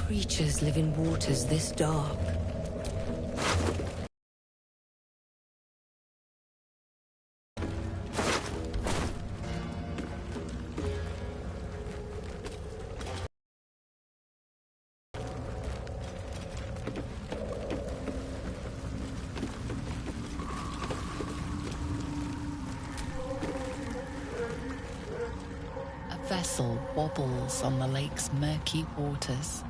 creatures live in waters this dark? A vessel wobbles on the lake's murky waters.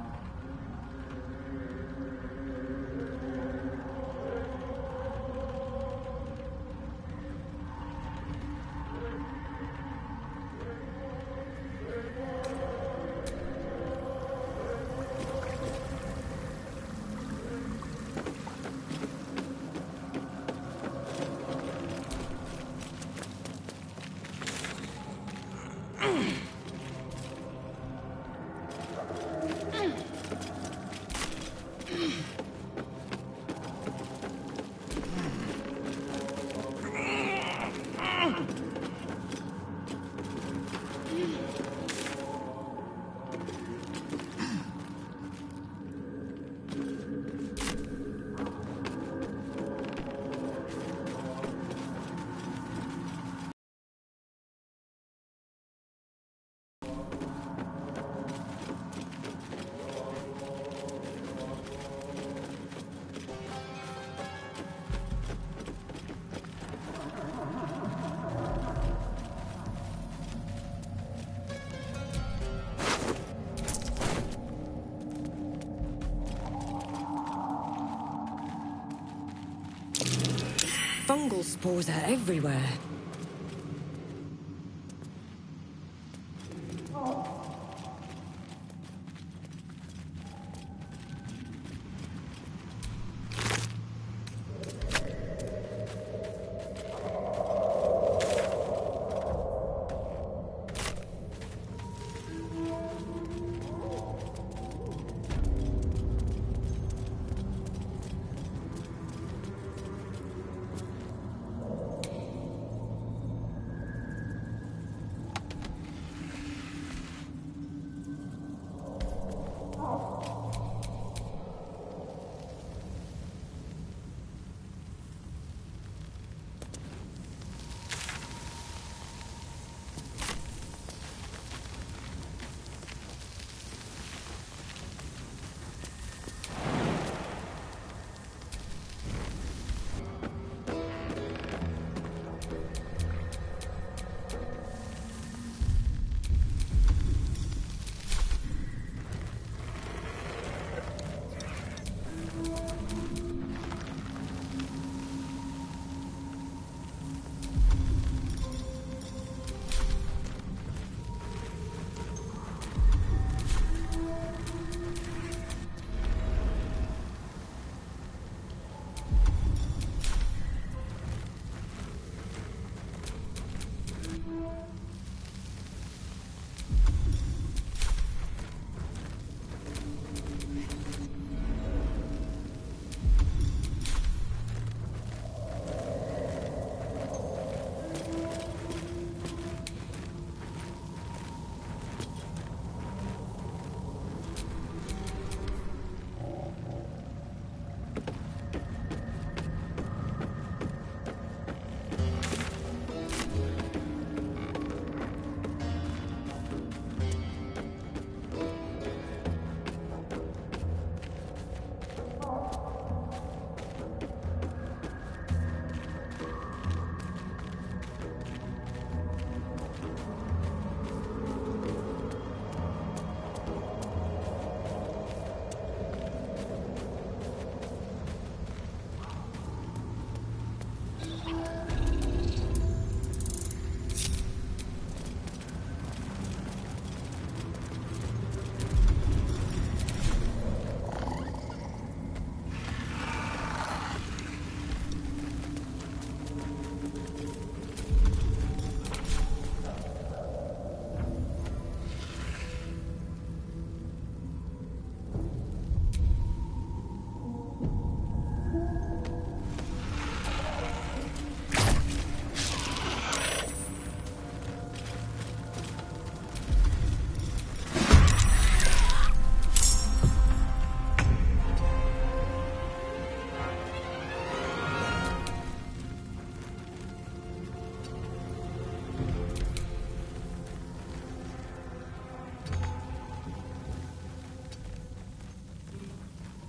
Fungal spores are everywhere.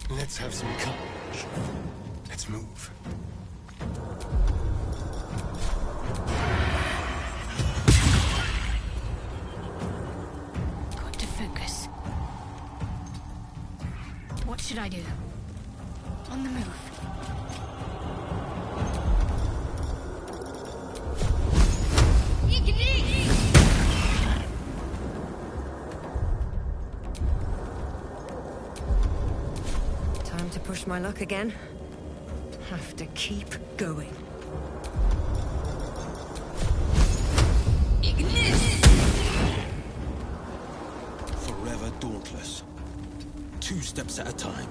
Let's have some courage. Let's move. Got to focus. What should I do? On the move. Time to push my luck again. Have to keep going. Forever dauntless. 2 steps at a time.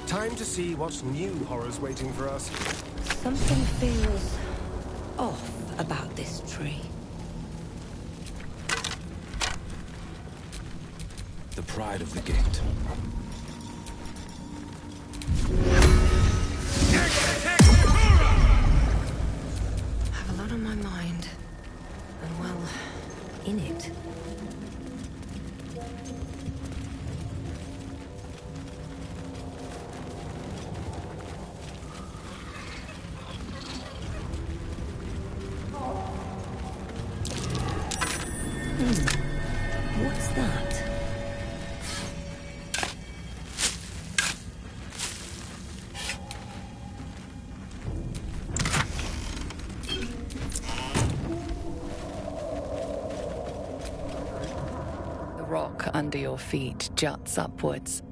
Time to see what's new horrors waiting for us. Something feels off about this tree. The pride of the gate. I have a lot on my mind. And well, in it. What's that? The rock under your feet juts upwards,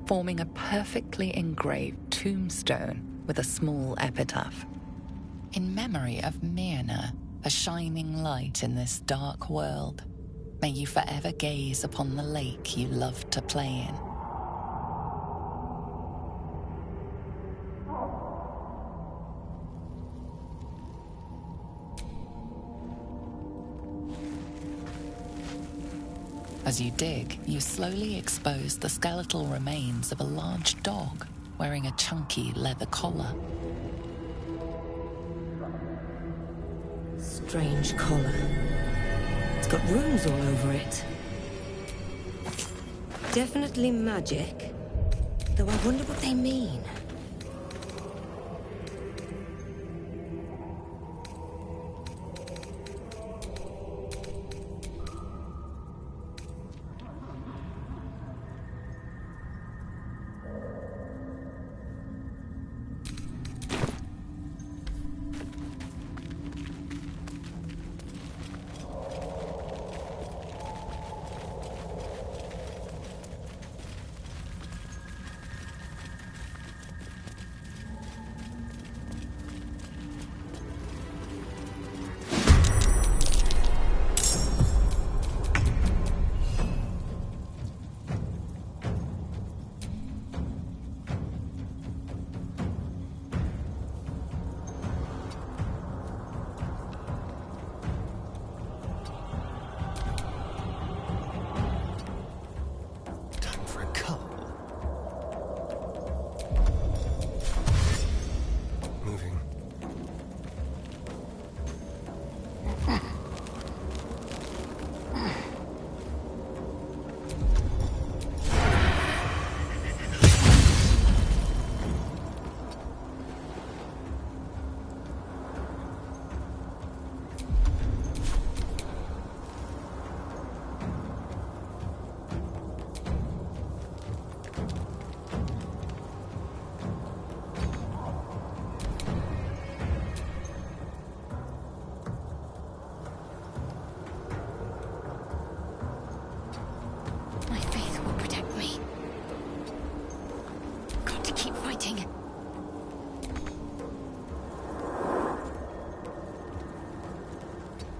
forming a perfectly engraved tombstone with a small epitaph. In memory of Myrna, a shining light in this dark world, may you forever gaze upon the lake you loved to play in. As you dig, you slowly expose the skeletal remains of a large dog wearing a chunky leather collar. Strange collar. It's got runes all over it. Definitely magic, though I wonder what they mean.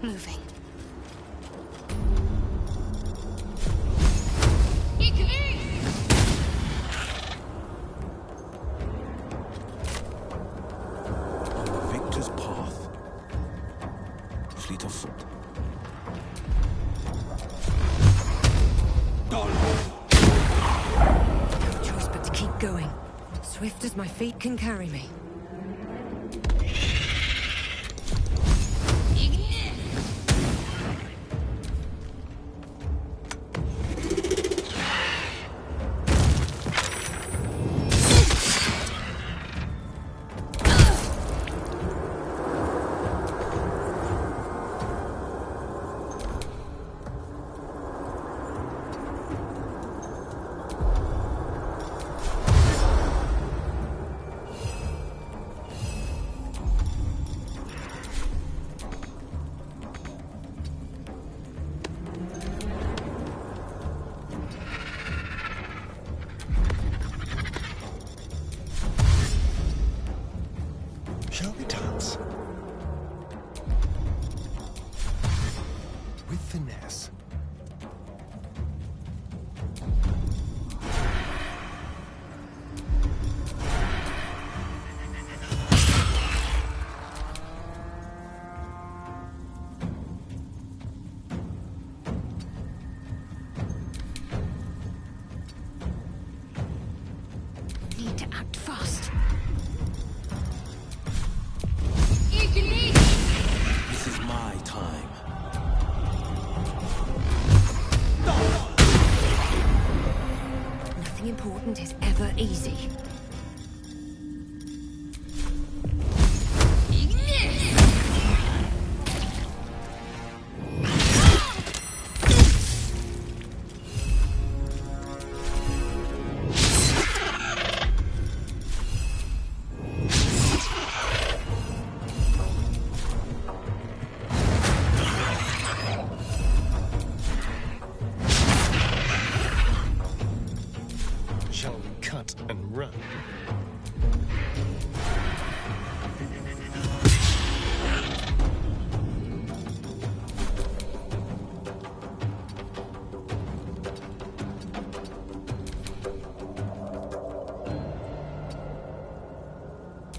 Moving. On the victor's path, fleet of foot. No choice but to keep going. Swift as my feet can carry me. Shall we dance? With finesse. Need to act fast. This is my time. Nothing important is ever easy. Shall we cut and run?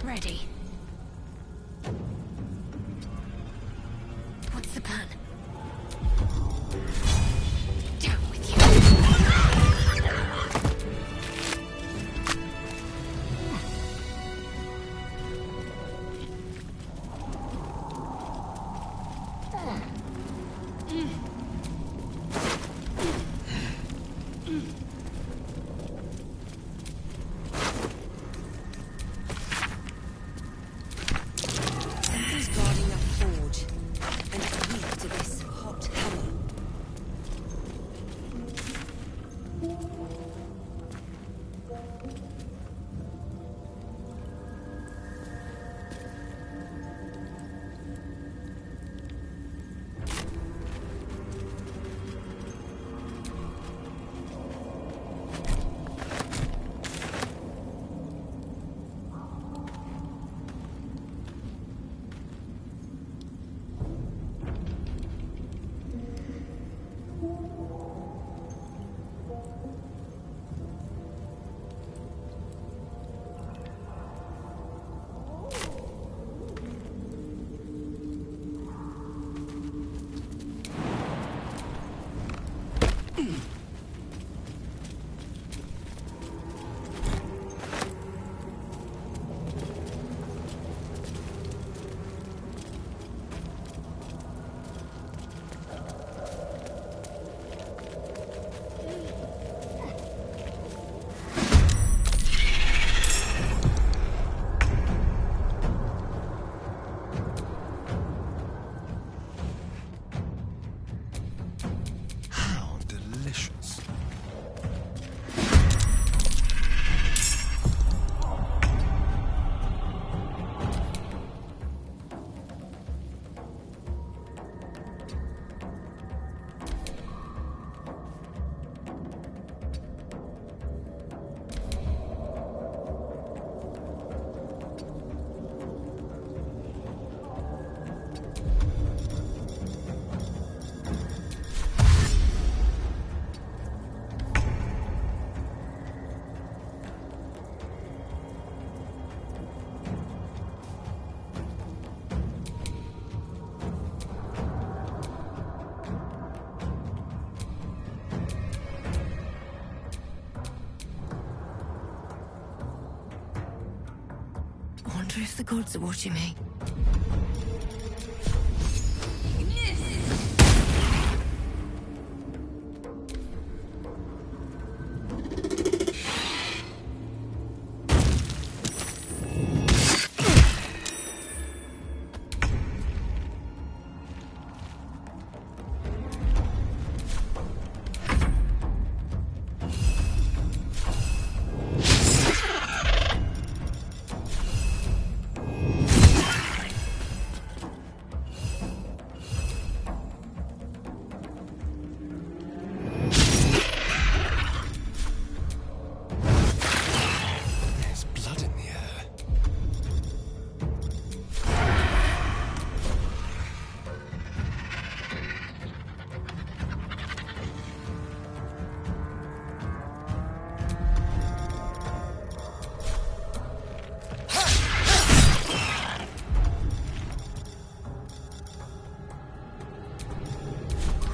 Ready. What's the plan? Down with you. Something's guarding that forge. And it's weak to this hot hammer. if the gods are watching me. There's blood in the air.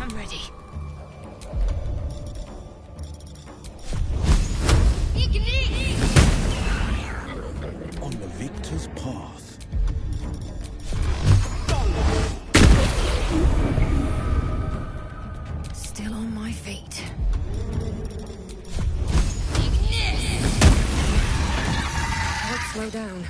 I'm ready. On the victor's path. Still on my feet. Won't slow down.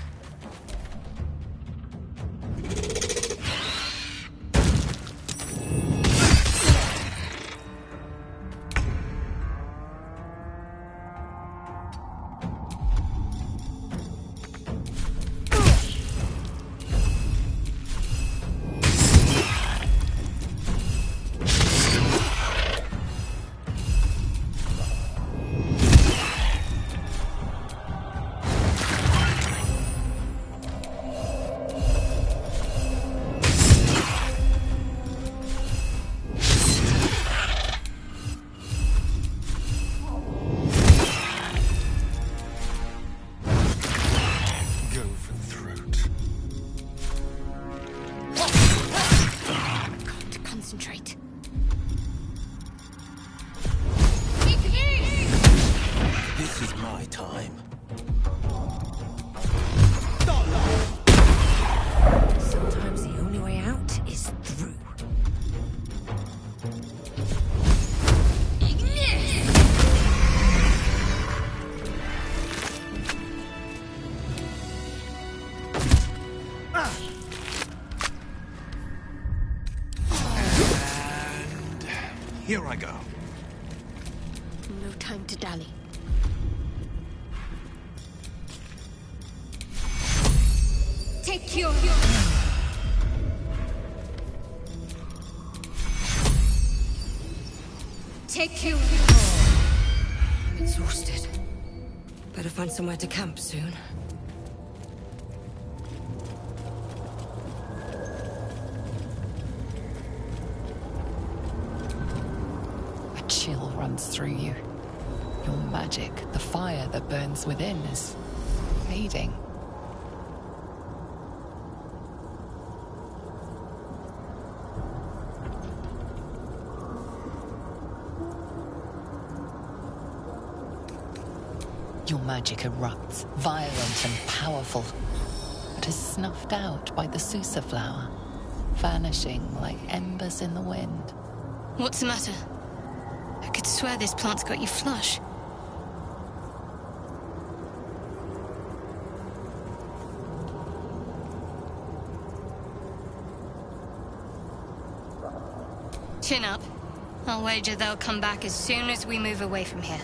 Go for throat. Can't concentrate. This is my time. Sometimes the only way out is through. And here I go. No time to dally. Take your... Take you. I'm exhausted. Better find somewhere to camp soon. A chill runs through you. Your magic, the fire that burns within, is fading. Your magic erupts, violent and powerful, but is snuffed out by the Susa flower, vanishing like embers in the wind. What's the matter? I could swear this plant's got you flush. Chin up. I'll wager they'll come back as soon as we move away from here.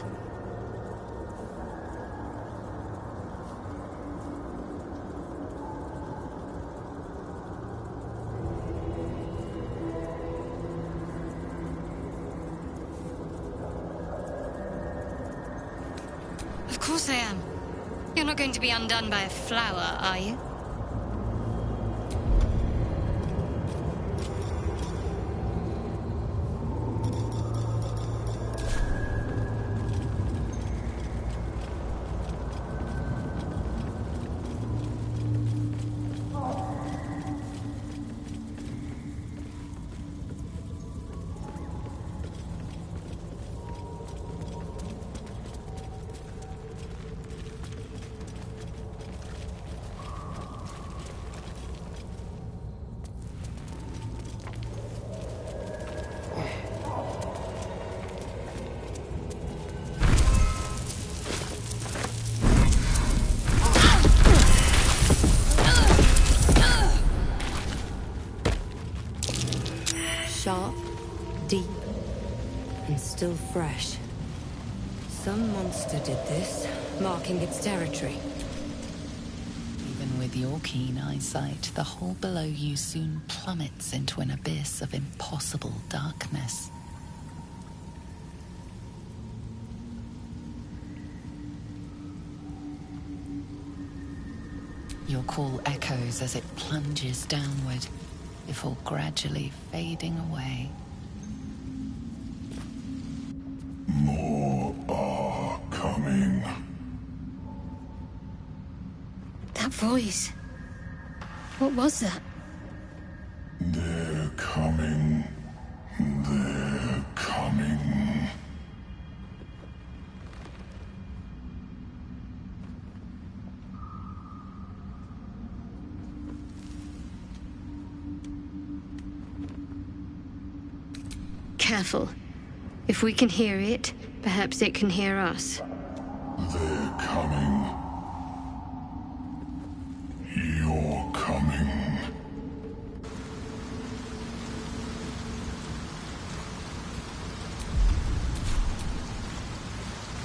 Of course I am. You're not going to be undone by a flower, are you? Sharp, deep, and still fresh. Some monster did this, marking its territory. Even with your keen eyesight, the hole below you soon plummets into an abyss of impossible darkness. Your call echoes as it plunges downward, before gradually fading away. More are coming. That voice. What was that? They're coming. They're coming. Careful. If we can hear it, perhaps it can hear us. They're coming. You're coming.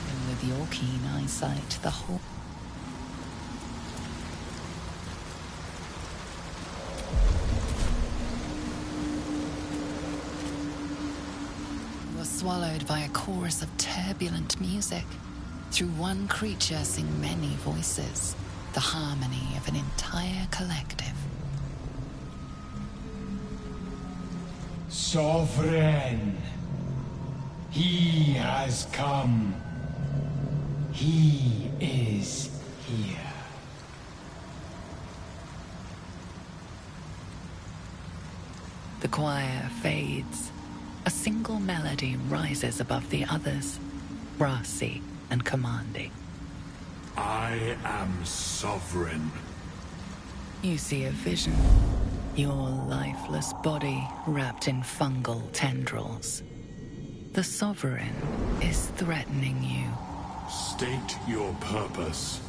And with your keen eyesight, the whole... swallowed by a chorus of turbulent music. Through one creature sing many voices, the harmony of an entire collective. Sovereign, he has come. He is here. The choir fades. A single melody rises above the others, brassy and commanding. I am sovereign. You see a vision. Your lifeless body wrapped in fungal tendrils. The Sovereign is threatening you. State your purpose.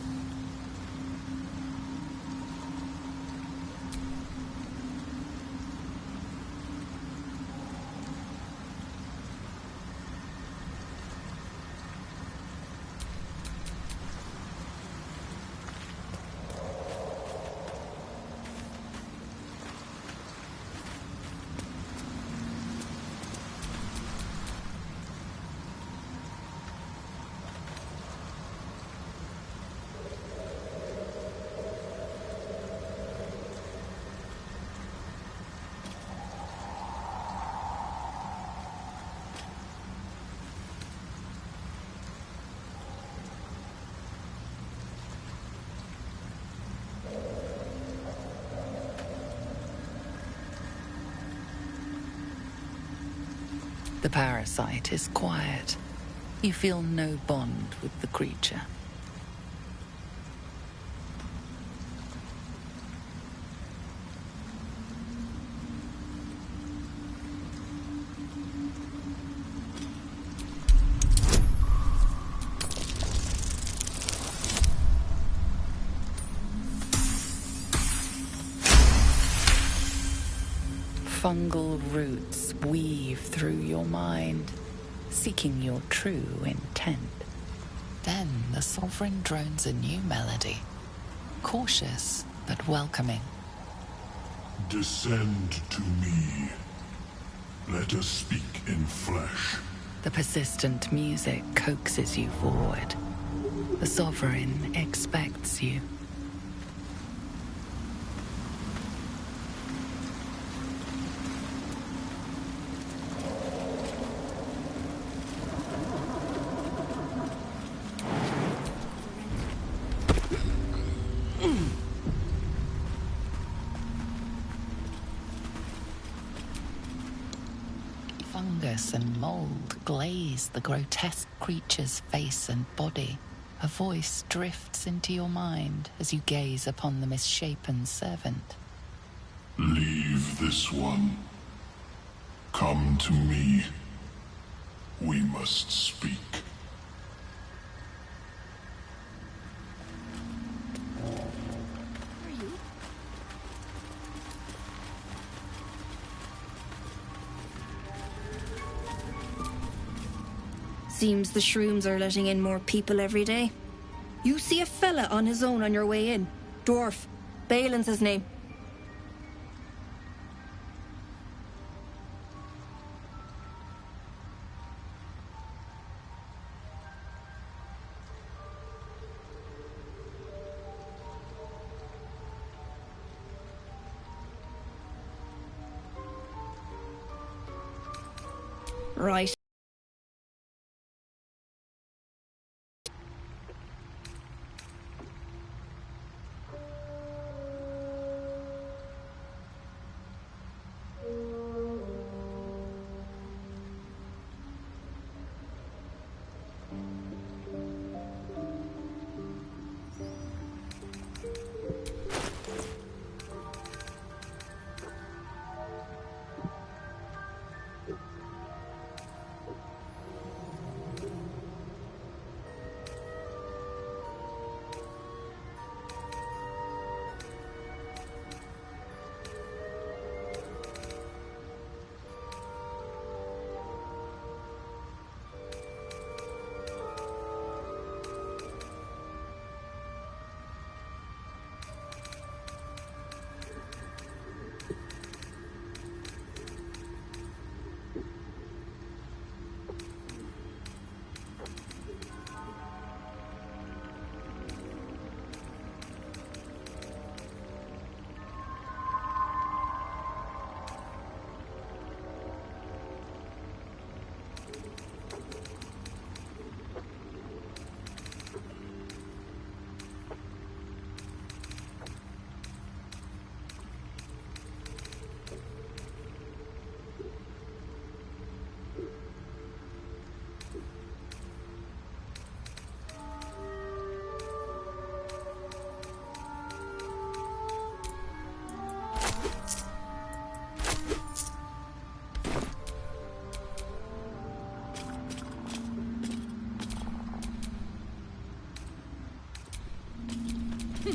The parasite is quiet. You feel no bond with the creature. Fungal roots weave through your mind, seeking your true intent. Then the Sovereign drones a new melody, cautious but welcoming. Descend to me. Let us speak in flesh. The persistent music coaxes you forward. The Sovereign expects you. Fungus and mold glaze the grotesque creature's face and body. A voice drifts into your mind as you gaze upon the misshapen servant. Leave this one. Come to me. We must speak. Seems the shrooms are letting in more people every day. You see a fella on his own on your way in. Dwarf. Balin's his name. Right.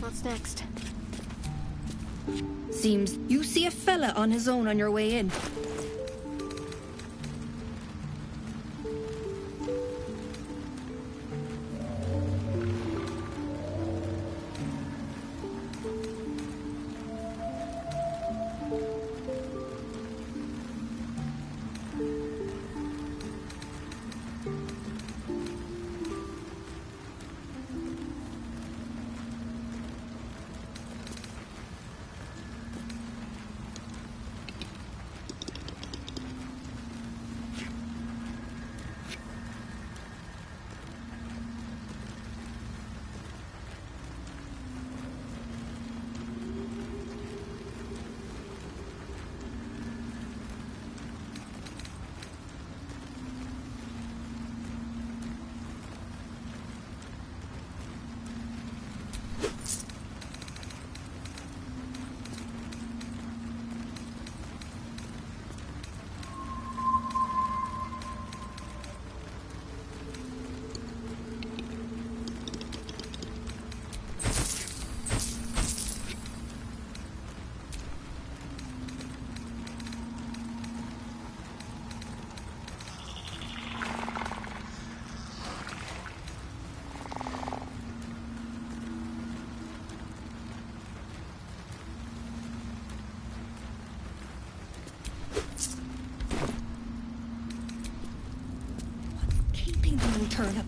What's next? Seems you see a fella on his own on your way in. Keeping the new turnip.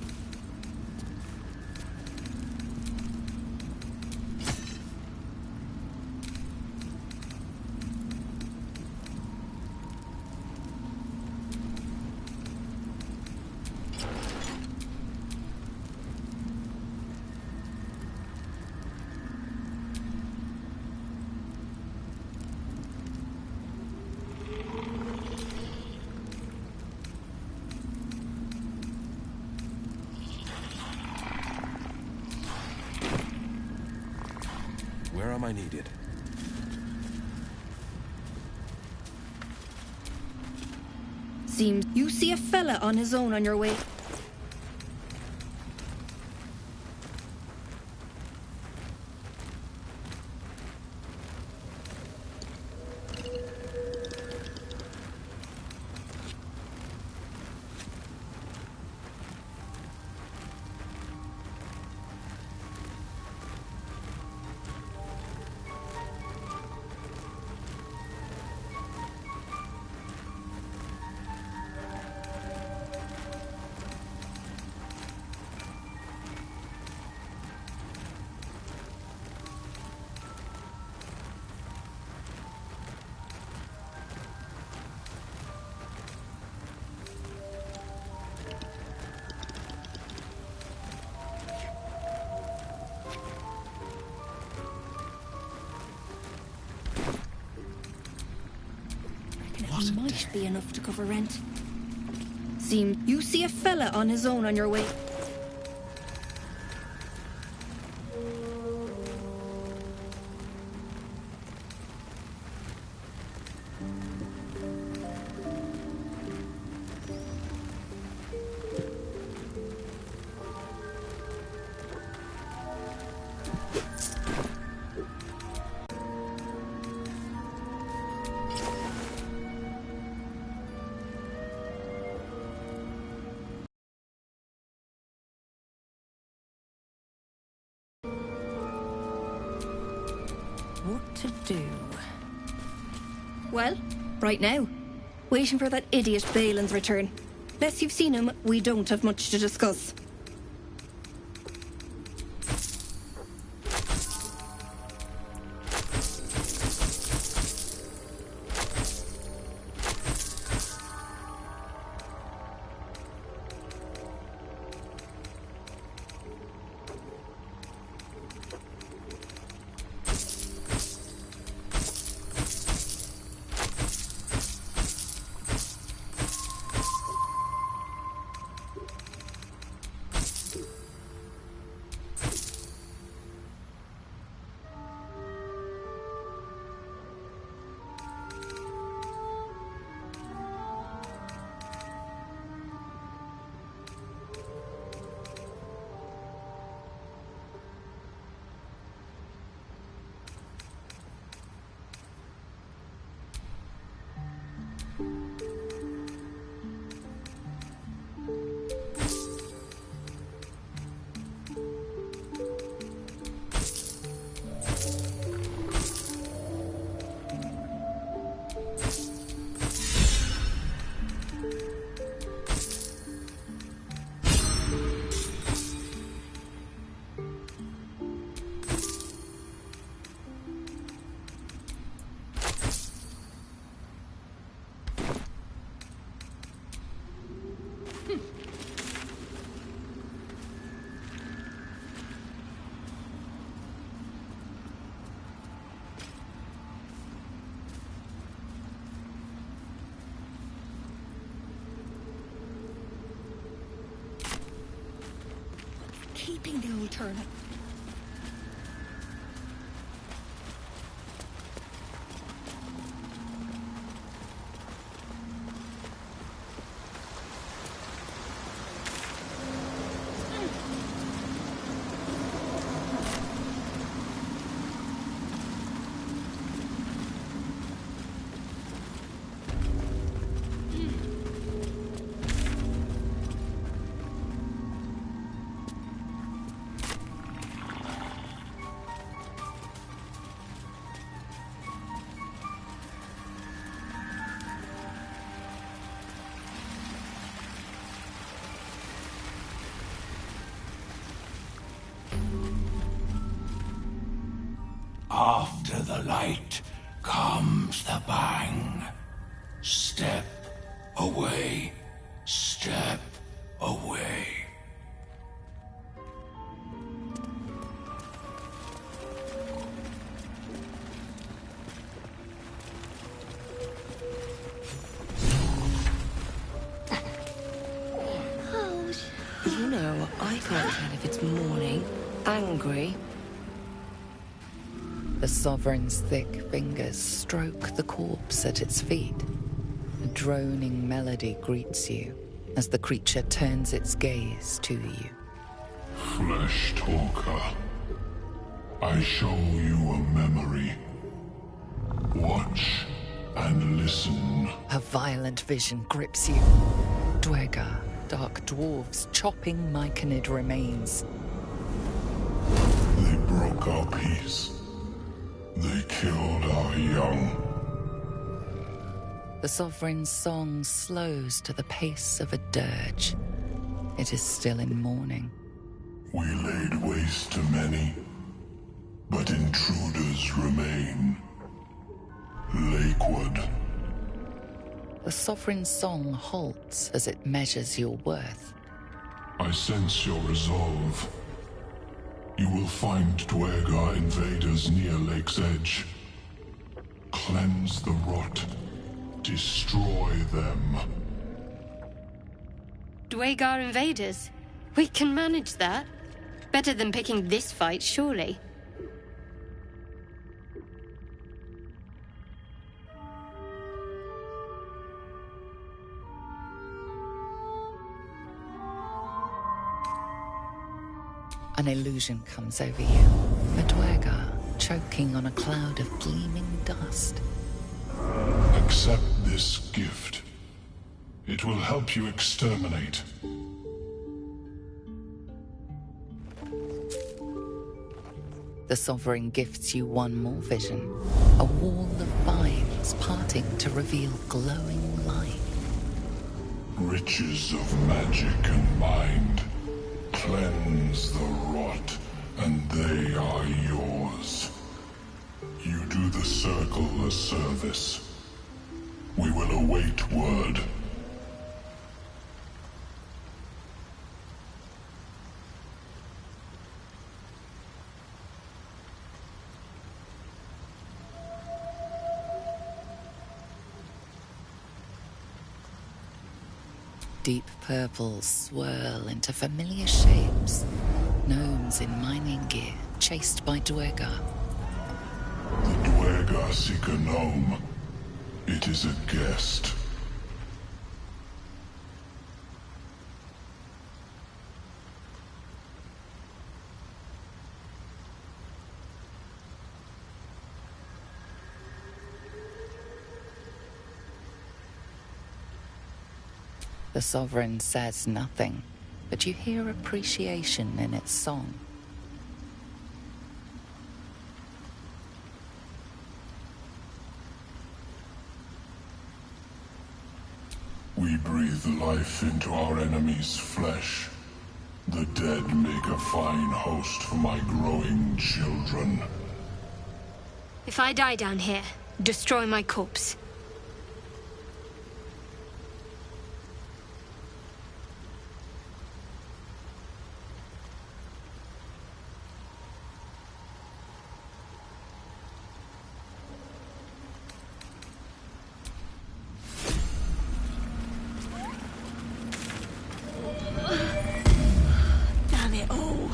Where am I needed? Seems you see a fella on his own on your way. What a might day. be enough to cover rent. You see a fella on his own on your way. What to do? Well, right now. Waiting for that idiot Balin's return. Unless you've seen him, we don't have much to discuss. Keeping the old turnip. After the light comes the bang. Step away, step away. You know, I can't tell if it's morning, angry. The Sovereign's thick fingers stroke the corpse at its feet. A droning melody greets you as the creature turns its gaze to you. Flesh talker, I show you a memory. Watch and listen. A violent vision grips you. Dwergar, dark dwarves chopping myconid remains. They broke our peace. They killed our young. The Sovereign's song slows to the pace of a dirge. It is still in mourning. We laid waste to many, but intruders remain. Lakewood. The Sovereign's song halts as it measures your worth. I sense your resolve. You will find Dwergar invaders near Lake's edge. Cleanse the rot. Destroy them. Dwagar invaders? We can manage that. Better than picking this fight, surely. An illusion comes over you. A Dwagar choking on a cloud of gleaming dust. Accept this gift. It will help you exterminate. The Sovereign gifts you one more vision. A wall of vines parting to reveal glowing light. Riches of magic and mind. Cleanse the rot, and they are yours. You do the Circle a service. We will await word. Deep purples swirl into familiar shapes. Gnomes in mining gear, chased by Dwagar. The Dwagar seek a gnome. It is a guest. The Sovereign says nothing, but you hear appreciation in its song. We breathe life into our enemy's flesh. The dead make a fine host for my growing children. If I die down here, destroy my corpse. Damn it all.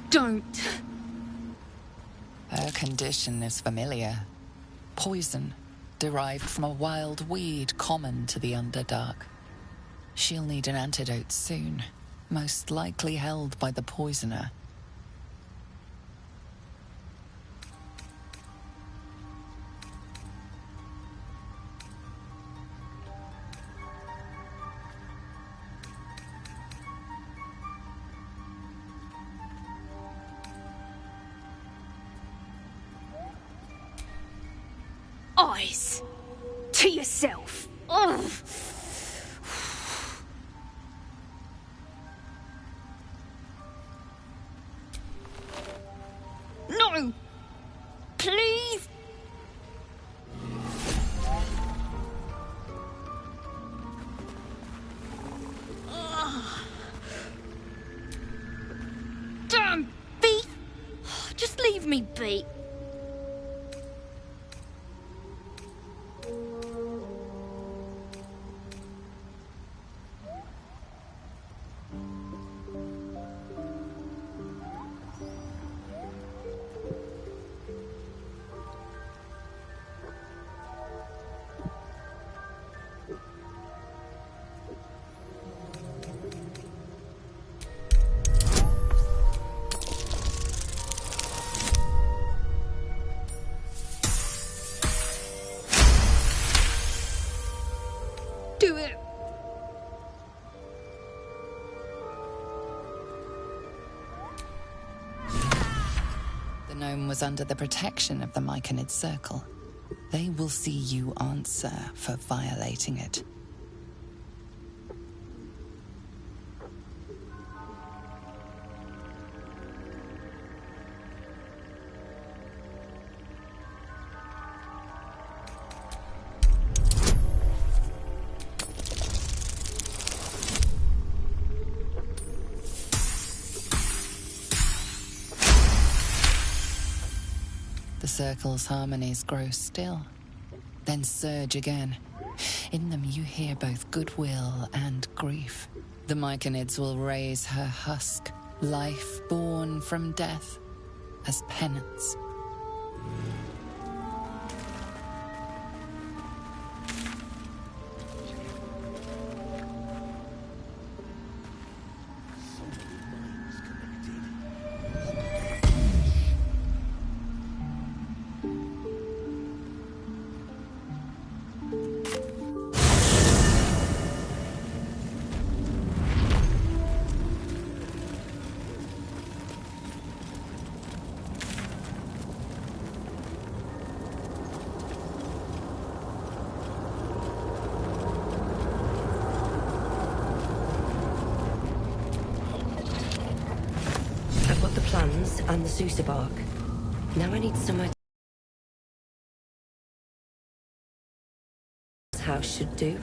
Don't. Her condition is familiar. Poison, derived from a wild weed common to the Underdark. She'll need an antidote soon, most likely held by the poisoner. Eyes! To yourself! Ugh. No! Please! Damn beast! Just leave me be. Do it! The gnome was under the protection of the Myconid Circle. They will see you answer for violating it. circle's harmonies grow still, then surge again. In them you hear both goodwill and grief. The Myconids will raise her husk, life born from death, as penance. And the Sousa bark. Now I need somewhere this house should do.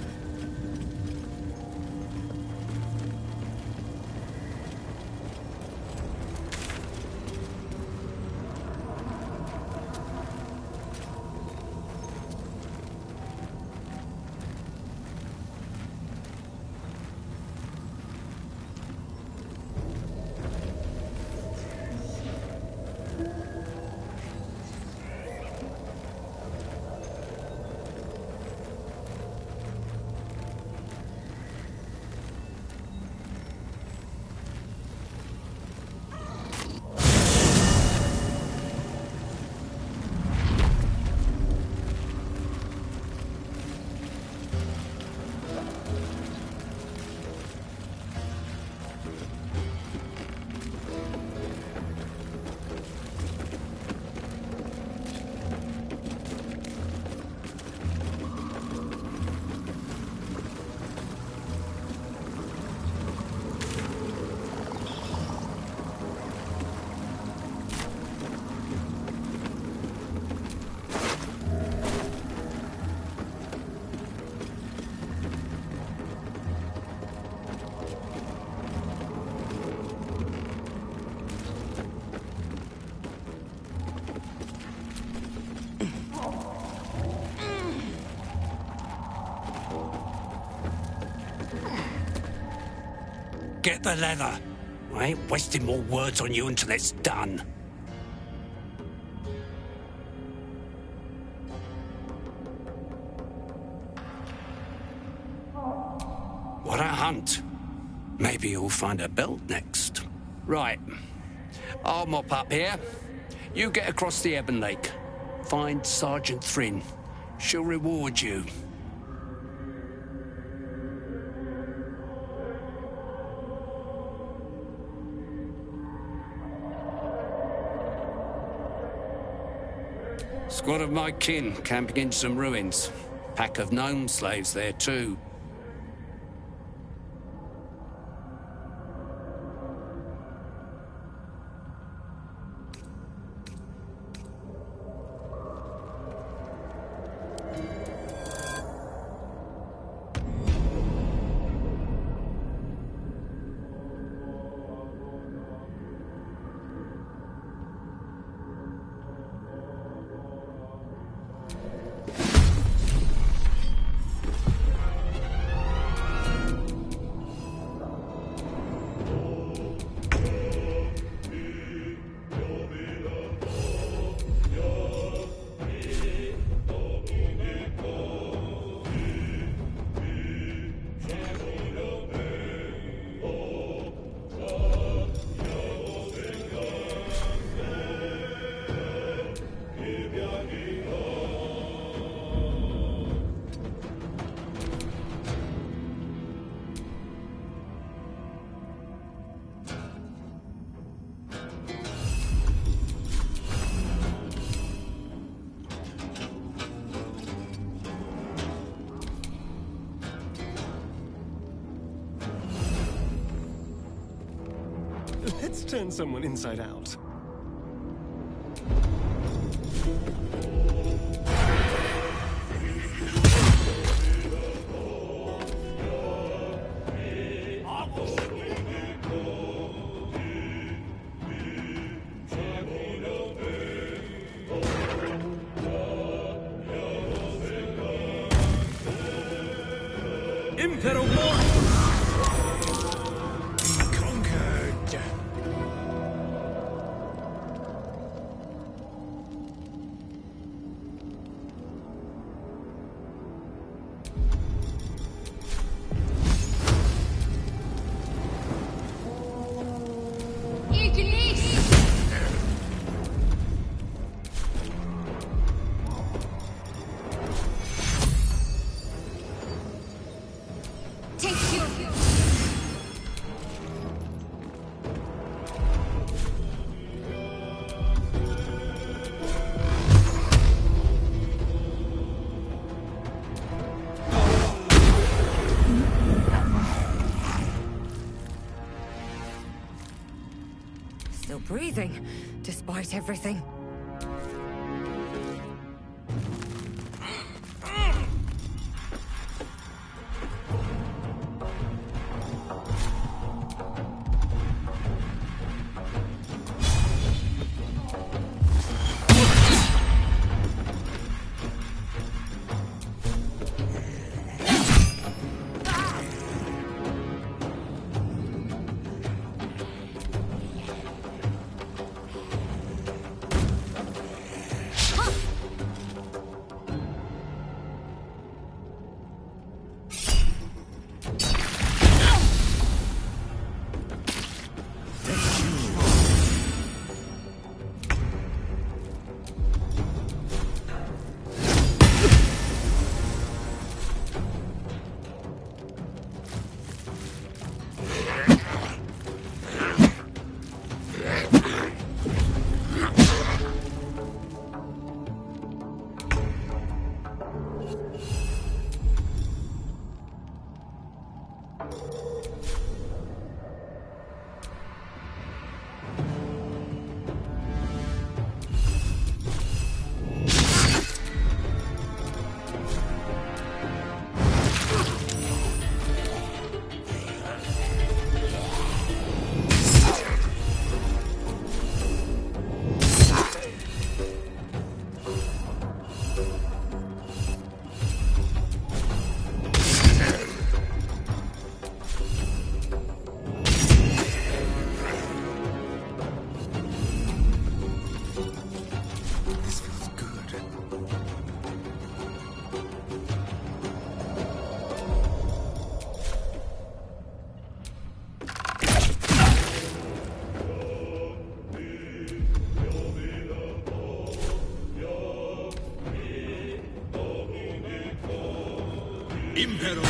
Get the leather. I ain't wasting more words on you until it's done. What a hunt. Maybe you'll find a belt next. Right. I'll mop up here. You get across the Ebon Lake. Find Sergeant Thrin. She'll reward you. Squad of my kin camping in some ruins. Pack of gnome slaves there too. Let's turn someone inside out. Impero Mortis! Be conquered! Still breathing, despite everything. Impero!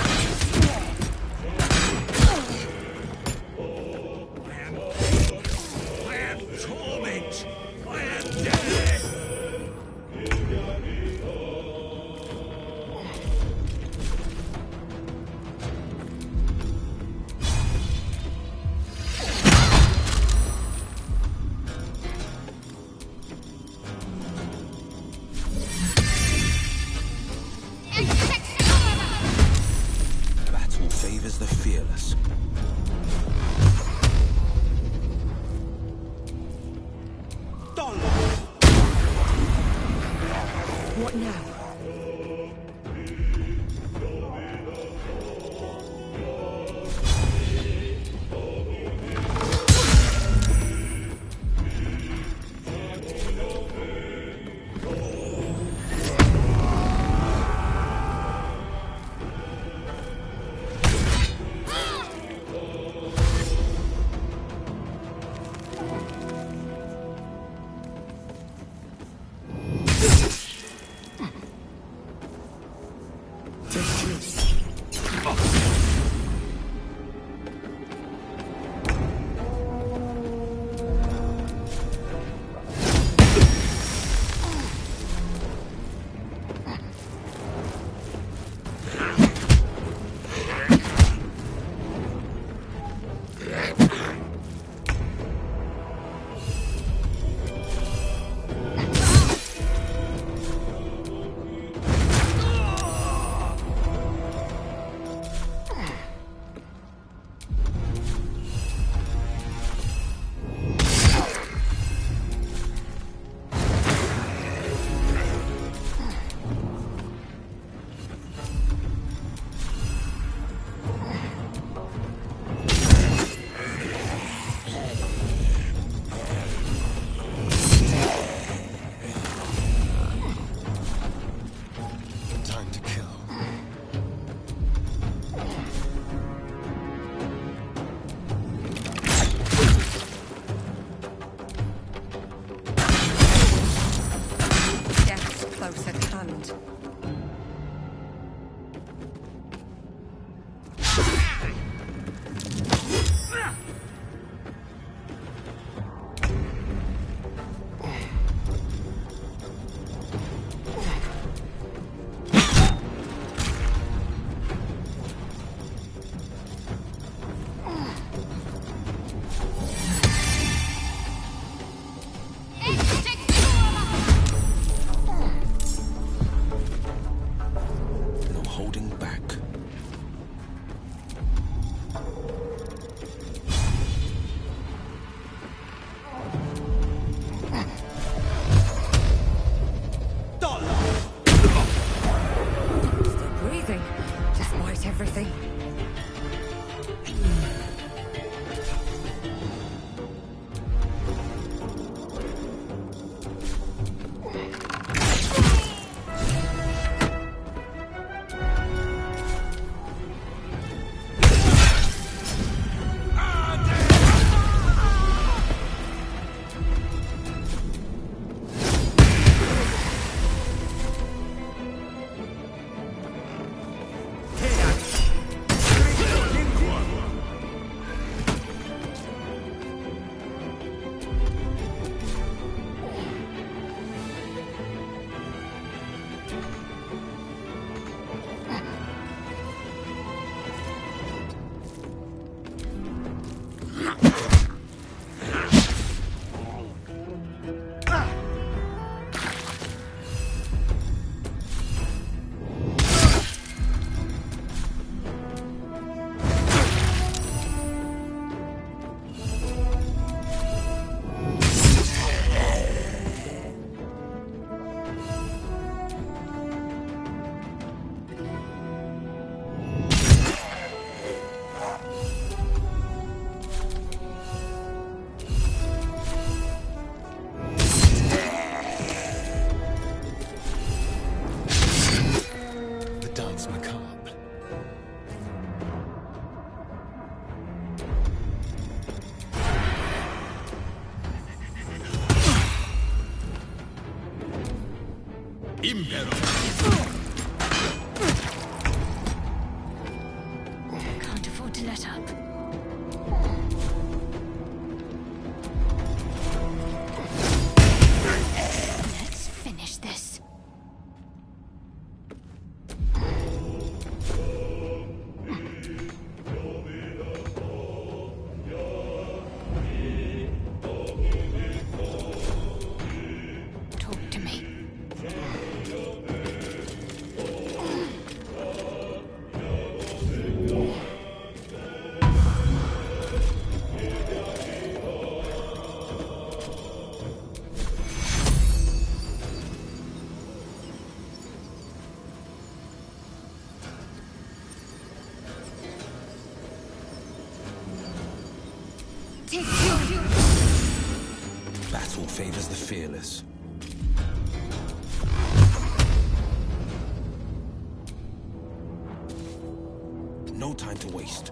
I am torment! I am death! Battle favors the fearless. What now? everything. Can't afford to let up. Let's finish this. Talk to me. Battle favors the fearless. No time to waste.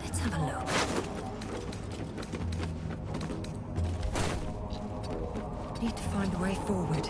Let's have a look. Need to find a way forward.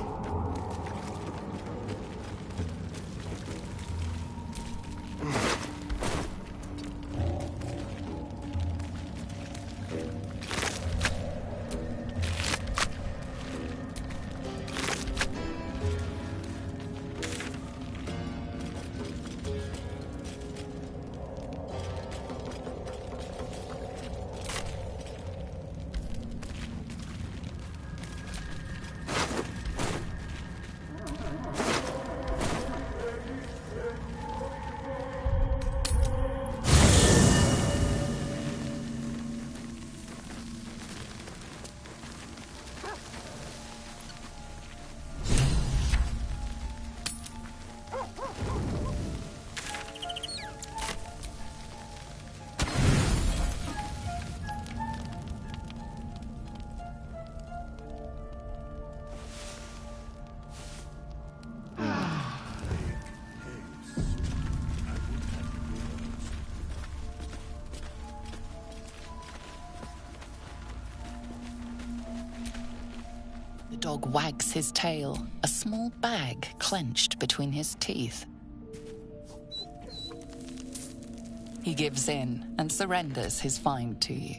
The dog wags his tail, a small bag clenched between his teeth. He gives in and surrenders his find to you.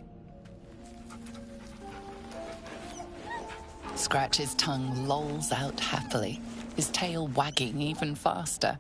Scratch's tongue lolls out happily, his tail wagging even faster.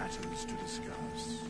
matters to discuss.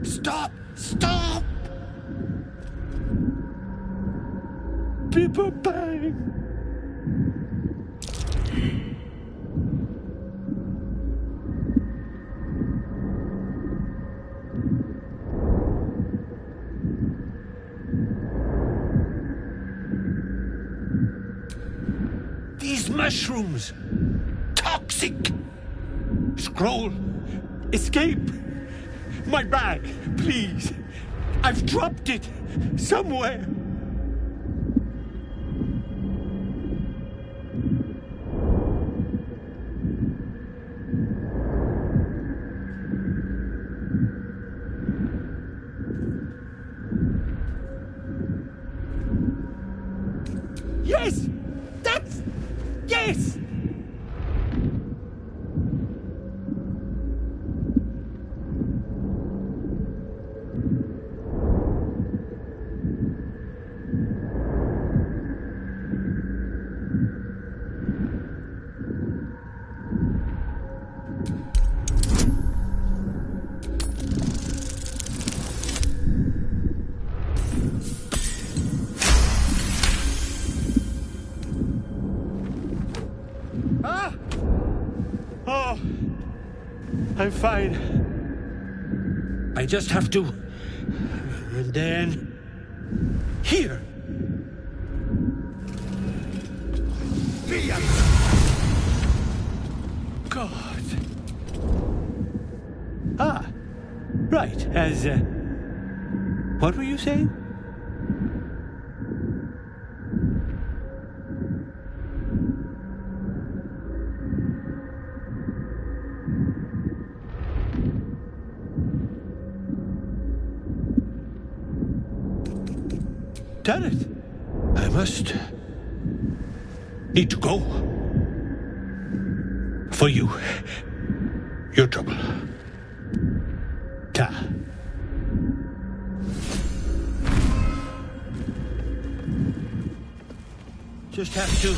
Stop! Stop! People bang! These mushrooms! Toxic! Scroll! Escape! My bag, please! I've dropped it somewhere! Yes! That's... Yes! Ah! Oh, I'm fine. I just have to... And then... Here! God. Ah, right, as, what were you saying? Done it. I must... need to go. For you. Your trouble. Ta. Just have to...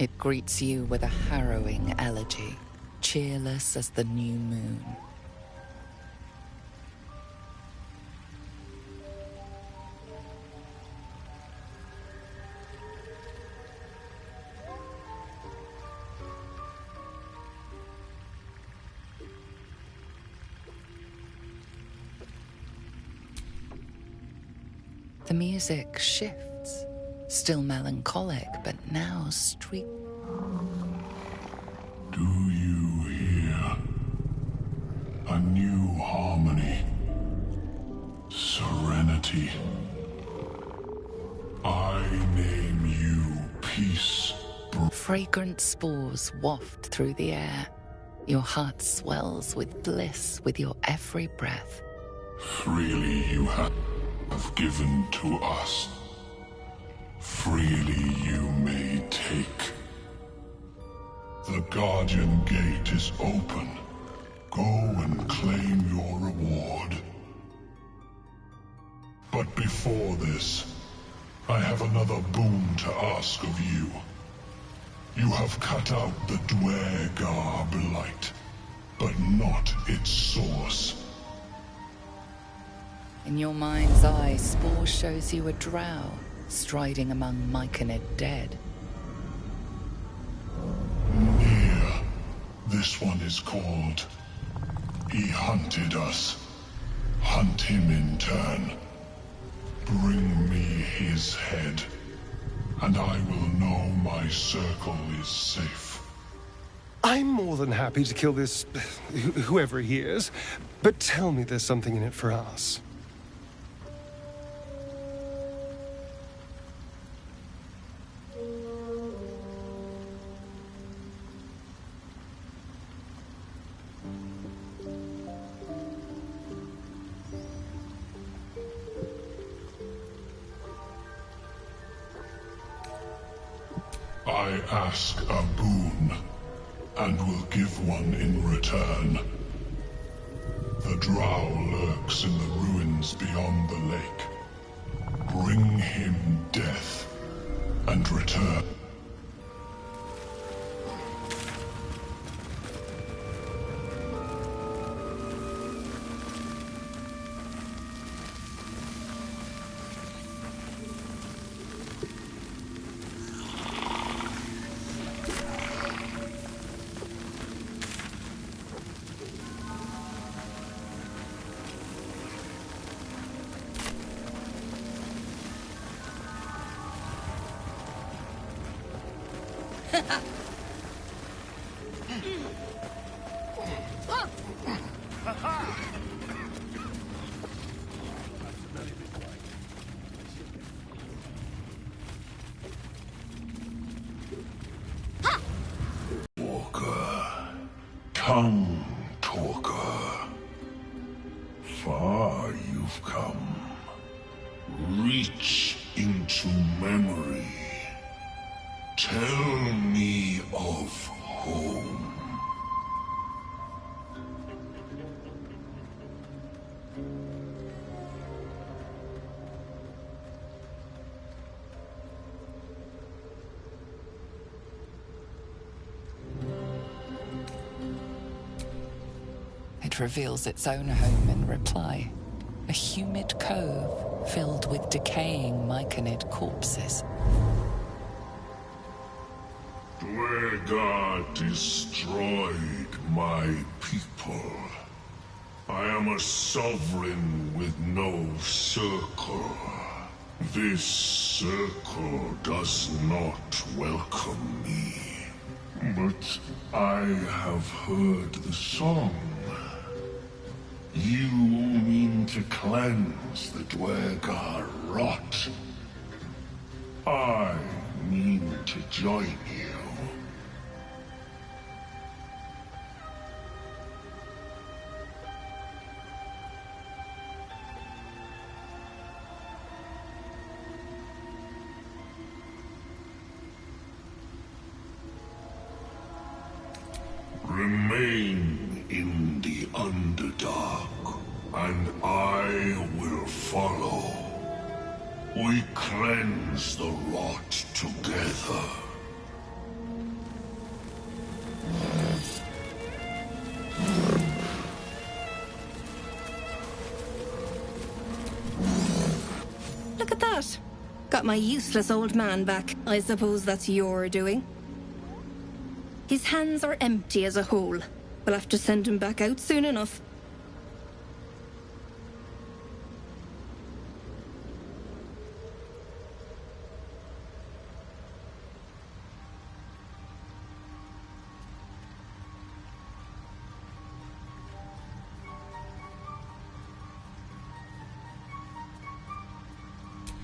It greets you with a harrowing elegy, cheerless as the new moon. The music shifts, still melancholic, but now streaked. Do you hear? A new harmony. Serenity. I name you peace. Fragrant spores waft through the air. Your heart swells with bliss with your every breath. Freely you have given to us. Freely you may take. The Guardian Gate is open. Go and claim your reward. But before this, I have another boon to ask of you. You have cut out the Dwergar blight, but not its source. In your mind's eye, Spore shows you a drow, striding among Myconid dead. Here, this one is called. He hunted us. Hunt him in turn. Bring me his head, and I will know my circle is safe. I'm more than happy to kill this... whoever he is, but tell me there's something in it for us. I ask a boon, and will give one in return. The drow lurks in the ruins beyond the lake. Bring him death, and return. Tongue talker. Far you've come. Reach into memory. Tell me of home. It reveals its own home in reply. A humid cove filled with decaying Myconid corpses. Dwergar destroyed my people. I am a sovereign with no circle. This circle does not welcome me. But I have heard the song. You mean to cleanse the Dwergar rot. I mean to join you. Remain in the Underdark, and I will follow. We cleanse the rot together. got my useless old man back. I suppose that's your doing. His hands are empty as a hole. We'll have to send him back out soon enough.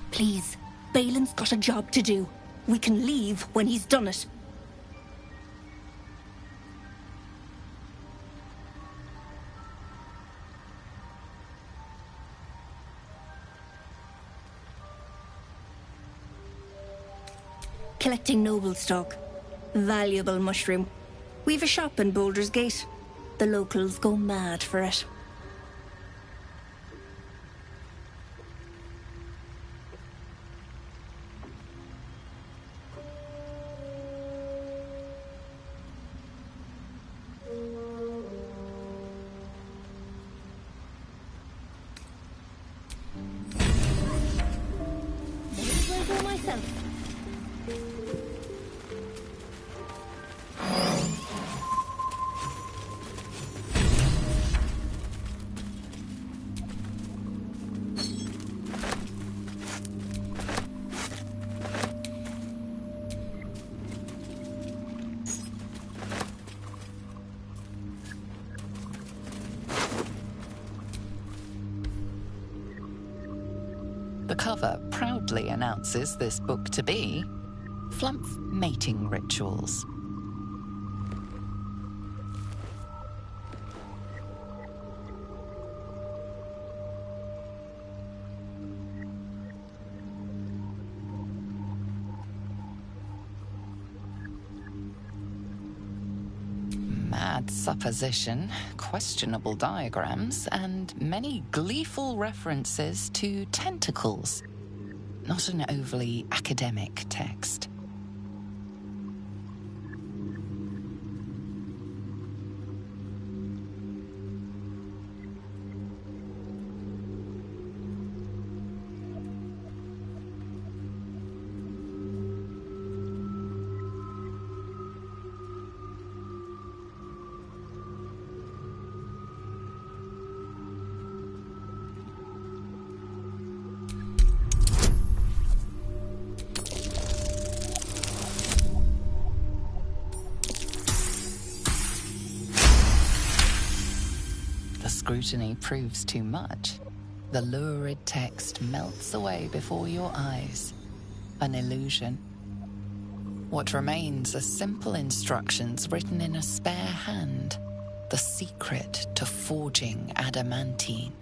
Please, Balin's got a job to do. We can leave when he's done it. Collecting noble stock. Valuable mushroom. We've a shop in Baldur's Gate. The locals go mad for it. The cover proudly announces this book to be Flumph Mating Rituals. Mad supposition, questionable diagrams, and many gleeful references to tentacles. Not an overly academic text. Scrutiny proves too much. The lurid text melts away before your eyes. An illusion. What remains are simple instructions written in a spare hand. The secret to forging adamantine.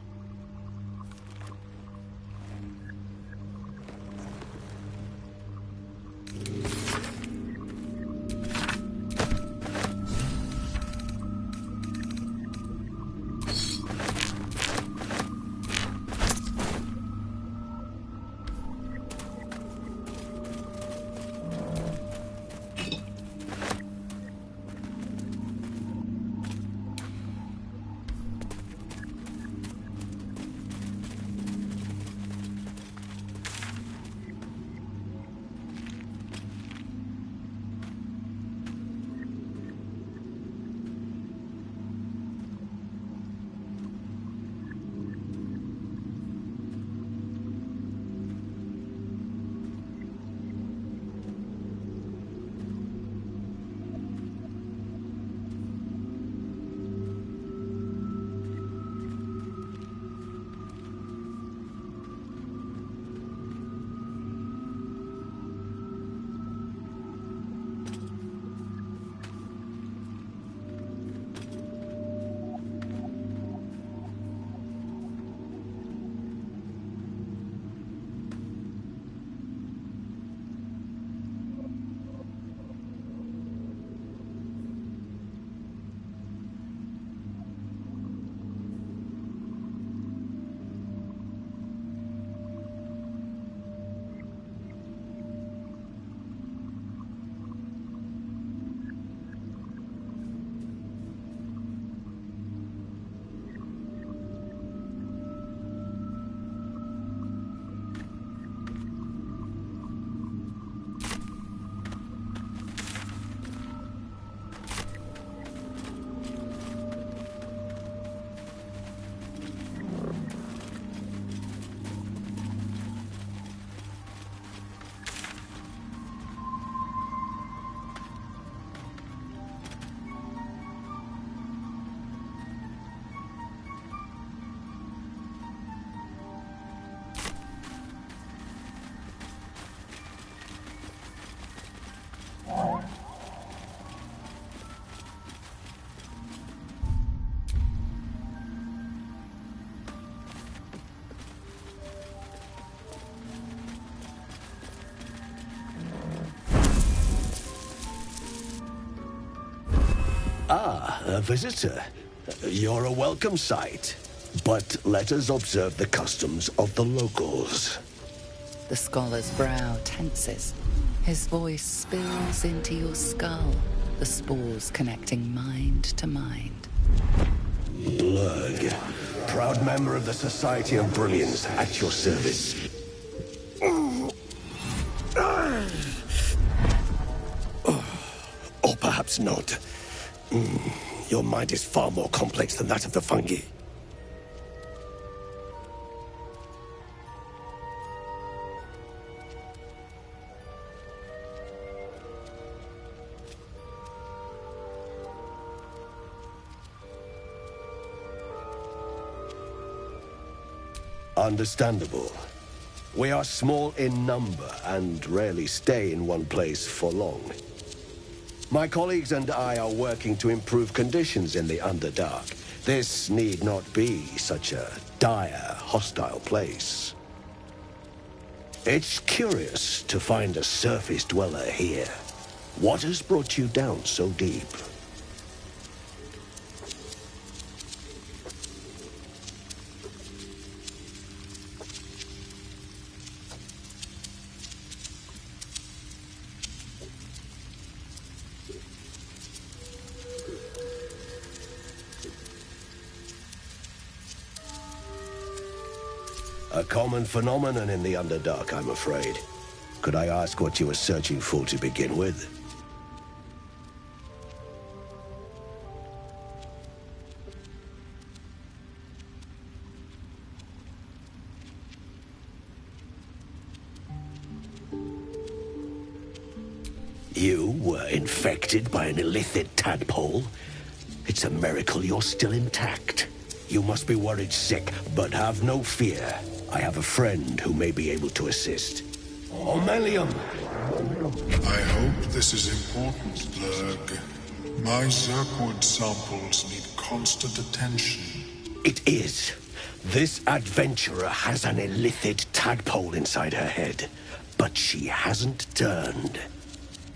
Ah, a visitor. You're a welcome sight. But let us observe the customs of the locals. The scholar's brow tenses. His voice spills into your skull, the spores connecting mind to mind. Blurg, proud member of the Society of Brilliance, at your service. Or perhaps not. Your mind is far more complex than that of the fungi. Understandable. We are small in number and rarely stay in one place for long. My colleagues and I are working to improve conditions in the Underdark. This need not be such a dire, hostile place. It's curious to find a surface dweller here. What has brought you down so deep? A common phenomenon in the Underdark, I'm afraid. Could I ask what you were searching for to begin with? You were infected by an illithid tadpole? It's a miracle you're still intact. You must be worried sick, but have no fear. I have a friend who may be able to assist. Omelium! I hope this is important, Blurg. My Zerkwood samples need constant attention. It is. This adventurer has an illithid tadpole inside her head, but she hasn't turned.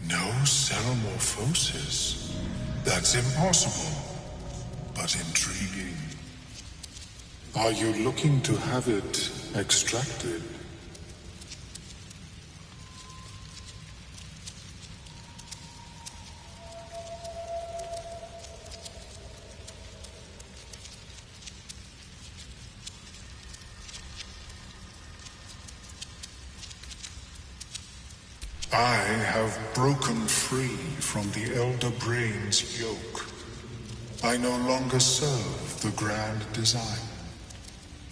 No ceremorphosis. That's impossible, but intriguing. Are you looking to have it extracted? I have broken free from the Elder Brain's yoke. I no longer serve the grand design.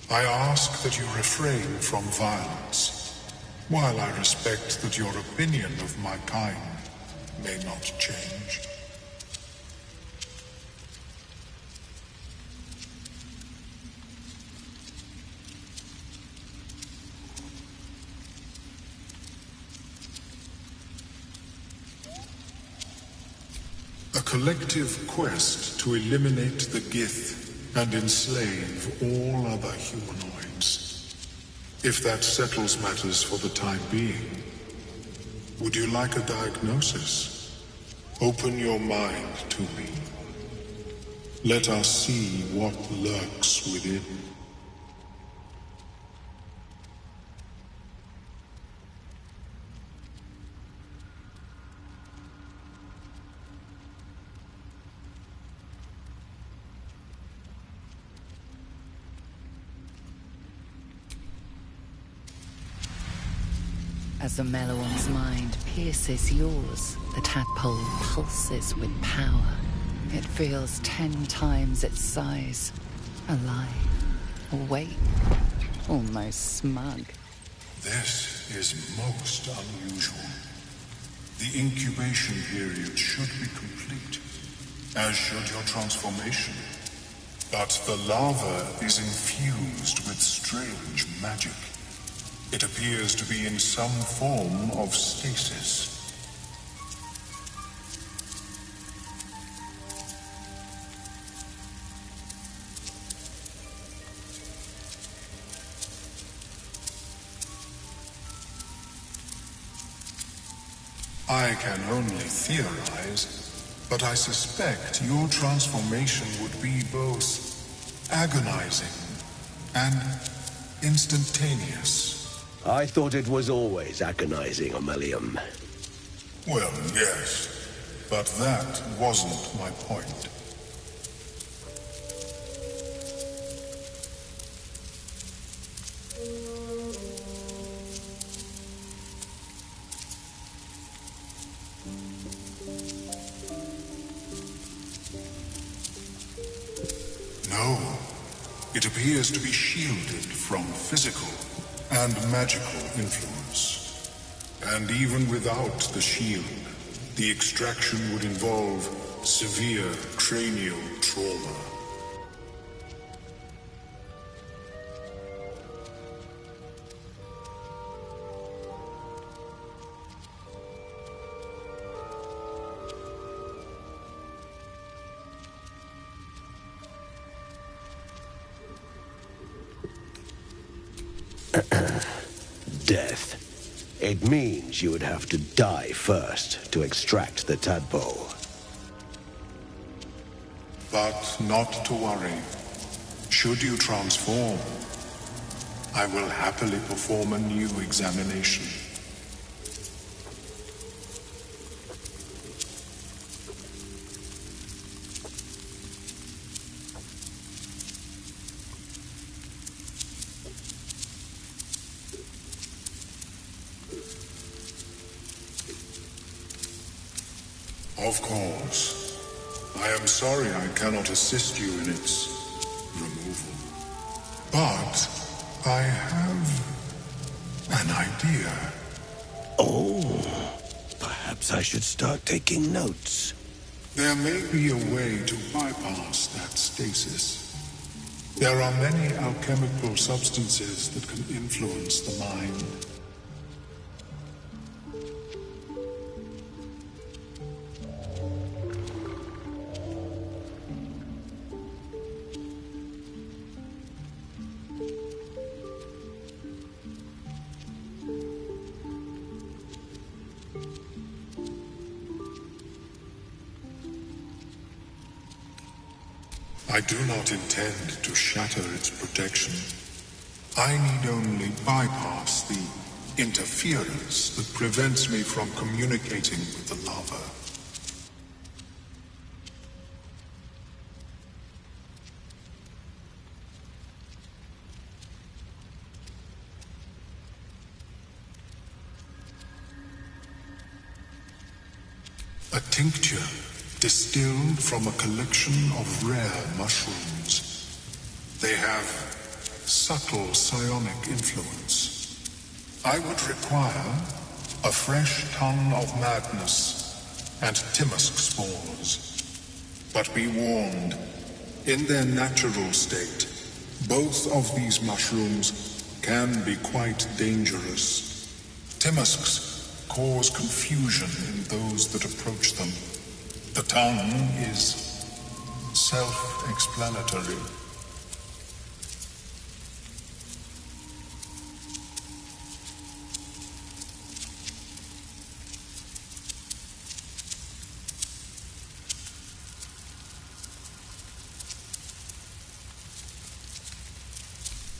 I ask that you refrain from violence, while I respect that your opinion of my kind may not change. A collective quest to eliminate the Gith and enslave all other humanoids. If that settles matters for the time being, would you like a diagnosis? Open your mind to me. Let us see what lurks within. As Omeluon's mind pierces yours, the tadpole pulses with power. It feels 10 times its size. Alive, awake, almost smug. This is most unusual. The incubation period should be complete, as should your transformation. But the larva is infused with strange magic. It appears to be in some form of stasis. I can only theorize, But I suspect your transformation would be both agonizing and instantaneous. I thought it was always agonizing, Ammelium. Well, yes, but that wasn't my point. No, it appears to be shielded from physical and magical influence. And even without the shield, the extraction would involve severe cranial trauma. Death. It means you would have to die first to extract the tadpole. But not to worry. Should you transform, I will happily perform a new examination. Of course. I am sorry I cannot assist you in its removal. But I have an idea. Oh, perhaps I should start taking notes. There may be a way to bypass that stasis. There are many alchemical substances that can influence the mind. I do not intend to shatter its protection. I need only bypass the interference that prevents me from communicating with the lava. A tincture distilled from a collection of rare mushrooms. They have subtle psionic influence. I would require a fresh tongue of madness and Timusk spores. But be warned, in their natural state, both of these mushrooms can be quite dangerous. Timusks cause confusion in those that approach them. The tongue is self-explanatory.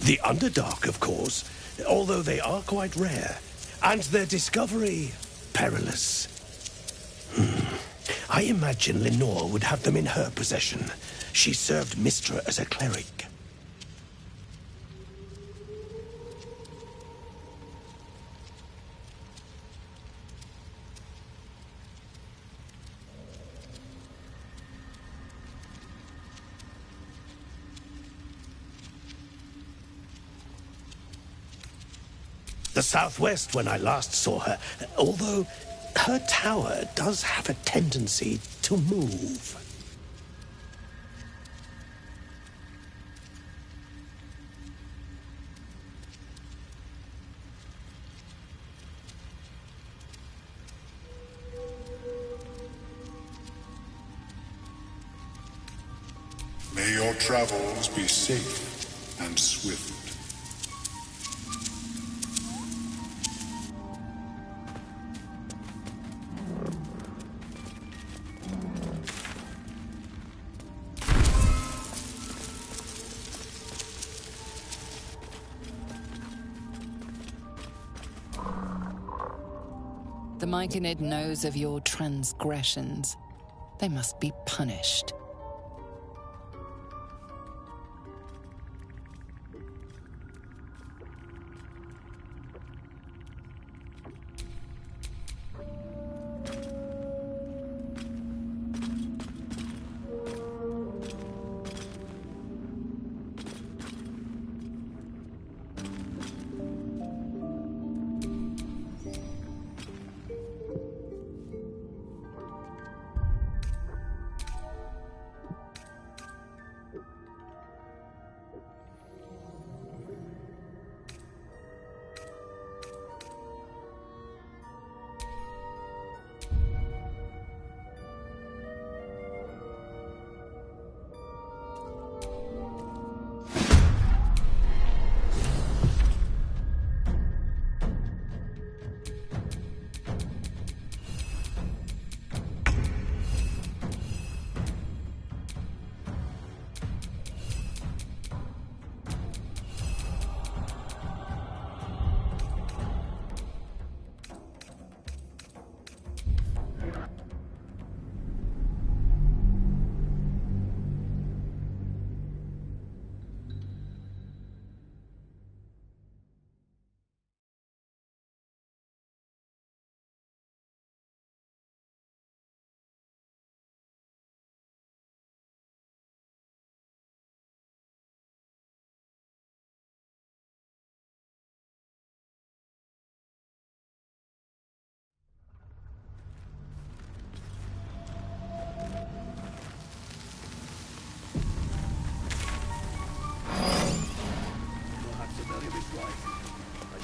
The Underdark, of course, although they are quite rare, and their discovery perilous. I imagine Lenore would have them in her possession. She served Mystra as a cleric. The southwest when I last saw her, although her tower does have a tendency to move. May your travels be safe and swift. The Myconid knows of your transgressions. They must be punished.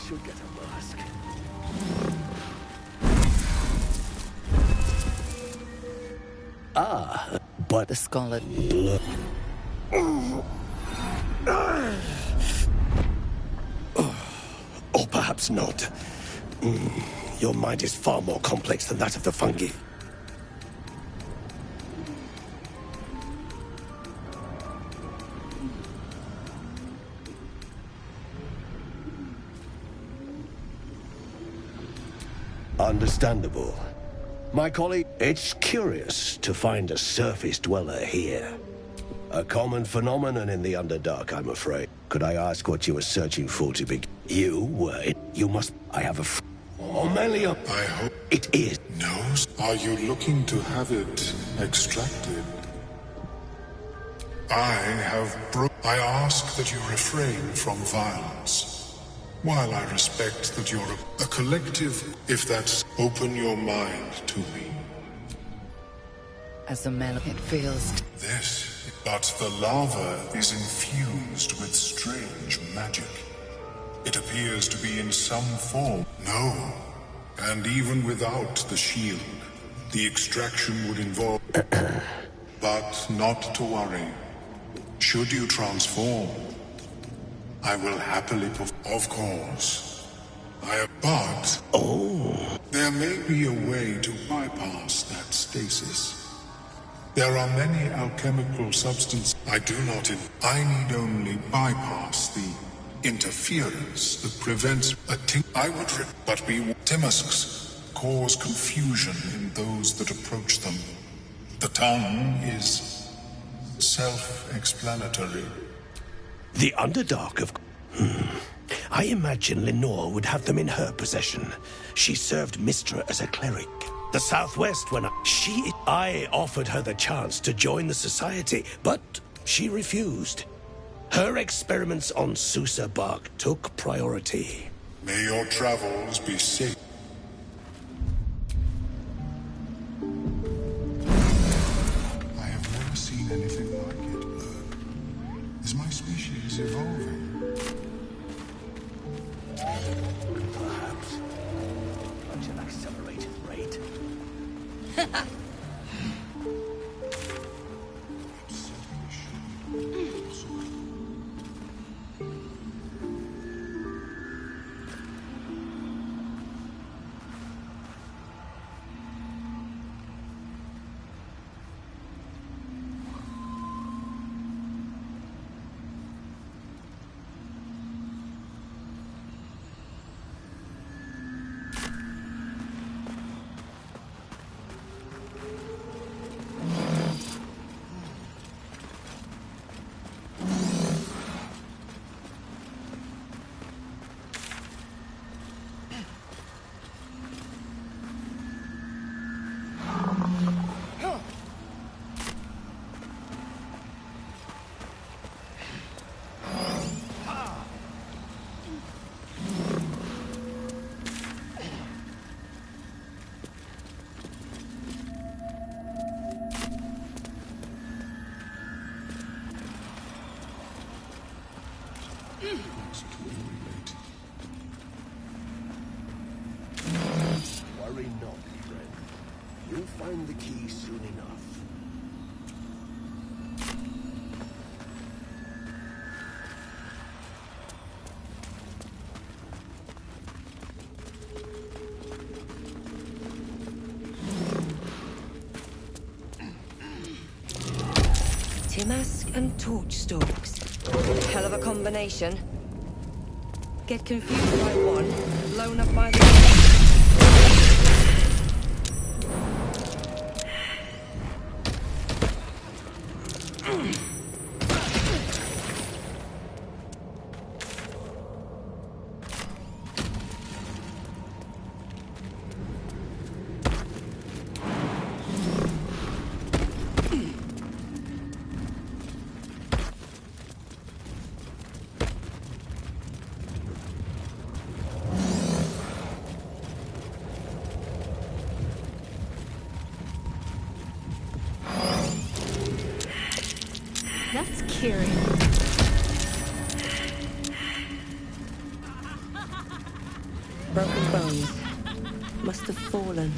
Should get a mask. But the scholar. Or perhaps not. Your mind is far more complex than that of the fungi. Understandable. My colleague, it's curious to find a surface dweller here. A common phenomenon in the Underdark, I'm afraid. Could I ask what you were searching for to begin? You must... I have a... Amelia... I hope... It is... No? Are you looking to have it extracted? I ask that you refrain from violence. While I respect that you're a collective, if that's... Open your mind to me. As a melon, it feels... This, but the lava is infused with strange magic. It appears to be in some form. No. And even without the shield, the extraction would involve... But not to worry. Should you transform, I will happily perform. Of course. But... Oh. There may be a way to bypass that stasis. There are many alchemical substances I I need only bypass the interference that prevents a but be Timusks cause confusion in those that approach them. The tongue is self-explanatory. The Underdark of... I imagine Lenore would have them in her possession. She served Mistra as a cleric. The Southwest when I offered her the chance to join the society, but she refused. Her experiments on Susa bark took priority. May your travels be safe. I have never seen anything like it. Is my species evolving? Perhaps. At an accelerated rate. Worry not, friend. You'll find the key soon enough. Timask and torch stalks. Hell of a combination. Get confused by one, blown up by the other. That's curious. Broken bones. Must have fallen.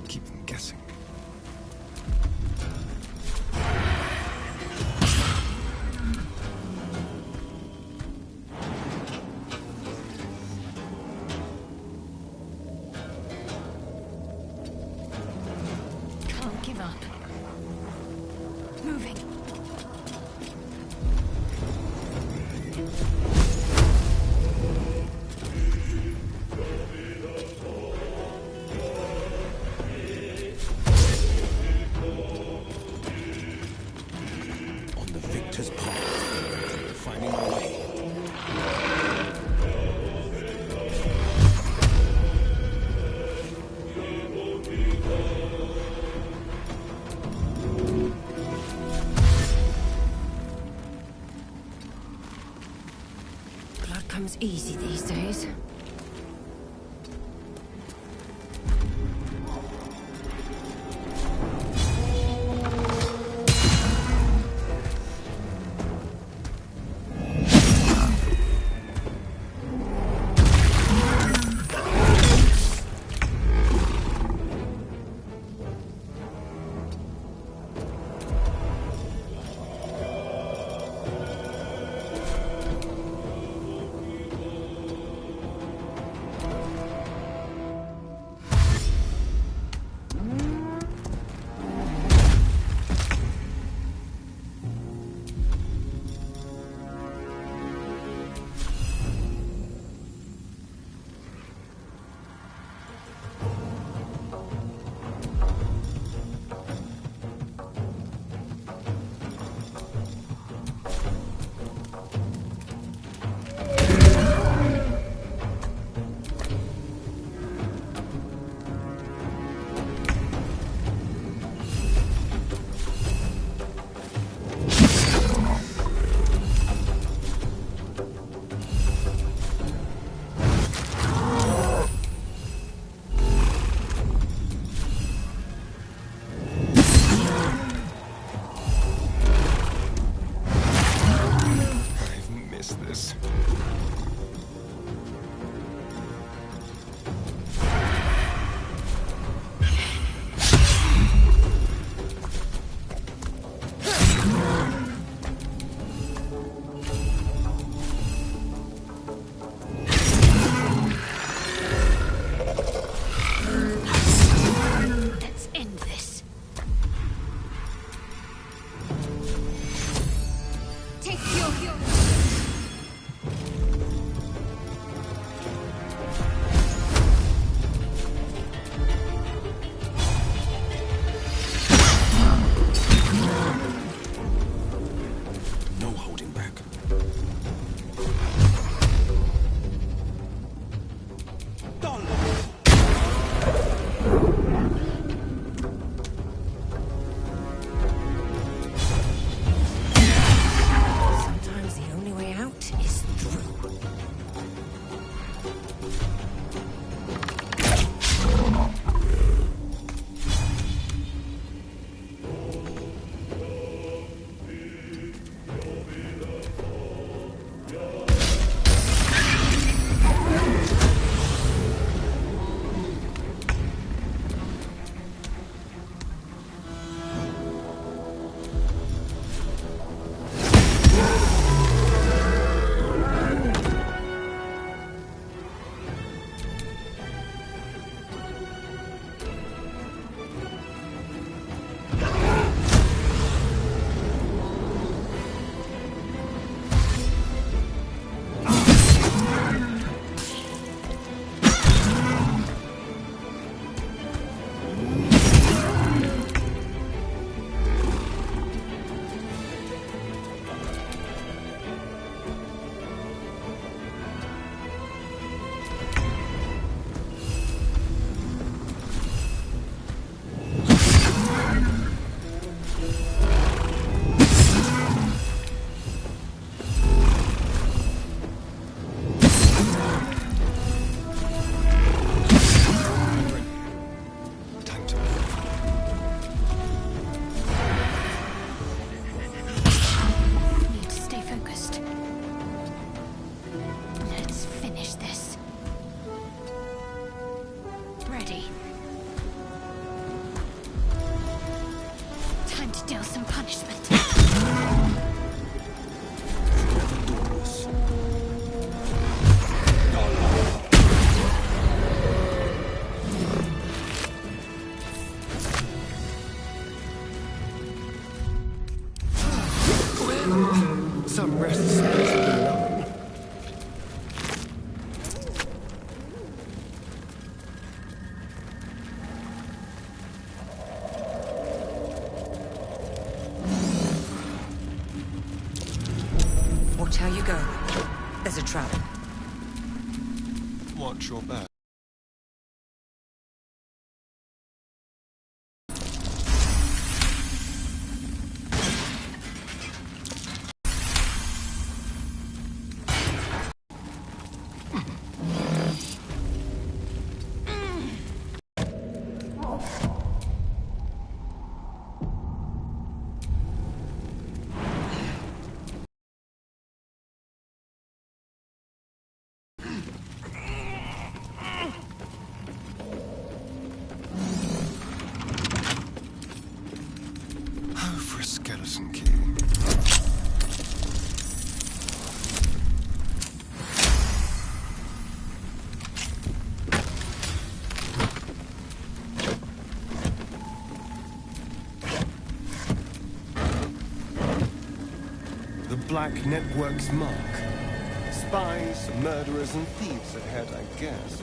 Keep them guessing. Can't give up. Moving. On the victor's path, finding a way. Blood comes easy these days. ready. Time to deal some punishment. Some rest space for the oven. Watch how you go. There's a trap. Watch your back. For a skeleton key. The Black Network's mark. Spies, murderers, and thieves ahead, I guess.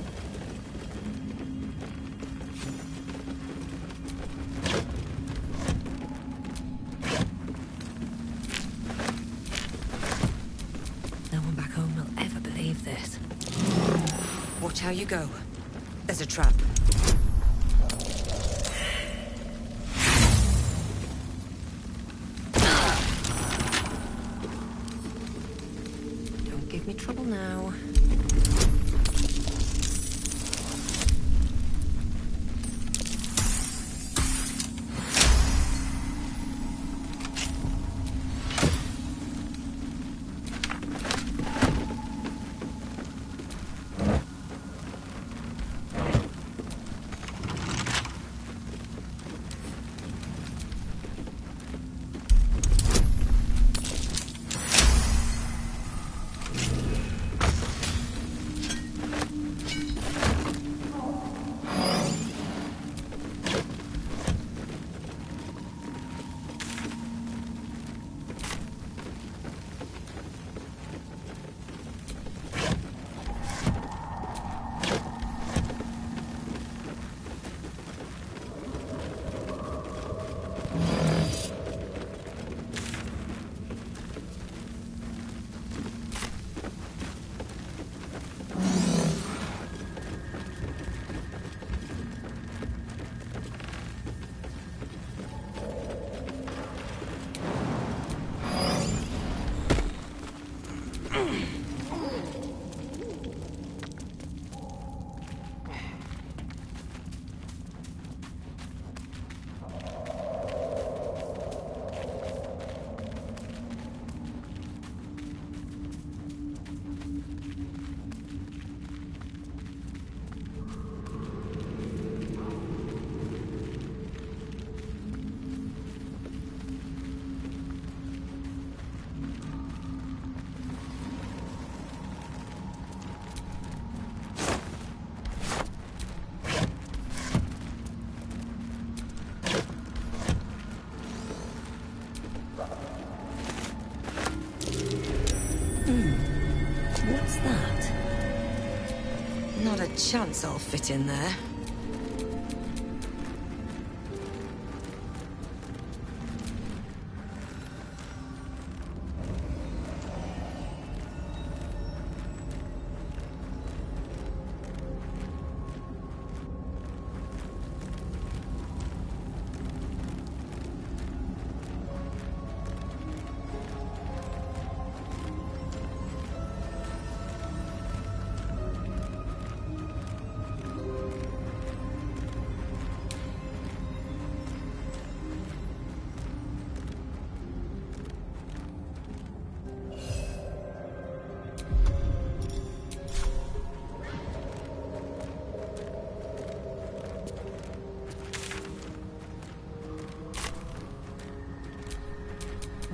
No one back home will ever believe this. Watch how you go. There's a trap. Don't give me trouble now. What's that? Not a chance I'll fit in there.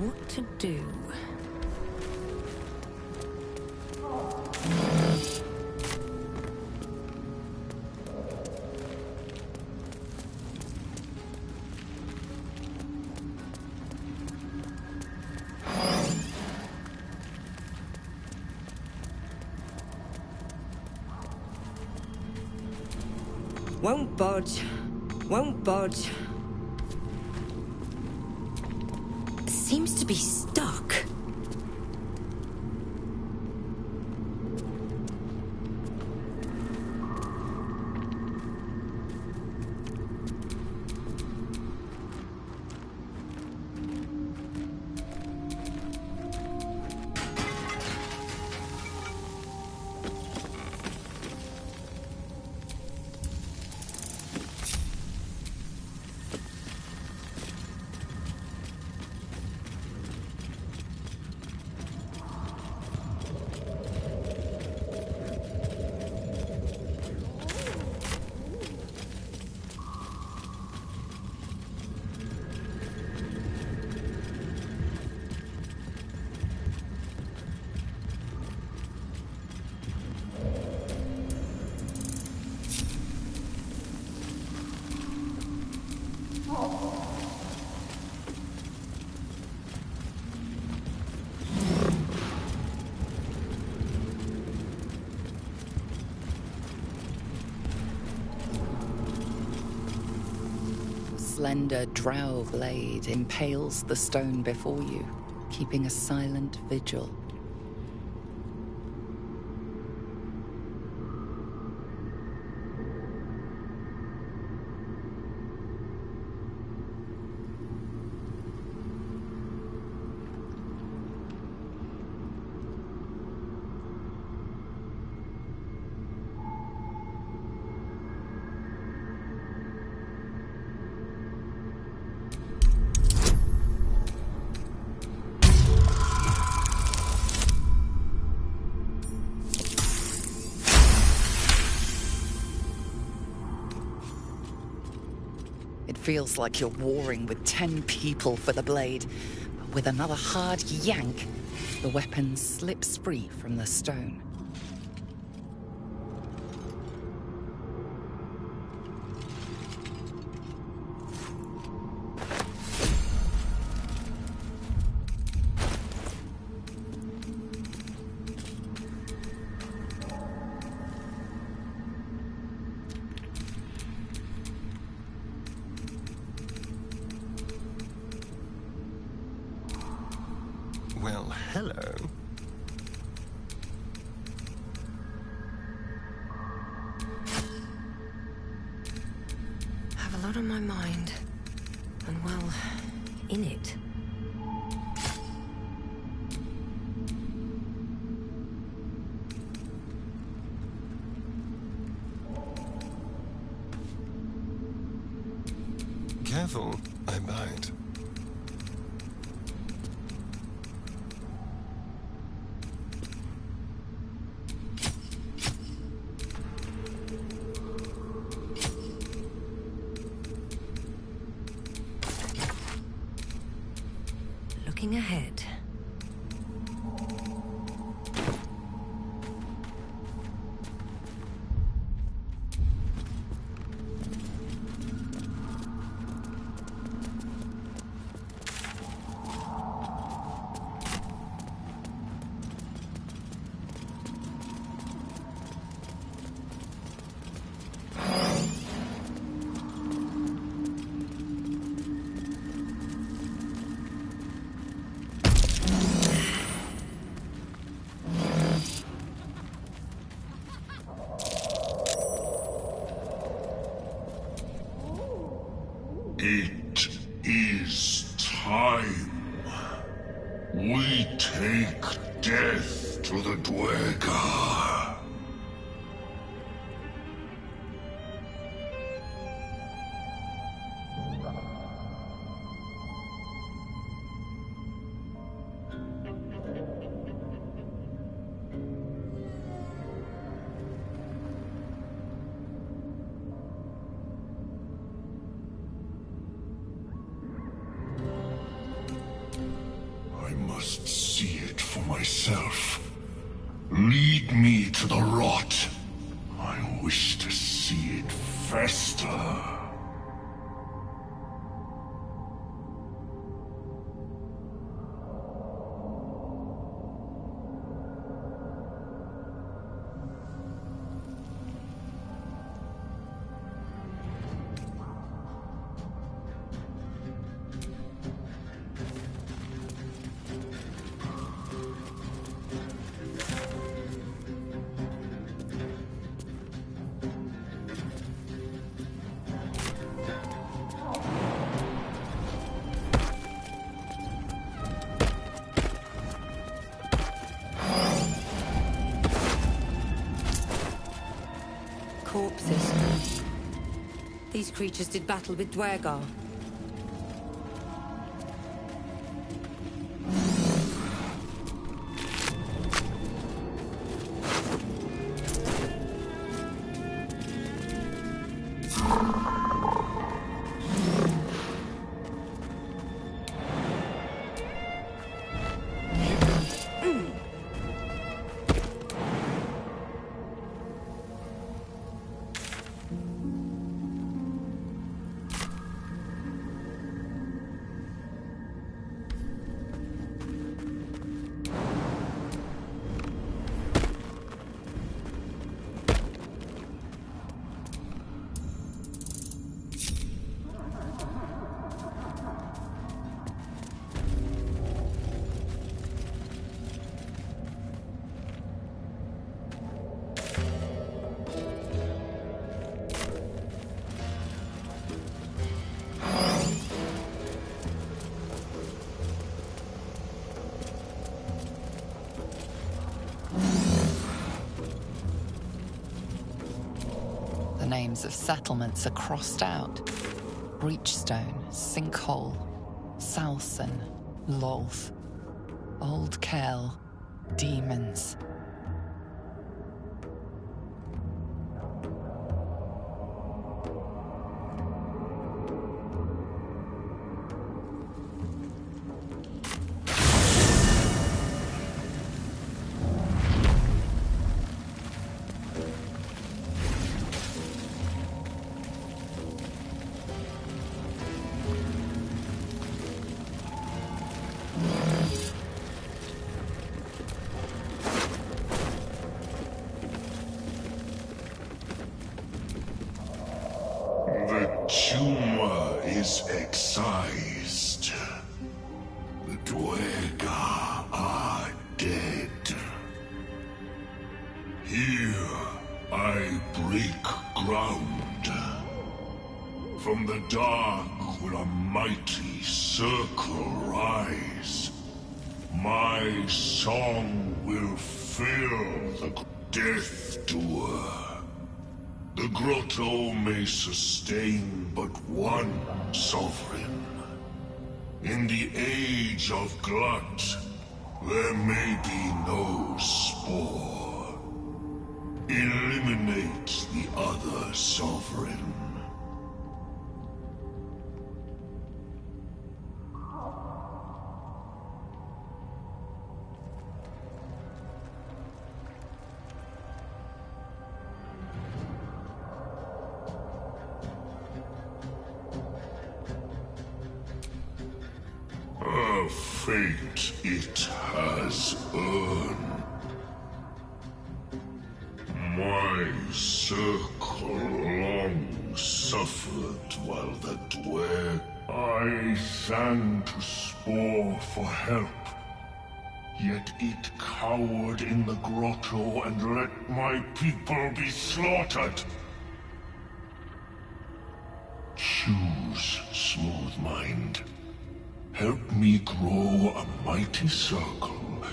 what to do. Won't budge. Won't budge. Seems to be stuck. Slender drow blade impales the stone before you, keeping a silent vigil. It feels like you're warring with 10 people for the blade, but with another hard yank, the weapon slips free from the stone. Well, hello. Have a lot on my mind. And well, in it. Careful, I bite. Looking ahead. It is time. We take death to the Dwergar. wish to see it fester. Corpses. These creatures did battle with Dwergar. The names of settlements are crossed out. Breachstone, Sinkhole, Salson, Lolth, Old Kell, Demons. The tumor is excised. The Dwergar are dead. Here I break ground. From the dark will a mighty circle rise. My song will fill the Death Doer. The grotto may sustain but one sovereign. In the age of glut, there may be no spore. Eliminate the other sovereign. A fate it has earned. My circle long suffered while the Dwerg. I sang to Spore for help. Yet it cowered in the grotto and let my people be slaughtered. Choose, Smooth Mind. Help me grow a mighty circle,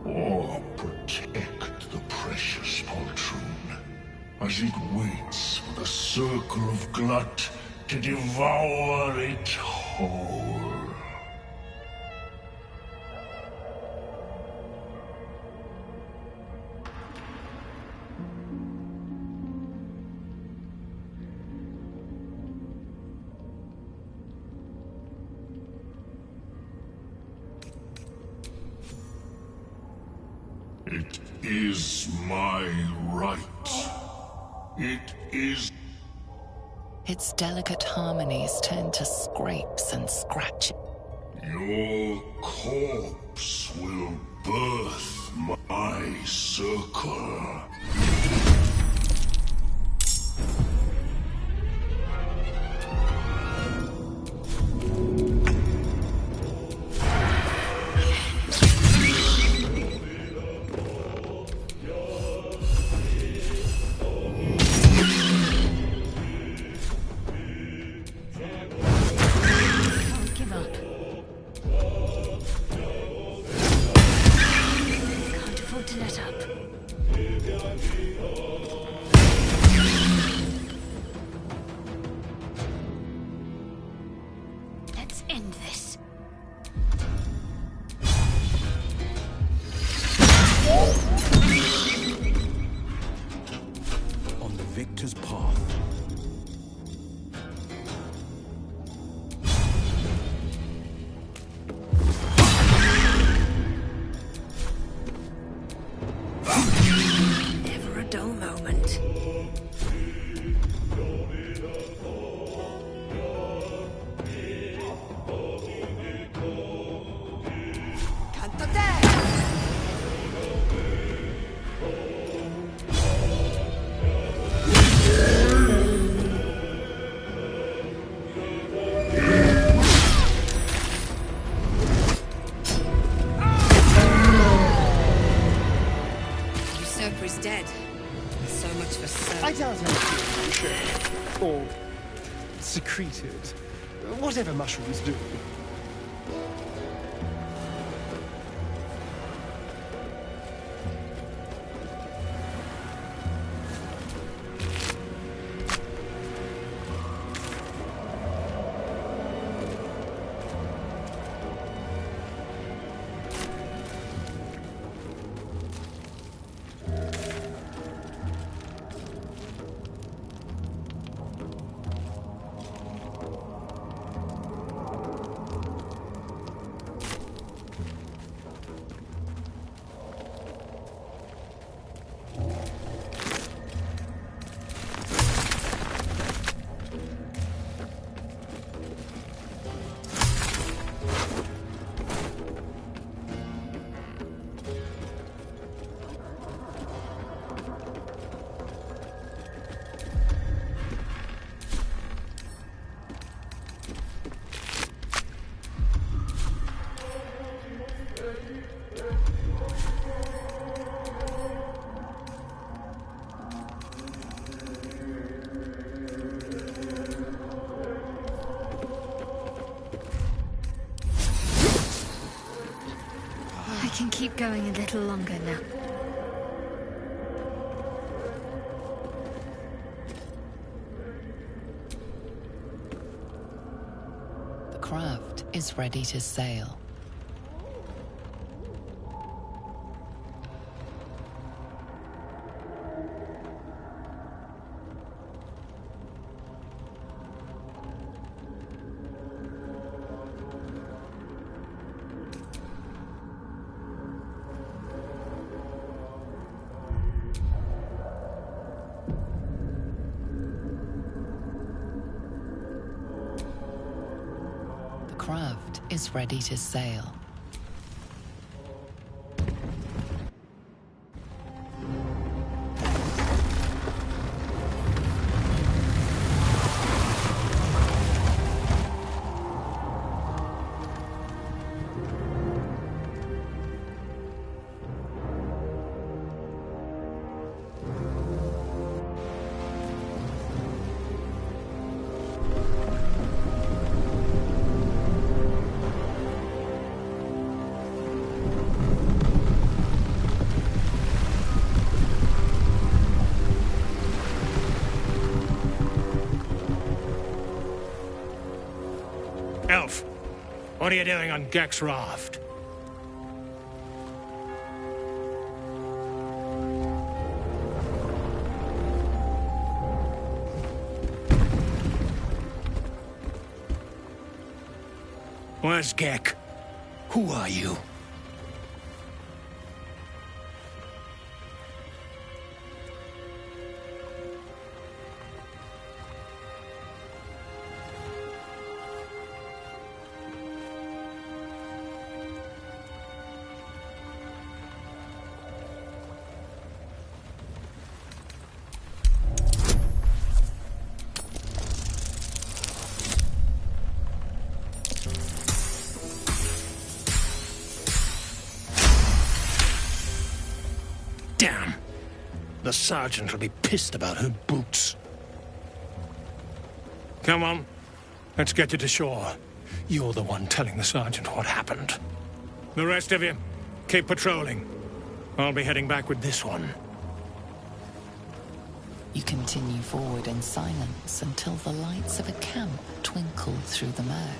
or protect the precious poltroon, as it waits for the circle of glut to devour it whole. It is my right. It is. Its delicate harmonies turn to scrapes and scratches. Your corpse will birth my circle. Victor's path. Never a dull moment. Usurper's dead. So much for so. I doubt anything. Or secreted. Whatever mushrooms do. I can keep going a little longer now. The craft is ready to sail. The craft is ready to sail. Elf, what are you doing on Gek's raft? Where's Gek? Who are you? The sergeant will be pissed about her boots. Come on. Let's get you to shore. You're the one telling the sergeant what happened. The rest of you, keep patrolling. I'll be heading back with this one. You continue forward in silence until the lights of a camp twinkle through the murk.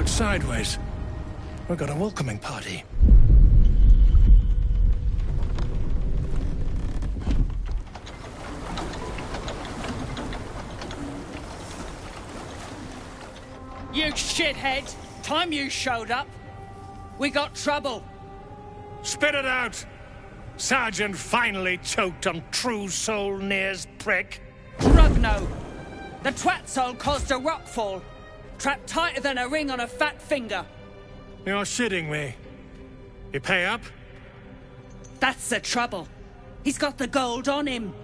Sideways. We've got a welcoming party. You shithead! Time you showed up, we got trouble. Spit it out! Sergeant finally choked on True Soul Near's prick. Rugno! The twat soul caused a rockfall. Trapped tighter than a ring on a fat finger. You're shitting me. You pay up? That's the trouble. He's got the gold on him.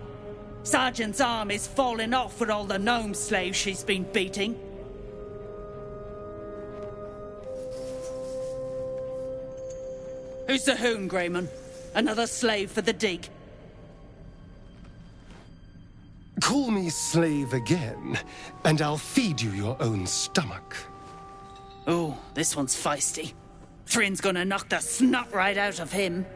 Sergeant's arm is falling off with all the gnome slaves she's been beating. Who's the hoon, Greyman? Another slave for the dig? Call me slave again, and I'll feed you your own stomach. Oh, this one's feisty. Thrin's gonna knock the snot right out of him.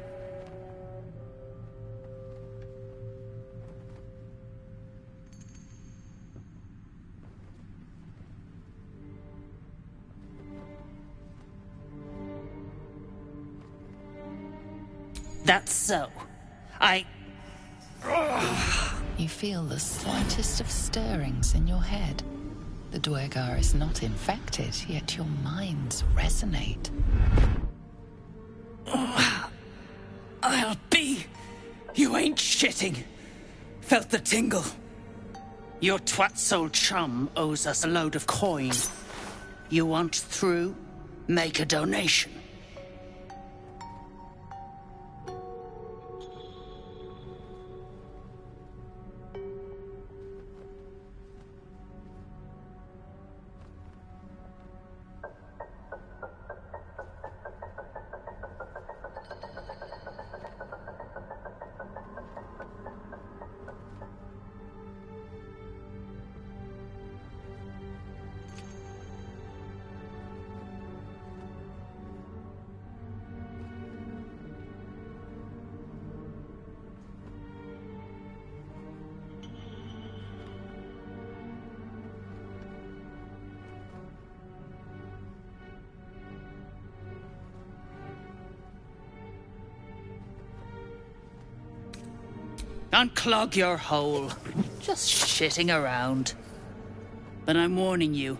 That's so. You feel the slightest of stirrings in your head. The Dwergar is not infected, yet your minds resonate. I'll be... You ain't shitting. Felt the tingle. Your twat-soul chum owes us a load of coin. You want through? Make a donation. Unclog your hole. Just shitting around. But I'm warning you,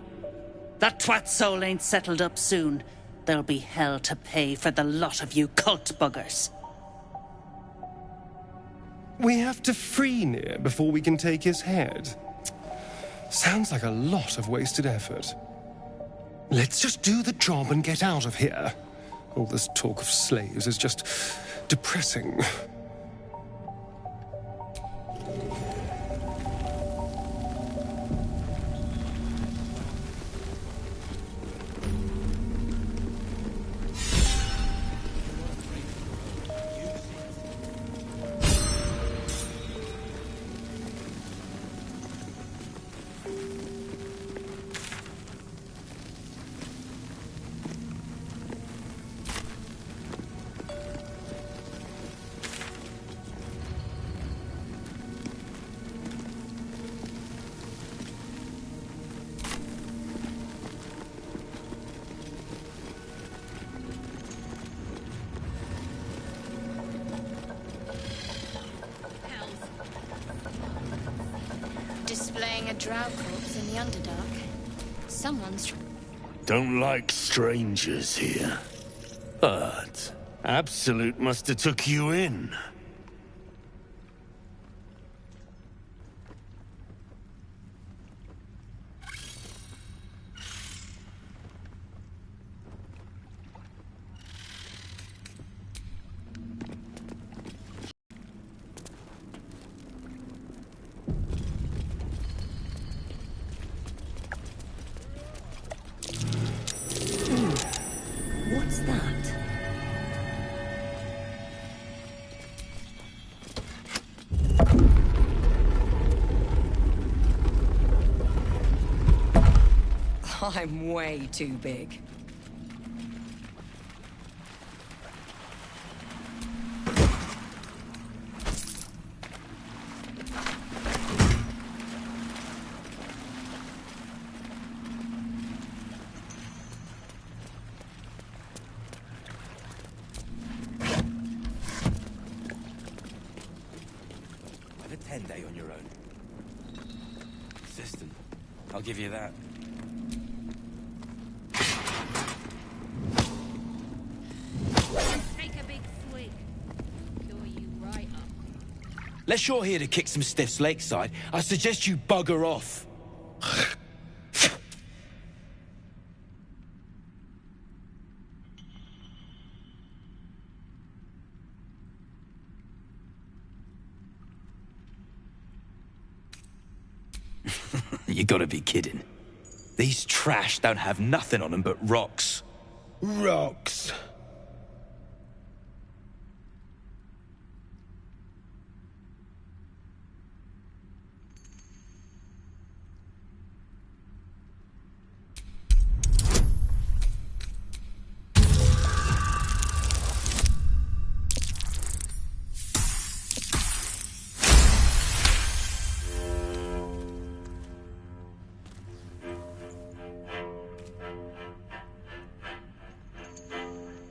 that twat soul ain't settled up soon. There'll be hell to pay for the lot of you cult buggers. We have to free Nier before we can take his head. Sounds like a lot of wasted effort. Let's just do the job and get out of here. All this talk of slaves is just depressing. drow corpse in the Underdark. Someone's... Don't like strangers here. But Absolute must have took you in. What's that? I'm way too big. Have a 10-day on your own. System. I'll give you that. Take a big swig. Cure you right up. Unless you're here to kick some stiffs lakeside, I suggest you bugger off. You gotta be kidding. These trash don't have nothing on them but rocks. Rocks.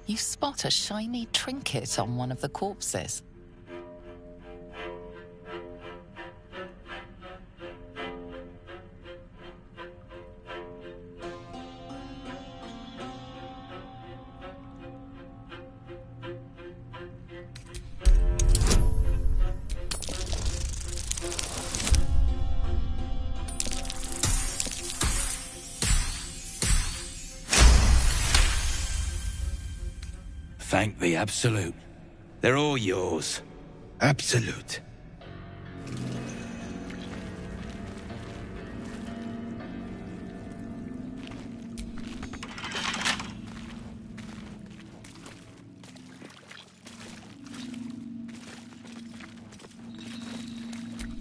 You spot a shiny trinket on one of the corpses. Thank the Absolute. They're all yours. Absolute.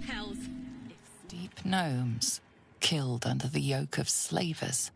Hells. Deep gnomes, killed under the yoke of slavers.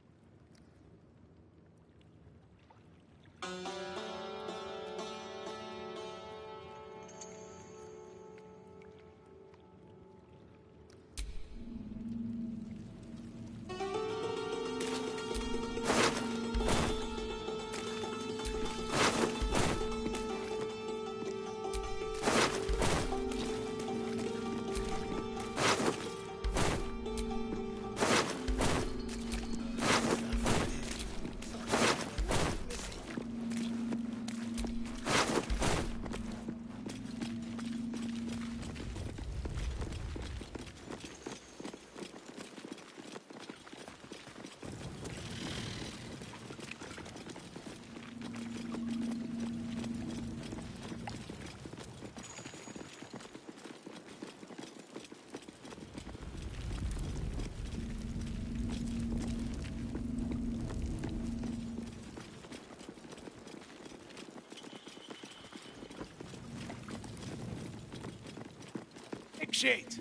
Shit.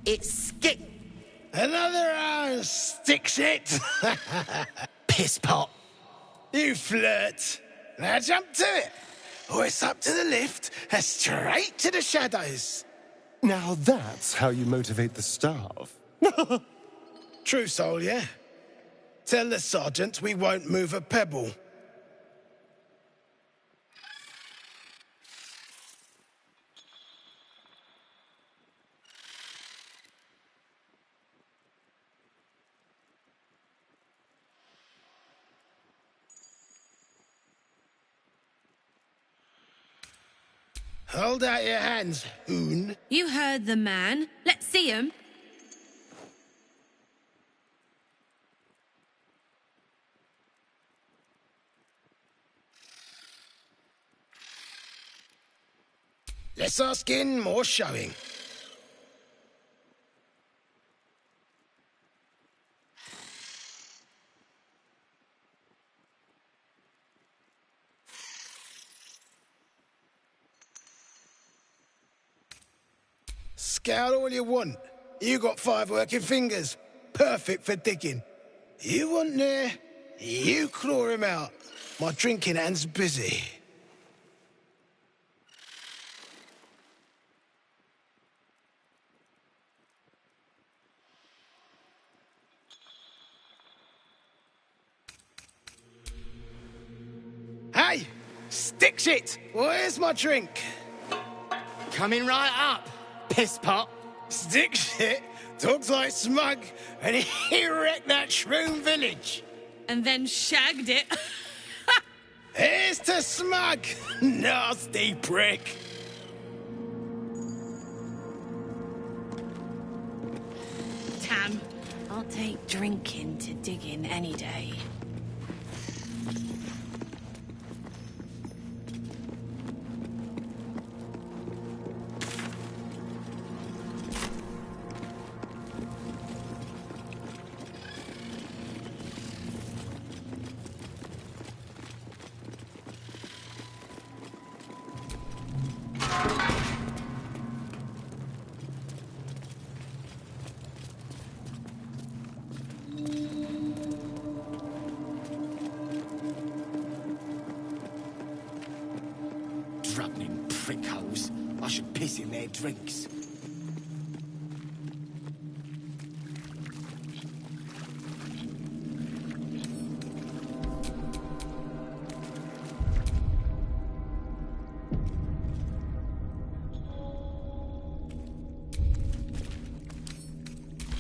It's skit. Another stick shit. Piss pot. You flirt. Now jump to it. Or it's up to the lift and straight to the shadows. Now that's how you motivate the staff. True soul, yeah? Tell the sergeant we won't move a pebble. Hold out your hands, Hoon. You heard the man. Let's see him. Less our skin, more showing. Scout all you want. You got 5 working fingers. Perfect for digging. You want there? You claw him out. My drinking hand's busy. Hey! Stick shit! Where's my drink? Coming right up, piss pot. Stick shit? Talks like Smug, and he wrecked that shroom village. And then shagged it. Here's to Smug! Nasty prick! Tam, I'll take drinking to digging any day. Drubbing prickholes. I should piss in their drinks.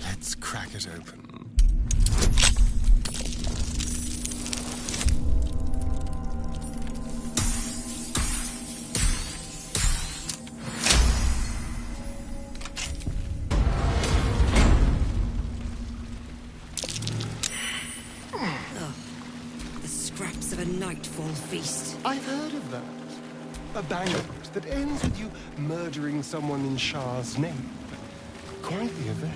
Let's crack it open. Scraps of a nightfall feast. I've heard of that. A banquet that ends with you murdering someone in Shah's name. Quite the event.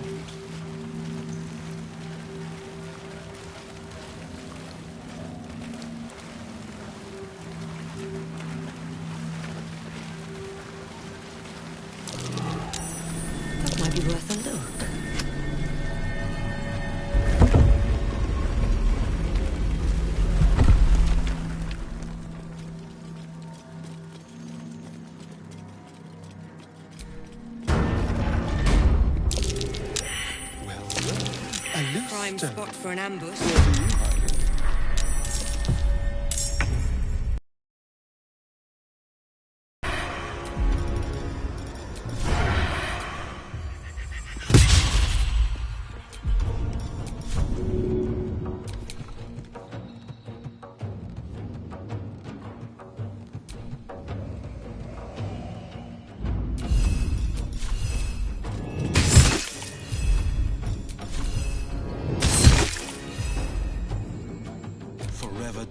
That might be worth a look. Prime spot for an ambush.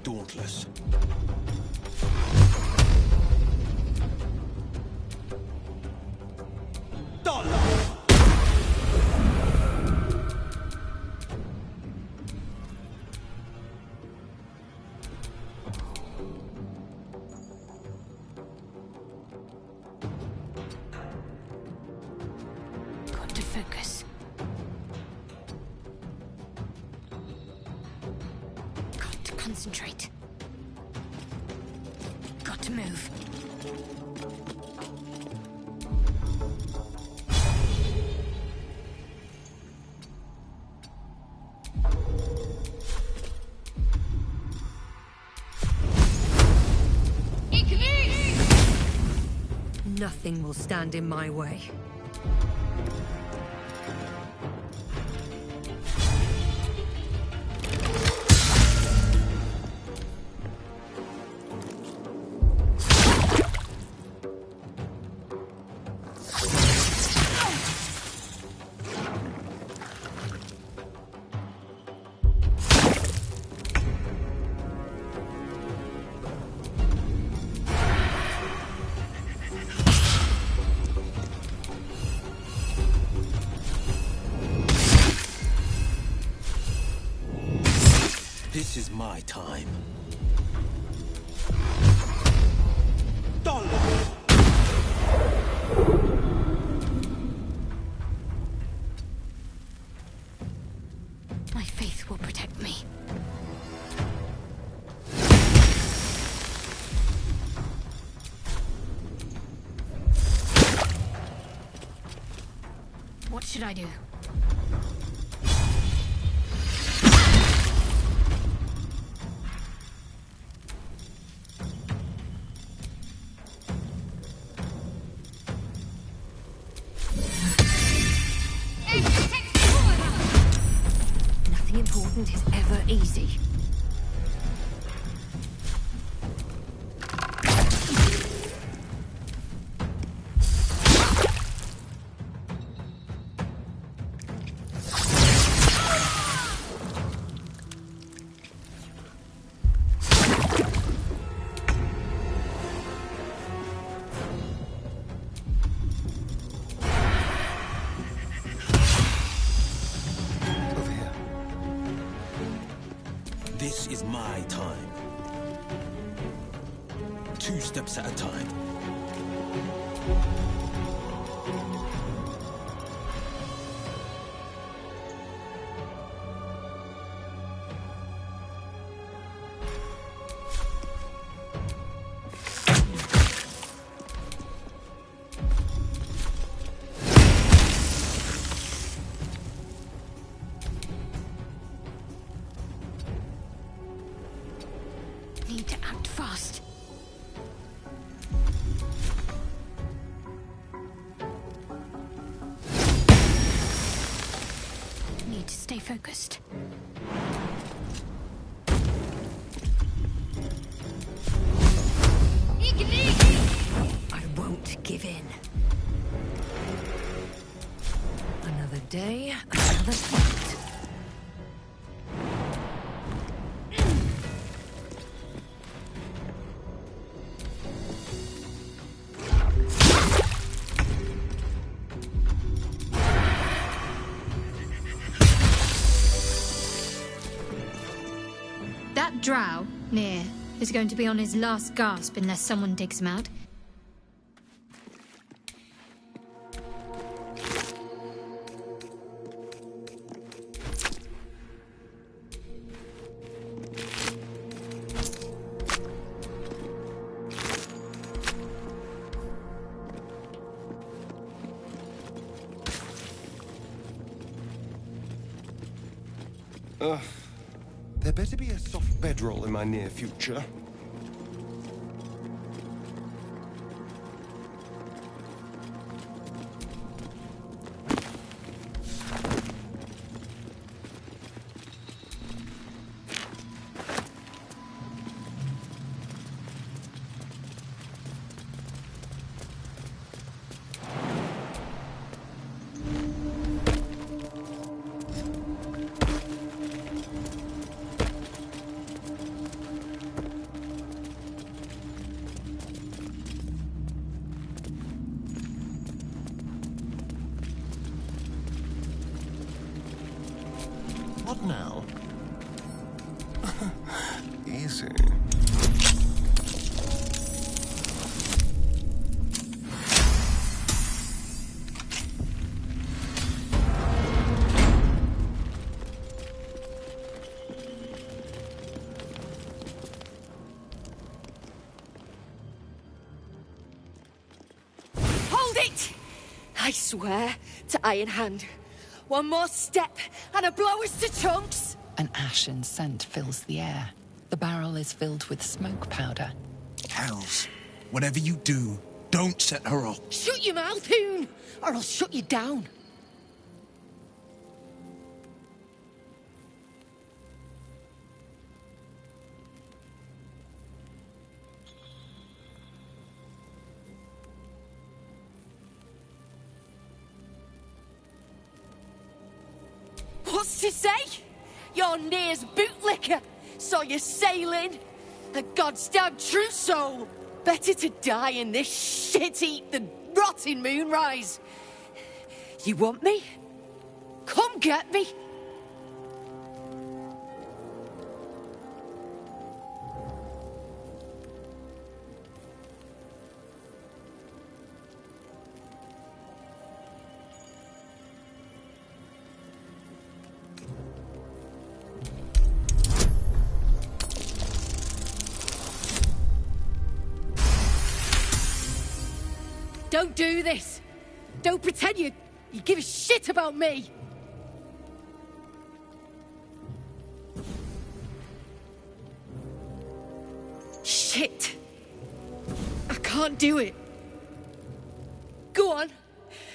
Dauntless. Got to focus. Got to concentrate. Got to move. Nothing will stand in my way. This is my time. My faith will protect me. What should I do? Nothing important is ever easy. This is my time. 2 steps at a time. Need to act fast. Need to stay focused. I won't give in. Another day, another fight. That drow, near, is going to be on his last gasp unless someone digs him out. There better be a soft bedroll in my near future. What now? Easy. Hold it! I swear to Iron Hand. One more step, and a blow us to chunks! An ashen scent fills the air. The barrel is filled with smoke powder. Hells, whatever you do, don't set her off. Shut your mouth, Hoon, or I'll shut you down. What's to say? Your near's bootlicker. Saw you sailing. A goddamn true soul. Better to die in this shit heap than rot in Moonrise. You want me? Come get me. Don't do this! Don't pretend you give a shit about me! Shit! I can't do it. Go on.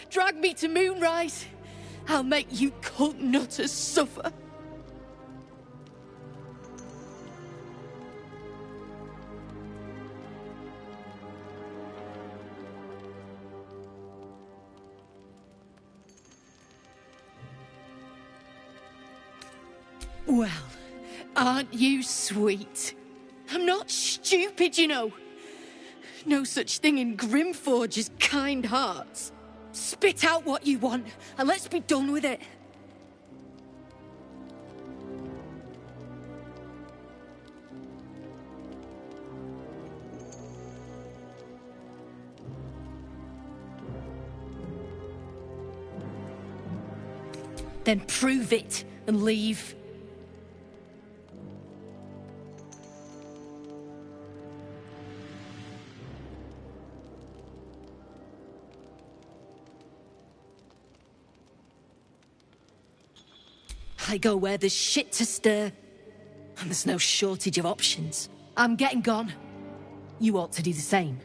Drag me to Moonrise. I'll make you cult nutters suffer. Well, aren't you sweet? I'm not stupid, you know. No such thing in Grimforge as kind hearts. Spit out what you want, and let's be done with it. Then prove it and leave. I go where there's shit to stir, and there's no shortage of options. I'm getting gone. You ought to do the same.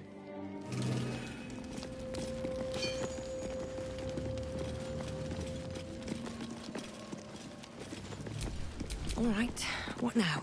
All right, what now?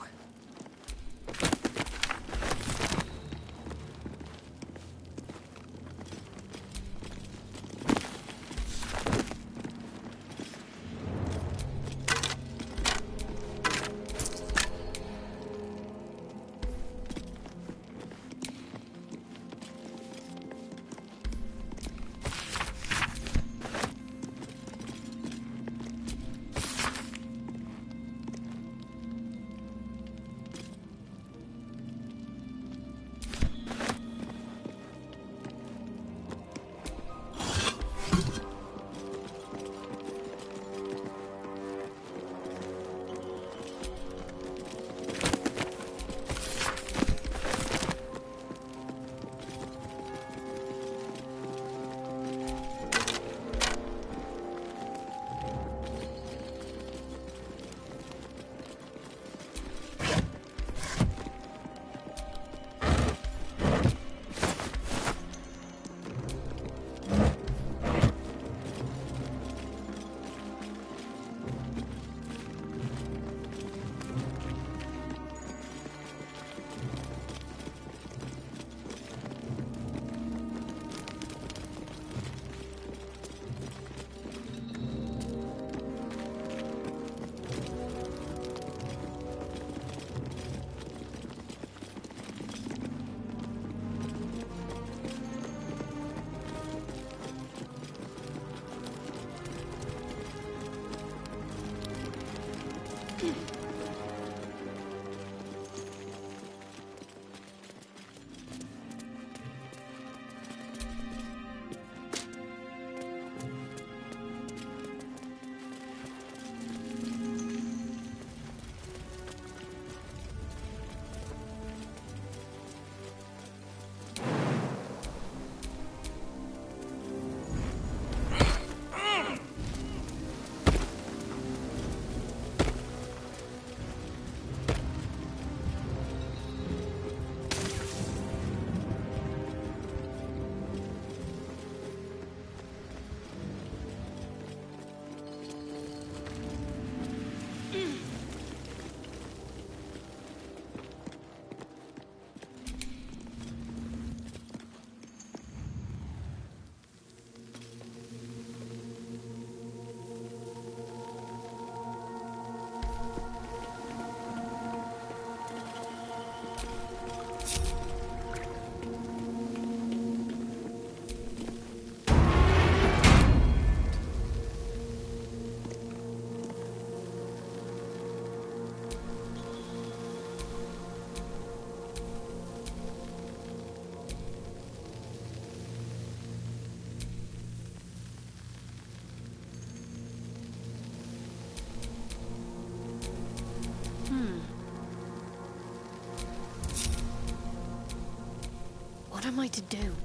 What am I to do?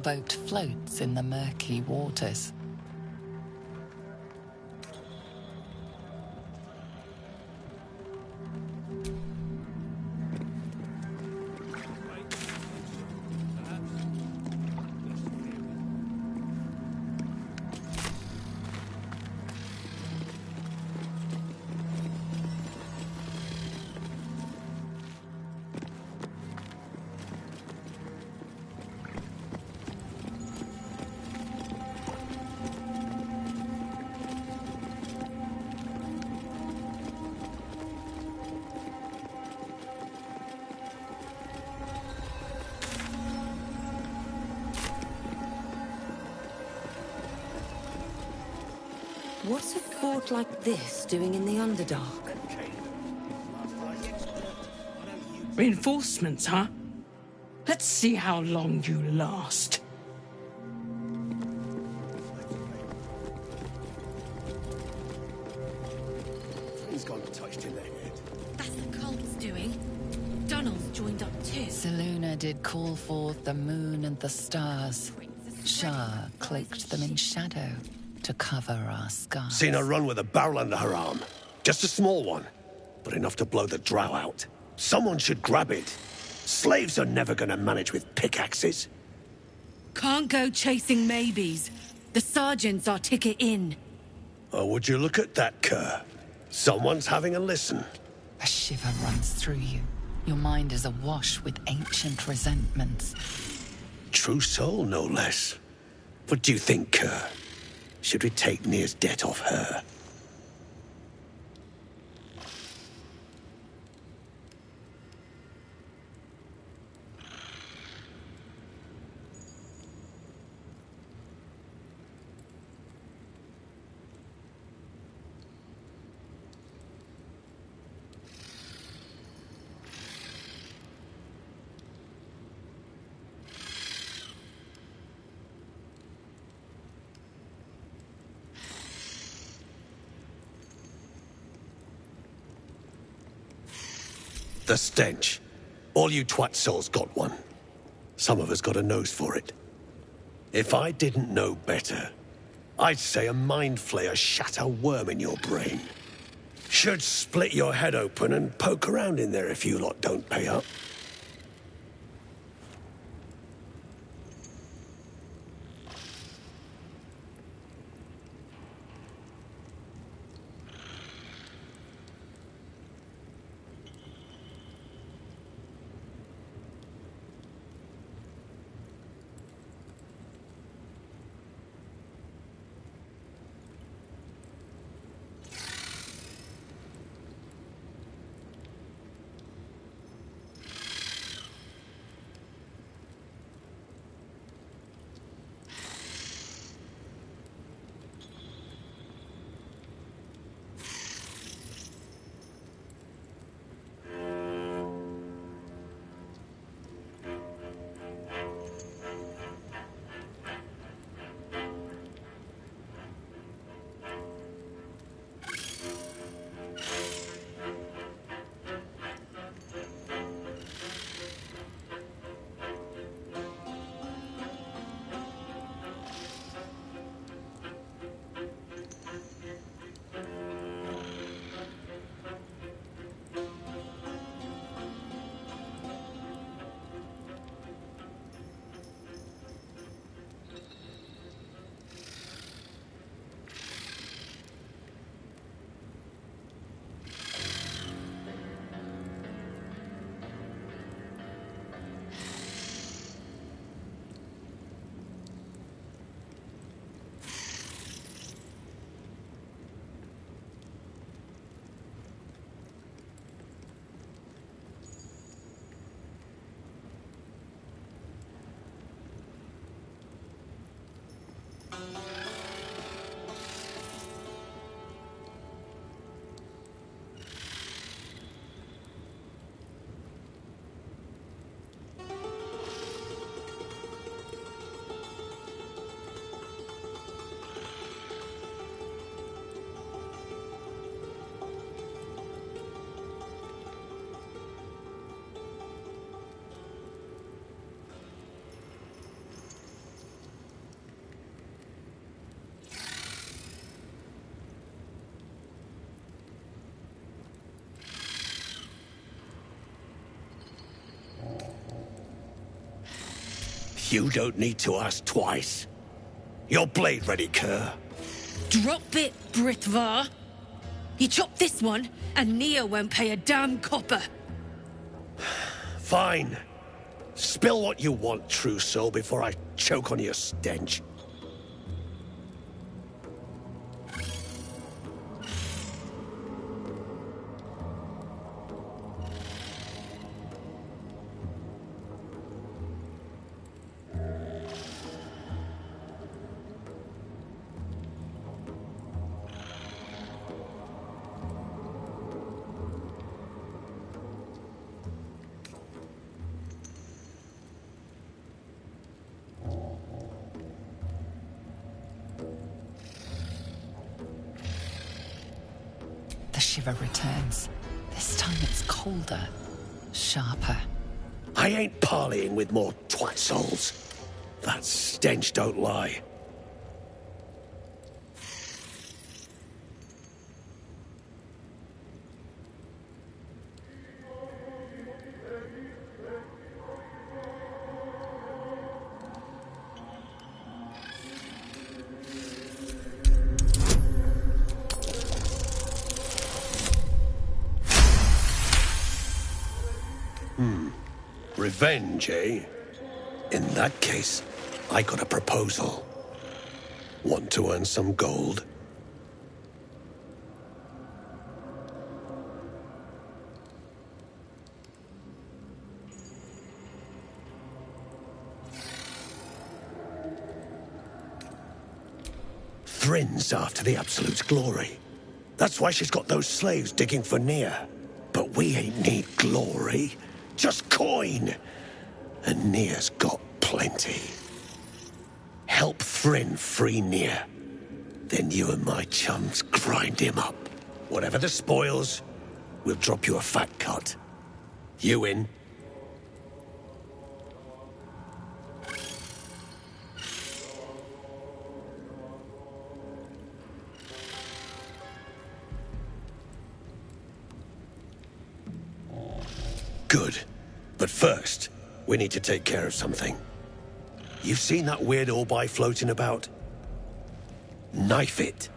boat floats in the murky waters. What's a fort like this doing in the Underdark? Reinforcements, huh? Let's see how long you last. Things got touched in their head. That's the cult's doing. Donald's joined up too. Seluna did call forth the moon and the stars. Shah cloaked them in shadow to cover our scars. Seen her run with a barrel under her arm. Just a small one, but enough to blow the drow out. Someone should grab it. Slaves are never gonna manage with pickaxes. Can't go chasing maybes. The sergeant's our ticket in. Oh, would you look at that, Kerr? Someone's having a listen. A shiver runs through you. Your mind is awash with ancient resentments. True soul, no less. What do you think, Kerr? Should we take Nir's debt off her? The stench. All you twat souls got one. Some of us got a nose for it. If I didn't know better, I'd say a mind flayer shat a worm in your brain. Should split your head open and poke around in there if you lot don't pay up. You don't need to ask twice. Your blade ready, Kerr? Drop it, Britvar. You chop this one, and Nia won't pay a damn copper. Fine. Spill what you want, true soul, before I choke on your stench. The shiver returns. This time it's colder, sharper. I ain't parleying with more twat souls. That stench don't lie. Revenge, eh? In that case, I got a proposal. Want to earn some gold? Thrin's after the Absolute's glory. That's why she's got those slaves digging for Nia. But we ain't need glory. Just coin! And Nia's got plenty. Help Thryn free Nia. Then you and my chums grind him up. Whatever the spoils, we'll drop you a fat cut. You in? Good. But first, we need to take care of something. You've seen that weird orbi floating about? Knife it.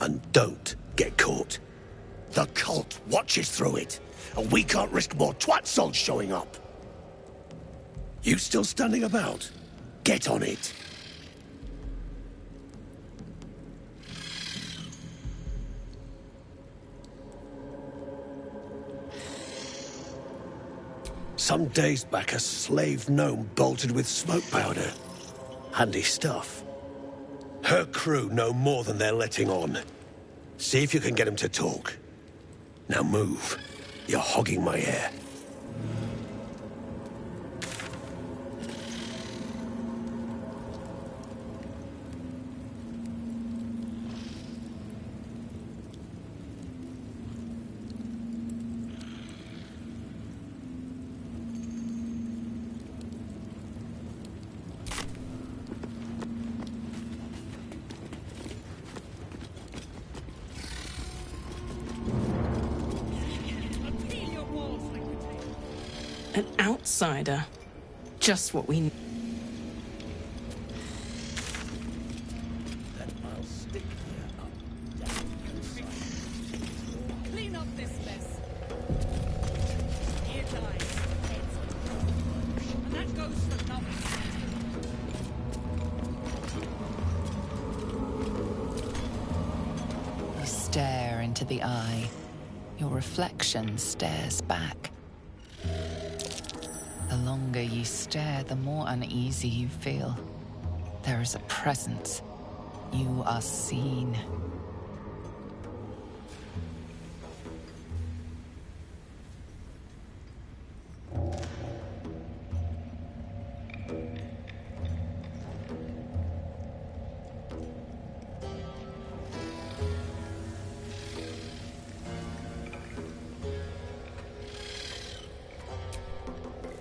And don't get caught. The cult watches through it, and we can't risk more twat souls showing up. You still standing about? Get on it. Some days back, a slave gnome bolted with smoke powder. Handy stuff. Her crew know more than they're letting on. See if you can get them to talk. Now move. You're hogging my air. An outsider. Just what we need. Clean up this mess. Here dies. And that goes for nothing. You stare into the eye. Your reflection stares back. The longer you stare, the more uneasy you feel. There is a presence. You are seen.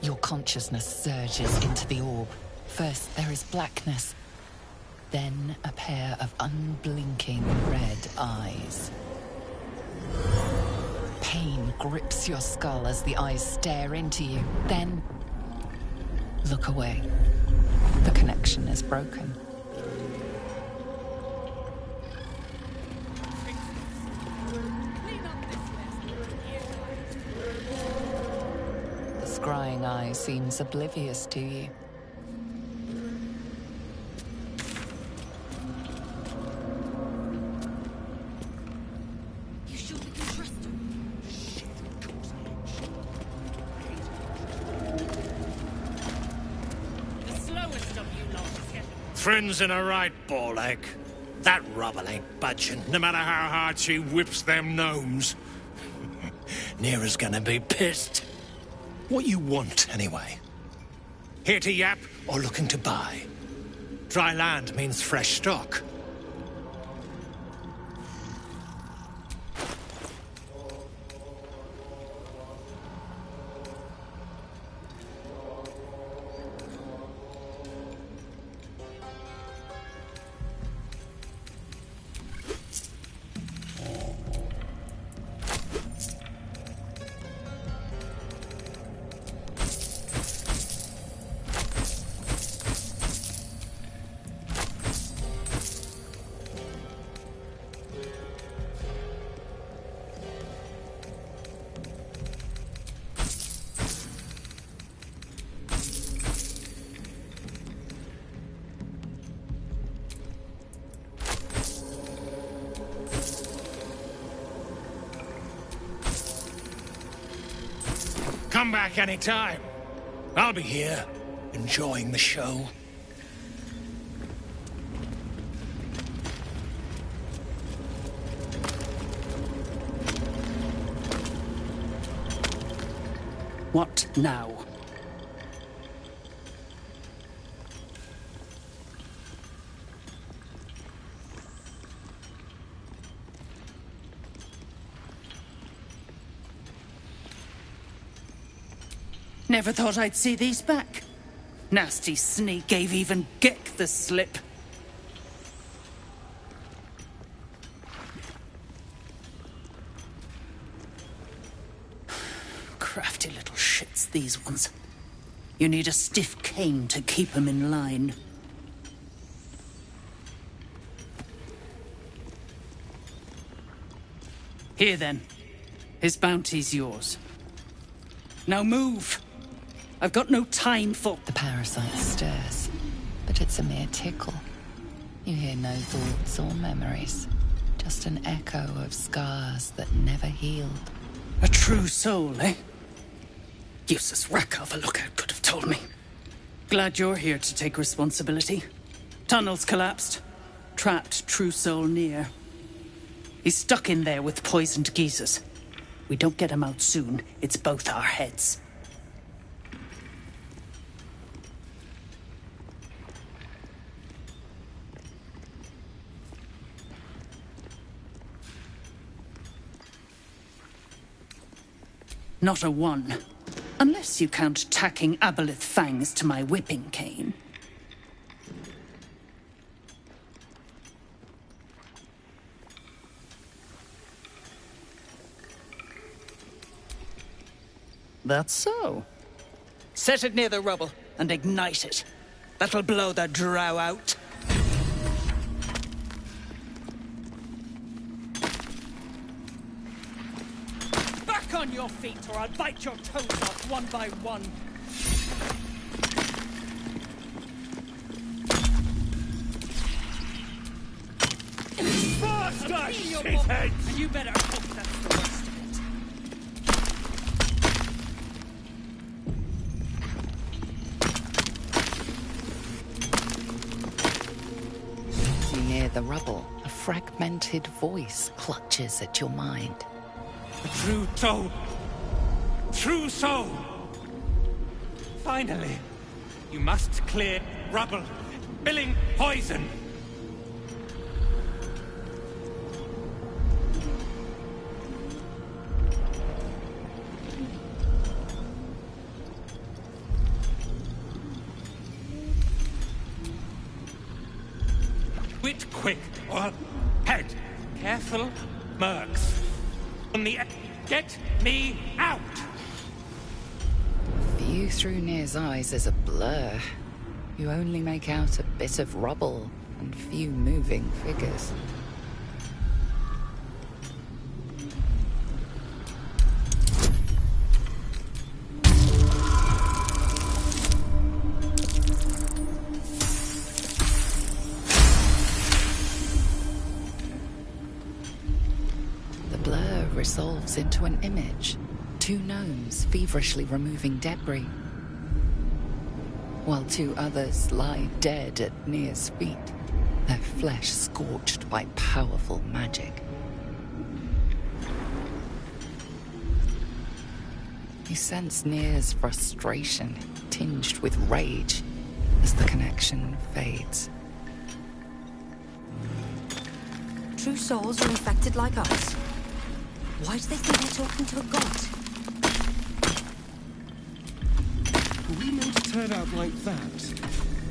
Your consciousness surges into the orb. First, there is blackness. Then, a pair of unblinking red eyes. Pain grips your skull as the eyes stare into you. Then, look away. The connection is broken. The scrying eye seems oblivious to you. You sure we can trust him? The slowest of you lot is getting... Thrin's in a right ball ache. That rubble ain't budging, no matter how hard she whips them gnomes. Neera's gonna be pissed. What you want, anyway? Here to yap or looking to buy? Dry land means fresh stock. Come back anytime. I'll be here, enjoying the show. What now? Never thought I'd see these back. Nasty sneak gave even Gek the slip. Crafty little shits, these ones. You need a stiff cane to keep them in line. Here then. His bounty's yours. Now move! I've got no time for... The parasite stirs, but it's a mere tickle. You hear no thoughts or memories, just an echo of scars that never healed. A true soul, eh? Useless wreck of a lookout could have told me. Glad you're here to take responsibility. Tunnels collapsed. Trapped true soul near. He's stuck in there with poisoned geezers. We don't get him out soon, it's both our heads. Not a one. Unless you count tacking aboleth fangs to my whipping cane. That's so. Set it near the rubble and ignite it. That'll blow the drow out. Back on your feet or I'll bite your toes off one by one. Faster, shitheads! And you better hope that's the worst. Near the rubble, a fragmented voice clutches at your mind. The true soul. True soul. Finally, you must clear rubble, spilling poison. Quit quick, or head. Careful, mercs. On the get me out! The view through Nir's eyes is a blur. You only make out a bit of rubble and few moving figures. The blur resolves into an image. Two gnomes feverishly removing debris, while two others lie dead at Nia's feet, their flesh scorched by powerful magic. You sense Nia's frustration, tinged with rage, as the connection fades. True souls are infected like us. Why do they think they're talking to a god? Were we meant to turn out like that?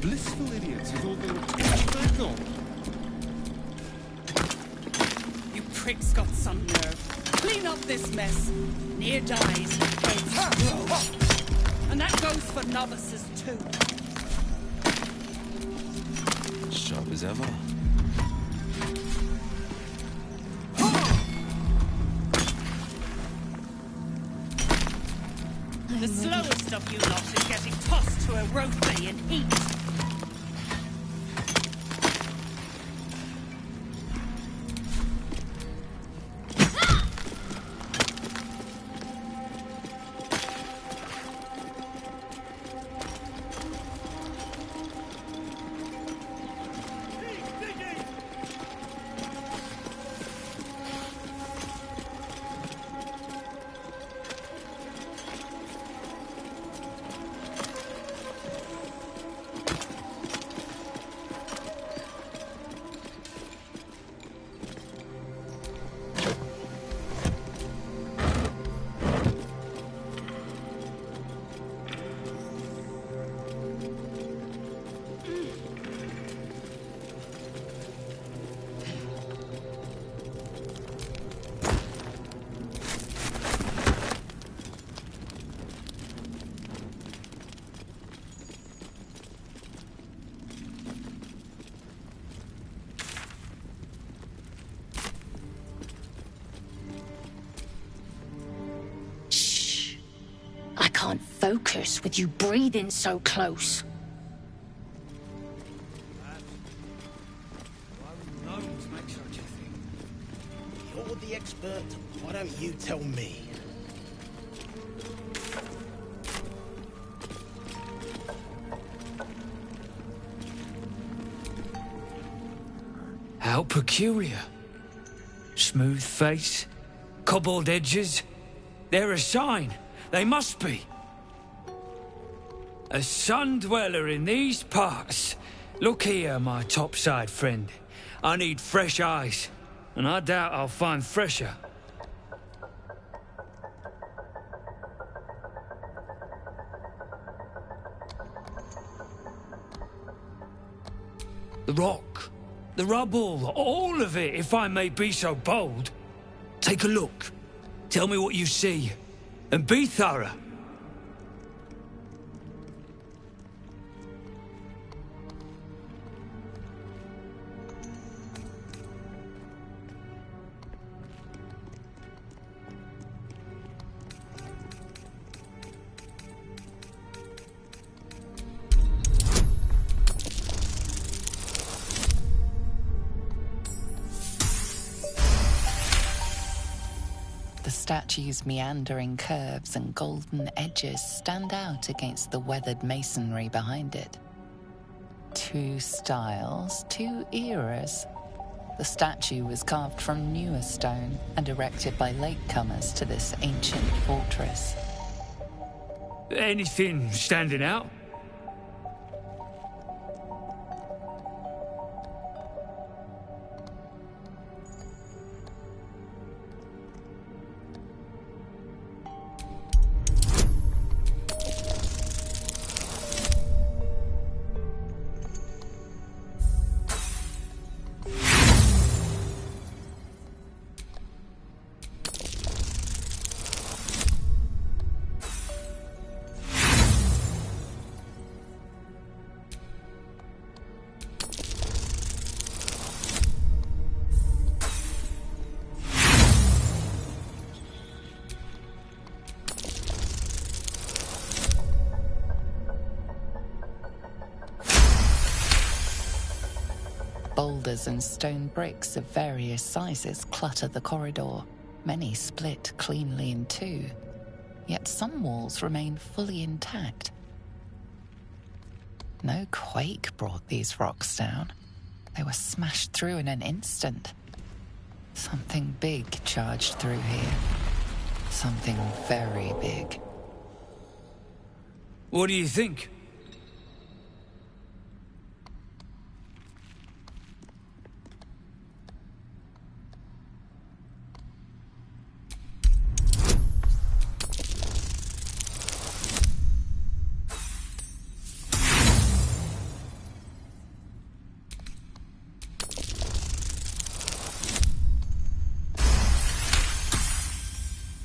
Blissful idiots have all been back on. You prick's got some nerve. Clean up this mess. Near dies, heads grow. And that goes for novices too. Sharp as ever. The slowest of you lot is getting tossed to a rope in heat. I can't focus with you breathing so close. You're the expert. Why don't you tell me? How peculiar. Smooth face, cobbled edges. They're a sign. They must be. A sun dweller in these parts. Look here, my topside friend. I need fresh eyes, and I doubt I'll find fresher. The rock, the rubble, all of it, if I may be so bold. Take a look. Tell me what you see, and be thorough. The statue's meandering curves and golden edges stand out against the weathered masonry behind it. Two styles, two eras. The statue was carved from newer stone and erected by latecomers to this ancient fortress. Anything standing out? Boulders and stone bricks of various sizes clutter the corridor, many split cleanly in two, yet some walls remain fully intact. No quake brought these rocks down. They were smashed through in an instant. Something big charged through here. Something very big. What do you think?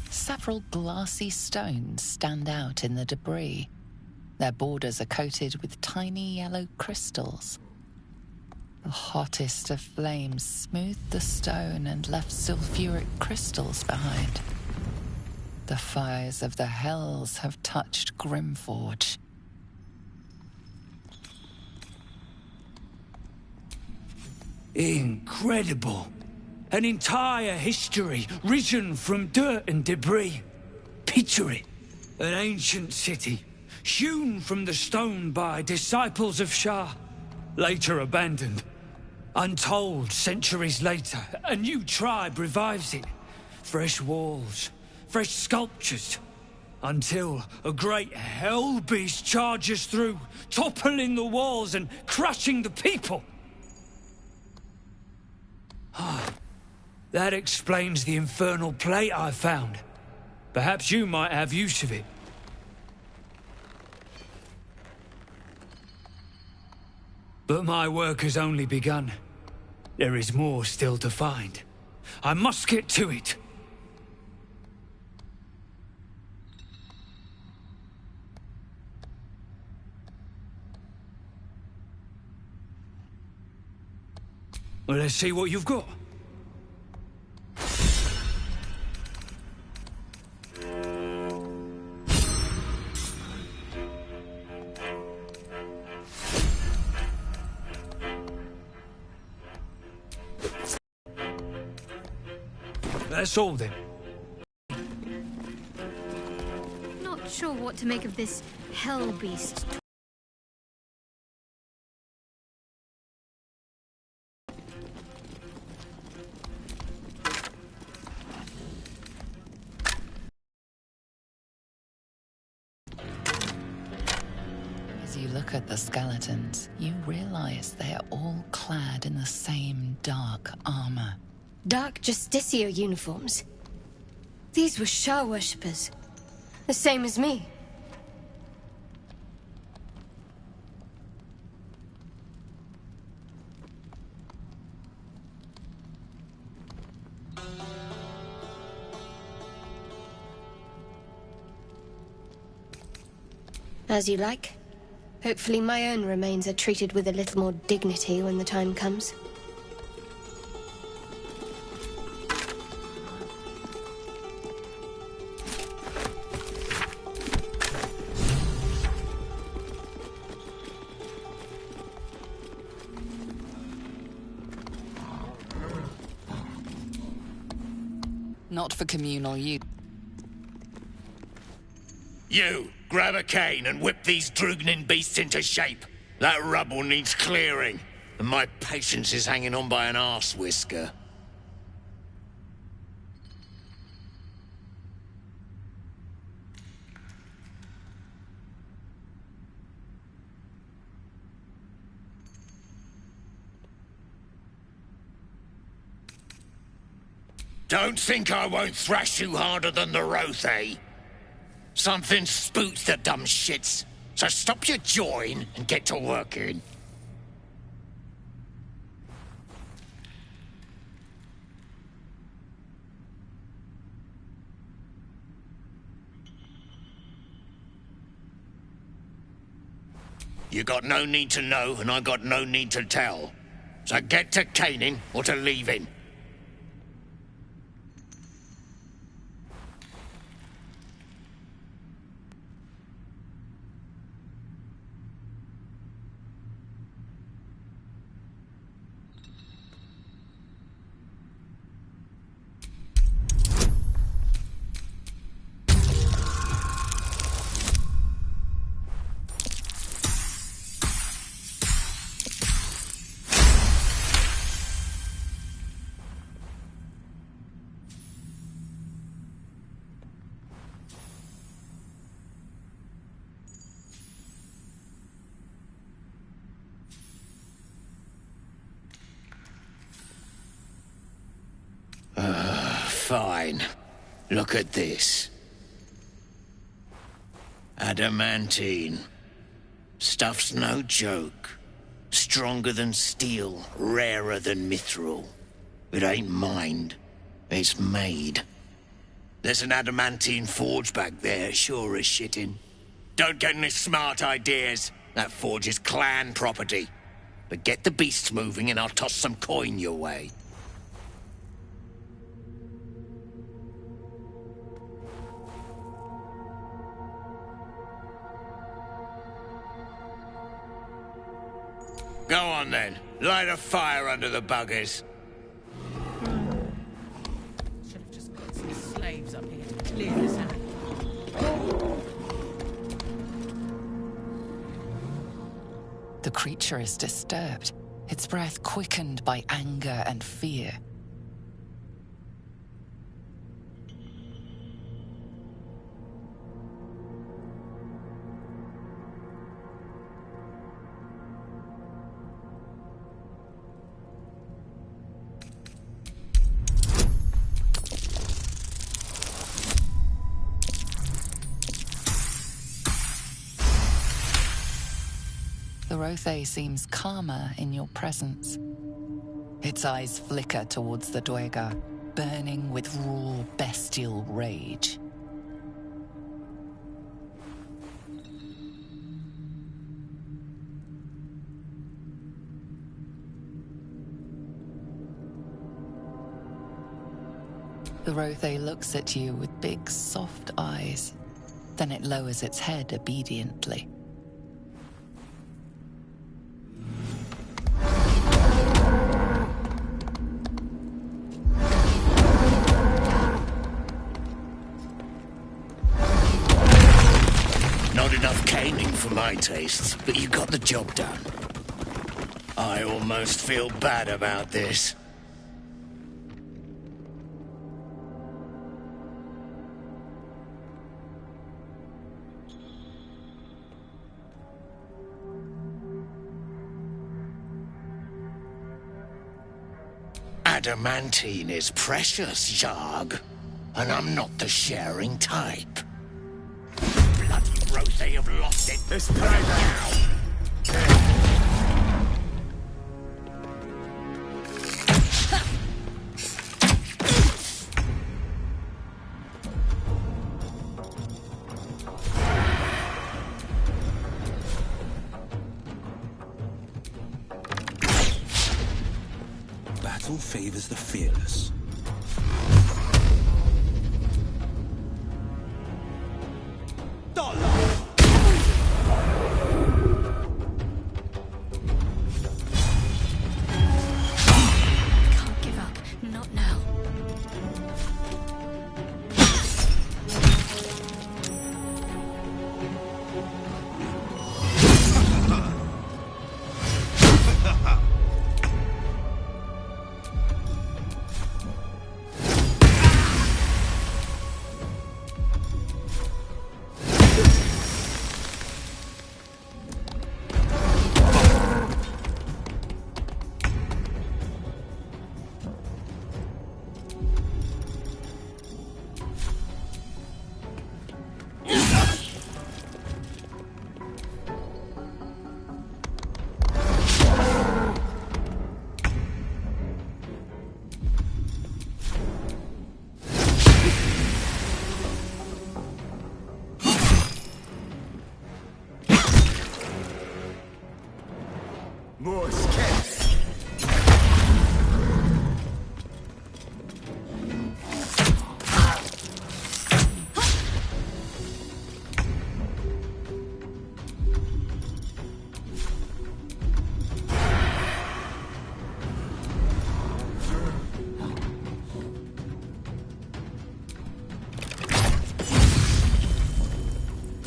Several glassy stones stand out in the debris. Their borders are coated with tiny yellow crystals. The hottest of flames smoothed the stone and left sulfuric crystals behind. The fires of the hells have touched Grimforge. Incredible. An entire history risen from dirt and debris. Picture it. An ancient city, hewn from the stone by disciples of Shah, later abandoned. Untold centuries later, a new tribe revives it. Fresh walls, fresh sculptures. Until a great hell beast charges through, toppling the walls and crushing the people. That explains the infernal plate I found. Perhaps you might have use of it. But my work has only begun. There is more still to find. I must get to it. Well, let's see what you've got. That's all then. Not sure what to make of this hell beast. As you look at the skeletons, you realize they are all clad in the same dark armor. Dark Justicia uniforms. These were Shah worshippers. The same as me. As you like. Hopefully my own remains are treated with a little more dignity when the time comes. Not for communal use. You, grab a cane and whip these Drugnin beasts into shape. That rubble needs clearing, and my patience is hanging on by an arse whisker. Don't think I won't thrash you harder than the Roth, eh? Something spooked the dumb shits, so stop your jawing and get to working. You got no need to know, and I got no need to tell. So get to caning or to leaving. Fine. Look at this. Adamantine. Stuff's no joke. Stronger than steel, rarer than mithril. It ain't mined, it's made. There's an adamantine forge back there, sure as shitting. Don't get any smart ideas. That forge is clan property. But get the beasts moving and I'll toss some coin your way. Go on then. Light a fire under the buggers. Should have just got some slaves up here to clear this out. The creature is disturbed, its breath quickened by anger and fear. The Rothe seems calmer in your presence. Its eyes flicker towards the Duergar, burning with raw, bestial rage. The Rothe looks at you with big, soft eyes. Then it lowers its head obediently. Not enough caning for my tastes, but you got the job done. I almost feel bad about this. Adamantine is precious, Zharg. And I'm not the sharing type. Bloody Rothe have lost it. Let's try now. Battle favors the fearless. Can't give up. Not now. More scarce.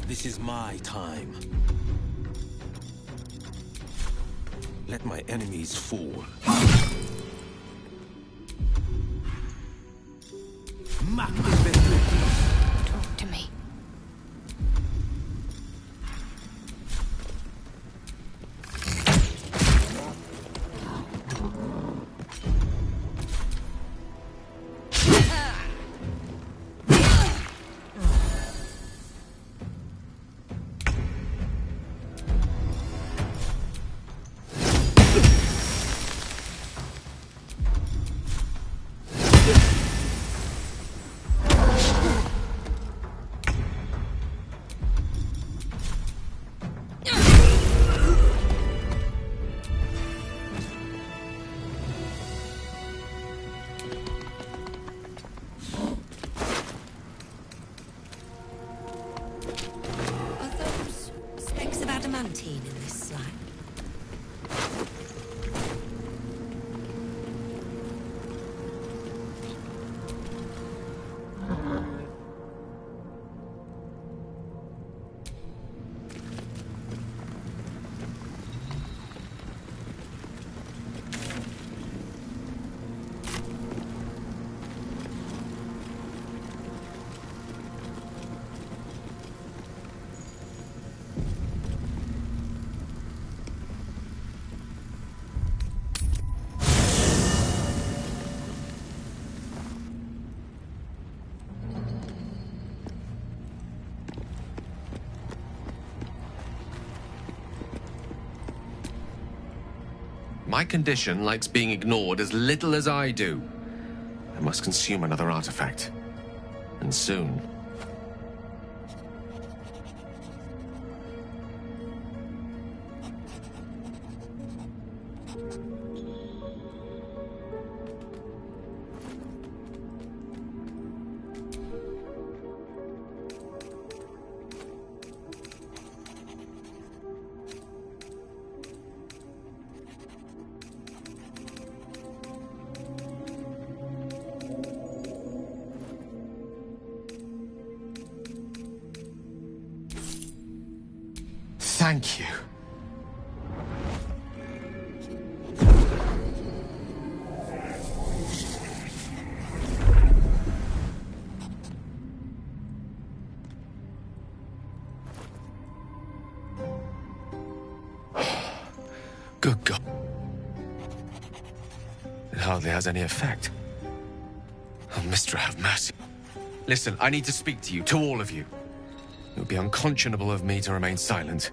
This is my time. Let my enemies fall. Talk to me. canteen in this slack. My condition likes being ignored as little as I do. I must consume another artifact. And soon. Thank you. Good God. It hardly has any effect. Oh, Mistra, have mercy. Listen, I need to speak to you, to all of you. It would be unconscionable of me to remain silent.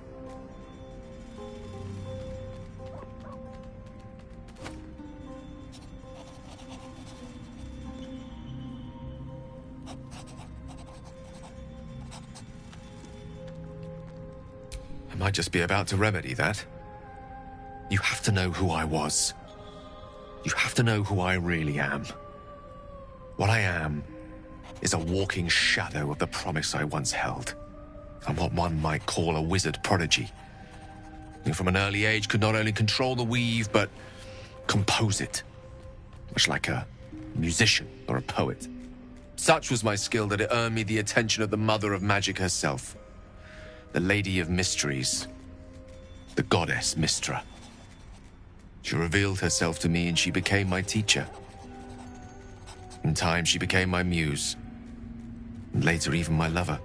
I might just be about to remedy that. You have to know who I was. You have to know who I really am. What I am is a walking shadow of the promise I once held. I'm what one might call a wizard prodigy, who from an early age could not only control the weave, but compose it, much like a musician or a poet. Such was my skill that it earned me the attention of the mother of magic herself, the Lady of Mysteries, the goddess Mistra. She revealed herself to me and she became my teacher. In time, she became my muse, and later even my lover.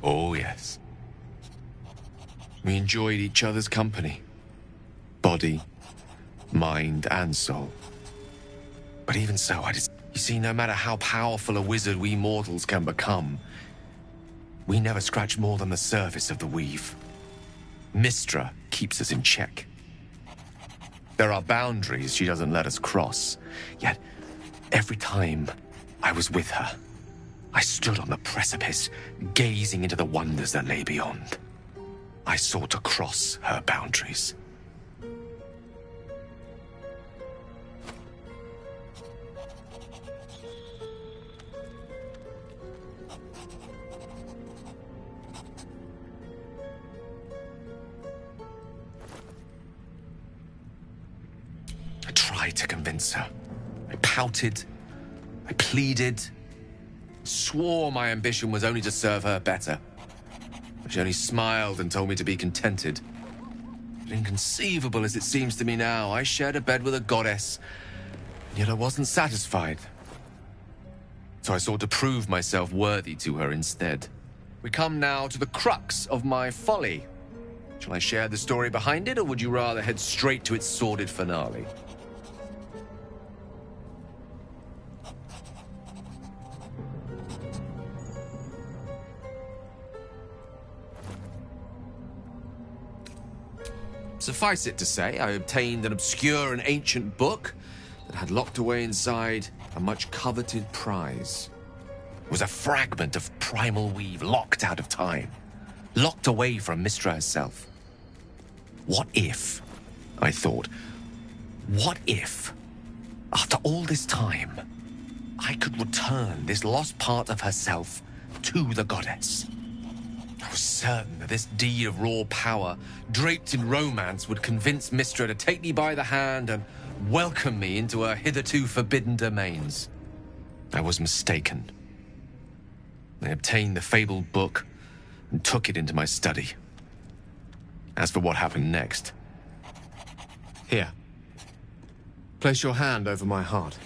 Oh, yes. We enjoyed each other's company. Body, mind, and soul. But even so, you see, no matter how powerful a wizard we mortals can become, we never scratch more than the surface of the weave. Mistra keeps us in check. There are boundaries she doesn't let us cross. Yet, every time I was with her, I stood on the precipice, gazing into the wonders that lay beyond. I sought to cross her boundaries. I tried to convince her. I pouted. I pleaded. Swore my ambition was only to serve her better. She only smiled and told me to be contented. But inconceivable as it seems to me now, I shared a bed with a goddess, and yet I wasn't satisfied. So I sought to prove myself worthy to her instead. We come now to the crux of my folly. Shall I share the story behind it, or would you rather head straight to its sordid finale? Suffice it to say, I obtained an obscure and ancient book, that had locked away inside a much coveted prize. It was a fragment of primal weave locked out of time, locked away from Mystra herself. What if, I thought, what if, after all this time, I could return this lost part of herself to the goddess? I was certain that this deed of raw power, draped in romance, would convince Mystra to take me by the hand and welcome me into her hitherto forbidden domains. I was mistaken. I obtained the fabled book and took it into my study. As for what happened next... Here. Place your hand over my heart.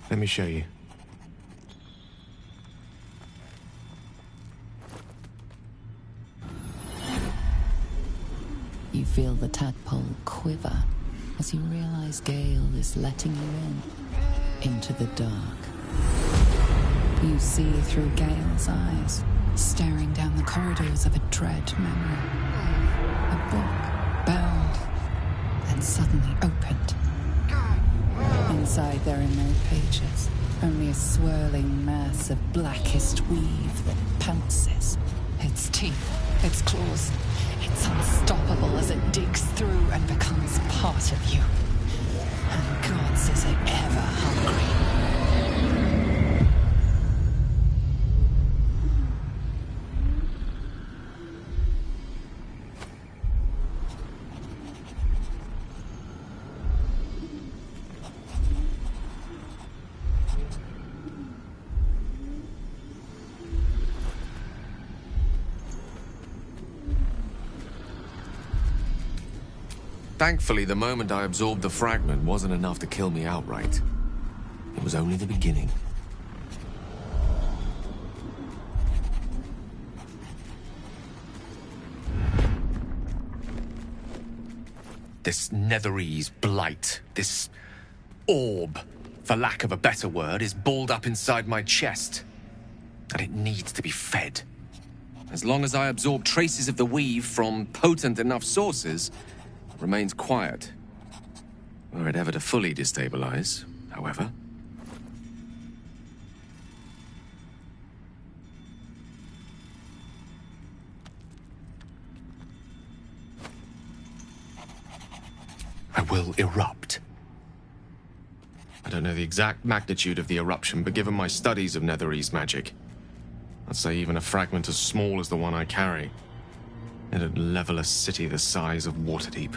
Let me show you. You feel the tadpole quiver as you realize Gale is letting you into the dark. You see through Gale's eyes, staring down the corridors of a dread memory. A book, bound, then suddenly opened. Inside there are no pages, only a swirling mass of blackest weave that pounces. Its teeth, its claws, it's unstoppable as it digs through and becomes part of you. And gods, is it ever hungry. Thankfully, the moment I absorbed the fragment wasn't enough to kill me outright. It was only the beginning. This Netherese blight, this orb, for lack of a better word, is balled up inside my chest. And it needs to be fed. As long as I absorb traces of the weave from potent enough sources, remains quiet. Were it ever to fully destabilize, however. I will erupt. I don't know the exact magnitude of the eruption, but given my studies of Netherese magic, I'd say even a fragment as small as the one I carry, it'd level a city the size of Waterdeep.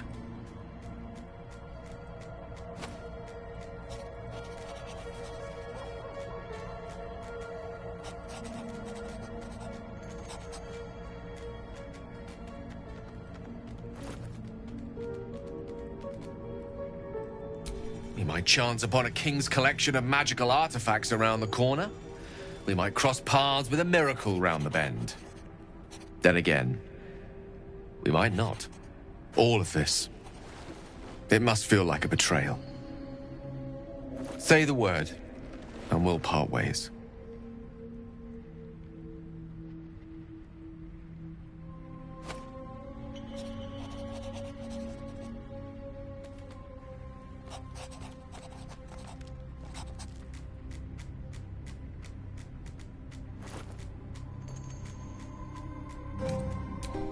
We might chance upon a king's collection of magical artifacts around the corner. We might cross paths with a miracle round the bend. Then again, we might not. All of this. It must feel like a betrayal. Say the word, and we'll part ways.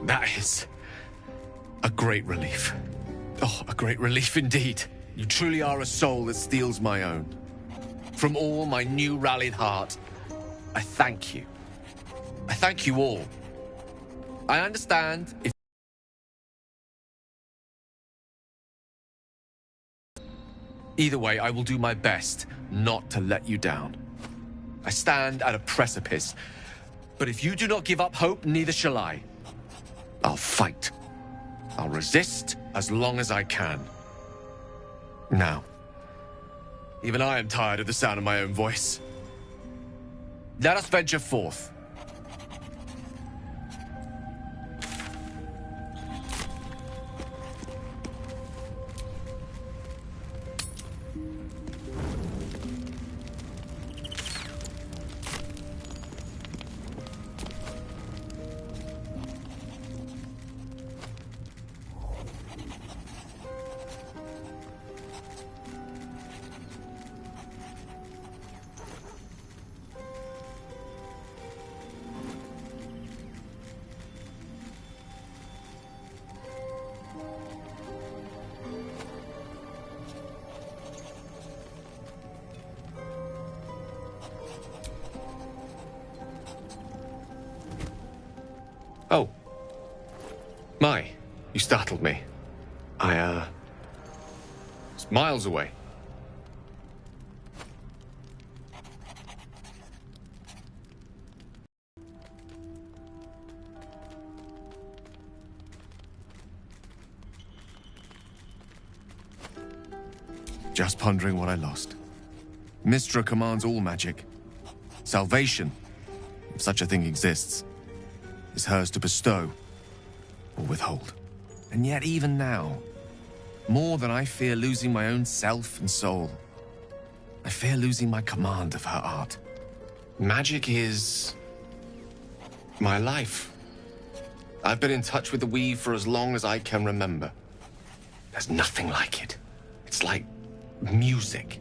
That is a great relief. Oh, a great relief indeed. You truly are a soul that steals my own. From all my new rallied heart, I thank you. I thank you all. I understand if... Either way, I will do my best not to let you down. I stand at a precipice, but if you do not give up hope, neither shall I. I'll fight. I'll resist as long as I can. Now, even I am tired of the sound of my own voice. Let us venture forth. My, you startled me. It's miles away. Just pondering what I lost. Mystra commands all magic. Salvation, if such a thing exists, is hers to bestow or withhold. And yet even now, more than I fear losing my own self and soul, I fear losing my command of her art. Magic is my life. I've been in touch with the weave for as long as I can remember. There's nothing like it. It's like music,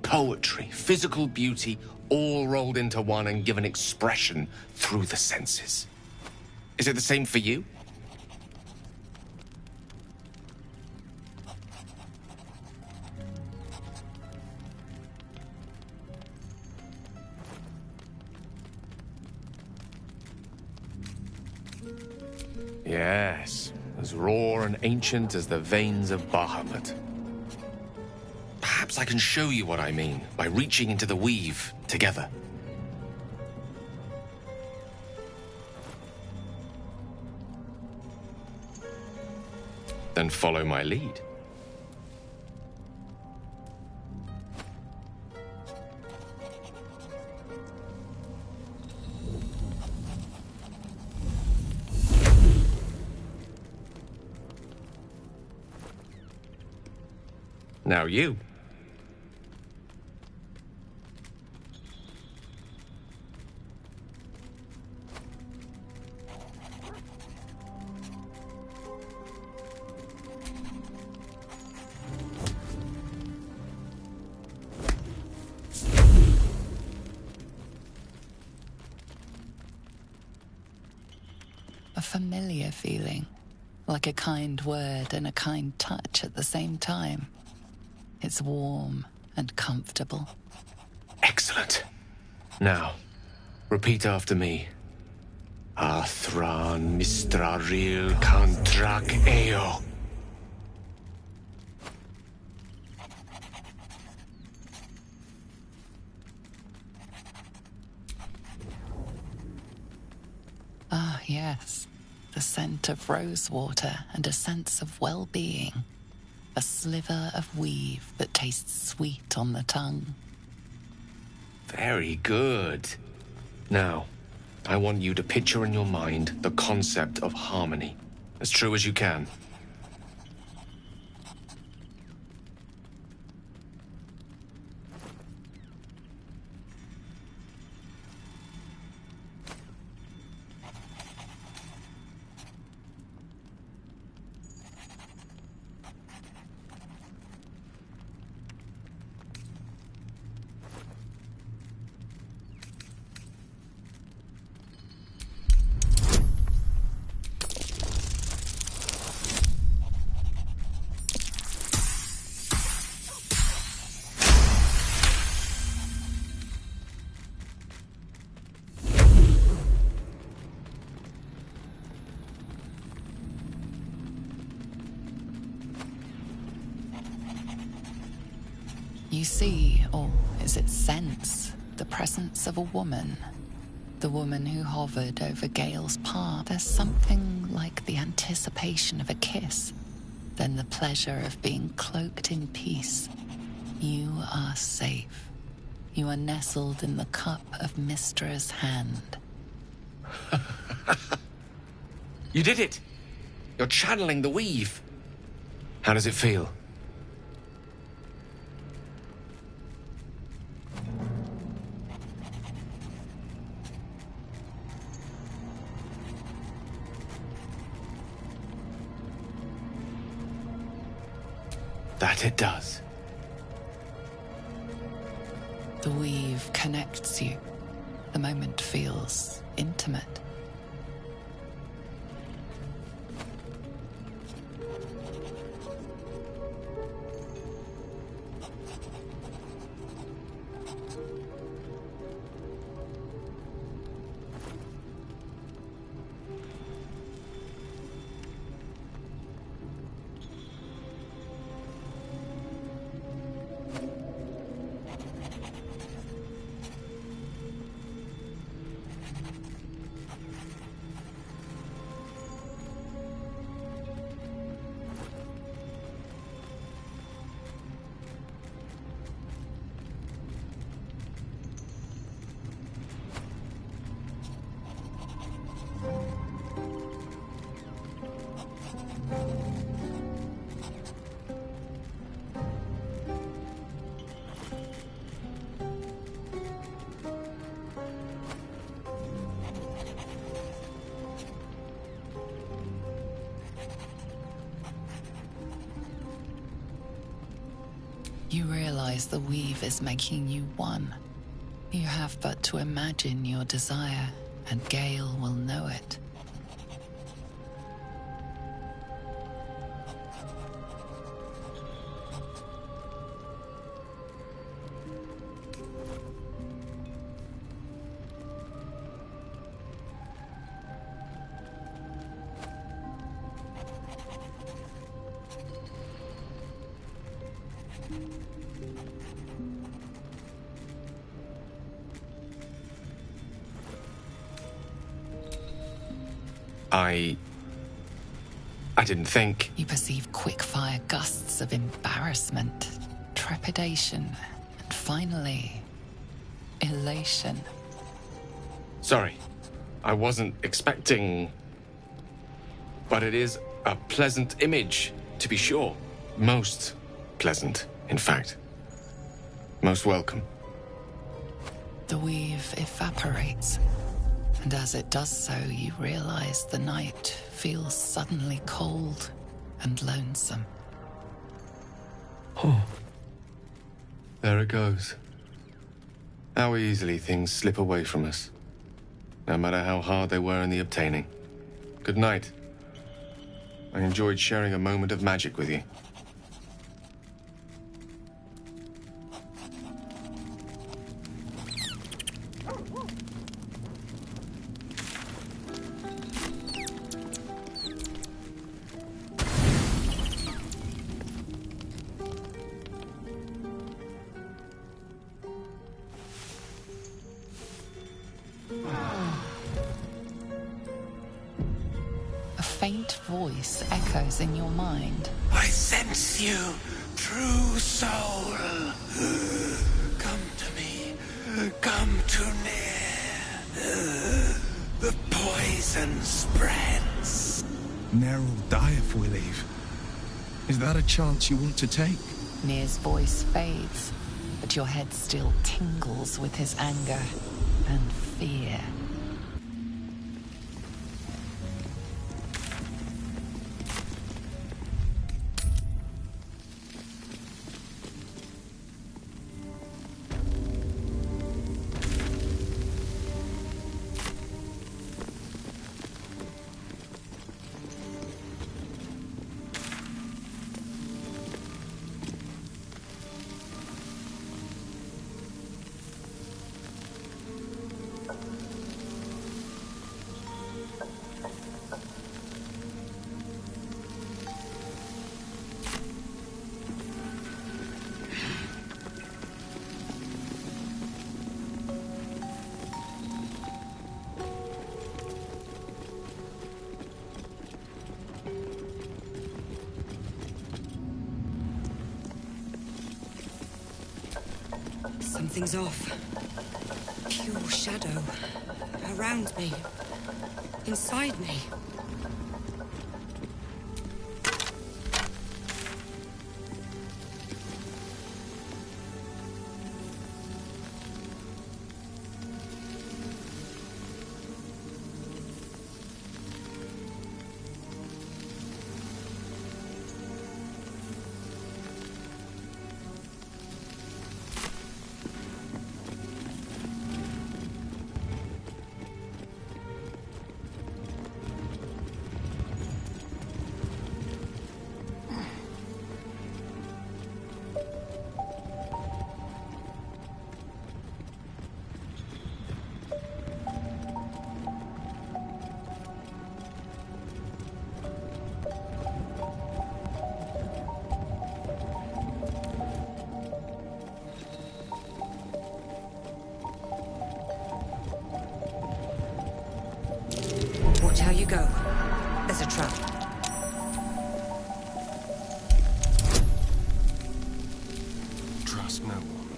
poetry, physical beauty, all rolled into one and given expression through the senses. Is it the same for you? Yes, as raw and ancient as the veins of Bahamut. Perhaps I can show you what I mean by reaching into the weave together. Then follow my lead. Now you. A familiar feeling, like a kind word and a kind touch at the same time. It's warm and comfortable. Excellent. Now, repeat after me. Athran Mistraril Kantrak Eo. Ah, yes. The scent of rosewater and a sense of well-being. A sliver of weave that tastes sweet on the tongue. Very good. Now, I want you to picture in your mind the concept of harmony, as true as you can. You see, or is it sense, the presence of a woman. The woman who hovered over Gale's path. There's something like the anticipation of a kiss, then the pleasure of being cloaked in peace. You are safe. You are nestled in the cup of Mystra's hand. You did it! You're channeling the weave. How does it feel? That it does. The weave connects you. The moment feels intimate. You realize the weave is making you one. You have but to imagine your desire, and Gale will know it. I didn't think. You perceive quick-fire gusts of embarrassment, trepidation, and finally, elation. Sorry, I wasn't expecting... But it is a pleasant image, to be sure. Most pleasant, in fact. Most welcome. The weave evaporates, and as it does so, you realize the night feels suddenly cold and lonesome. Oh. There it goes. How easily things slip away from us, no matter how hard they were in the obtaining. Good night. I enjoyed sharing a moment of magic with you. A faint voice echoes in your mind. I sense you, true soul. Come to me. Come too near. The poison spreads. Nere will die if we leave. Is that a chance you want to take? Nir's voice fades, but your head still tingles with his anger and fear. Something's off. Pure shadow. Around me. Inside me. Watch how you go. There's a trap. Trust no one.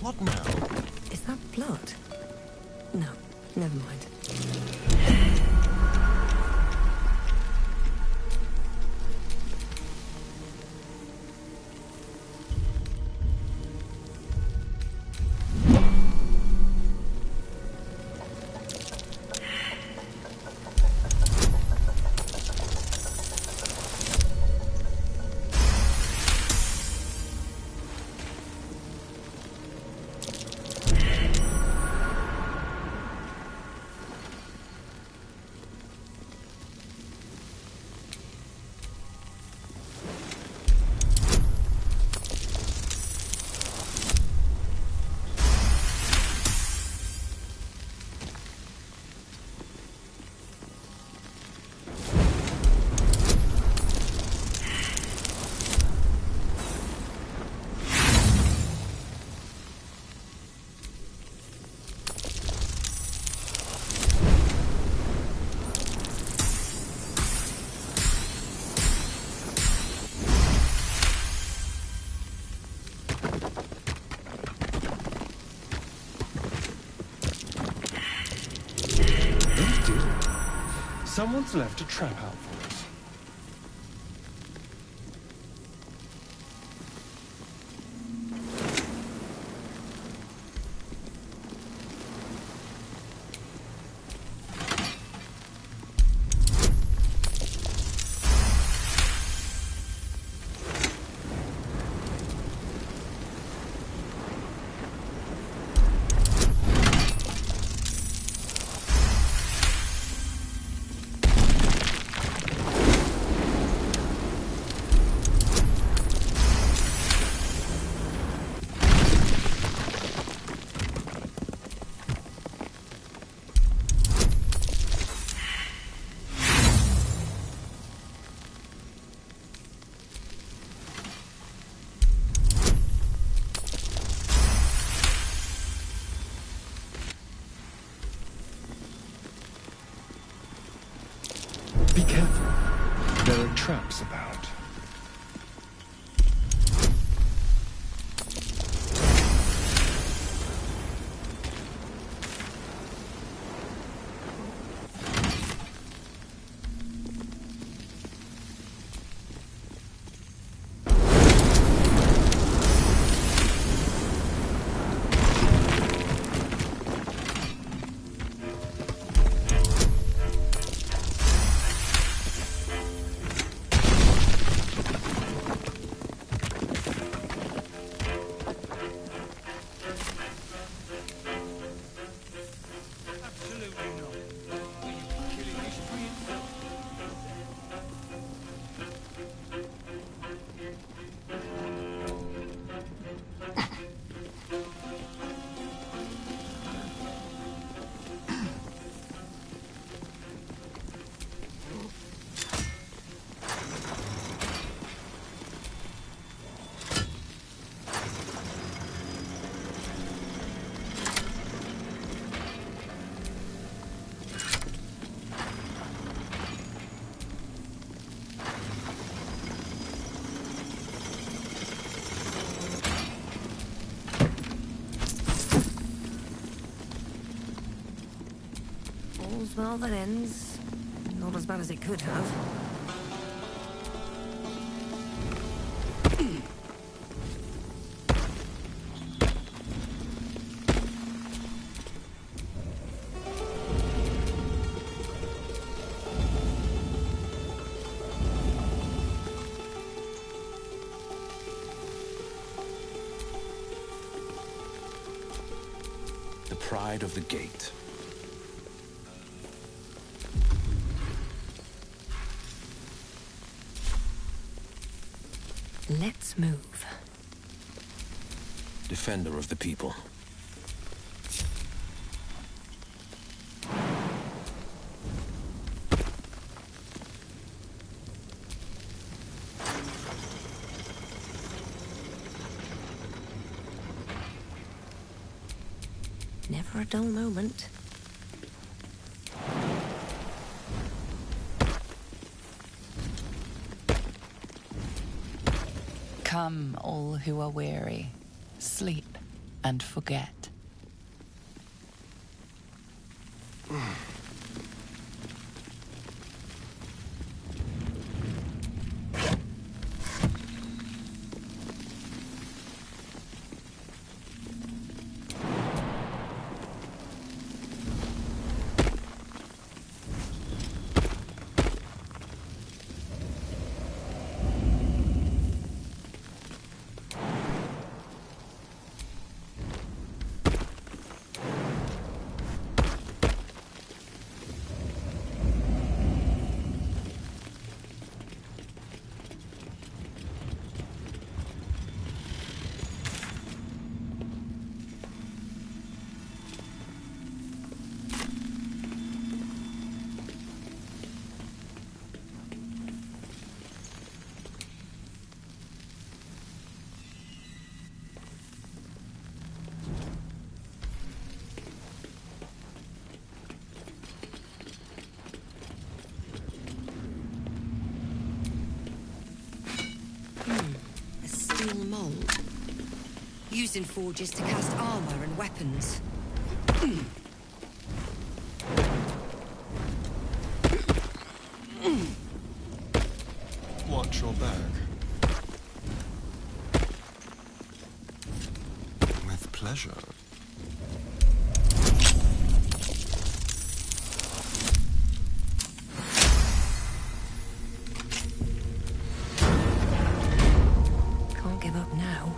What now? Is that blood? No, never mind. Someone's left a trap out for us. Be careful. There are traps about. All's well that ends. Not as bad as it could have. The pride of the gate. Let's move. Defender of the people. Never a dull moment. Come, all who are weary, sleep and forget. A steel mold. Used in forges to cast armor and weapons. pleasure. Can't give up now.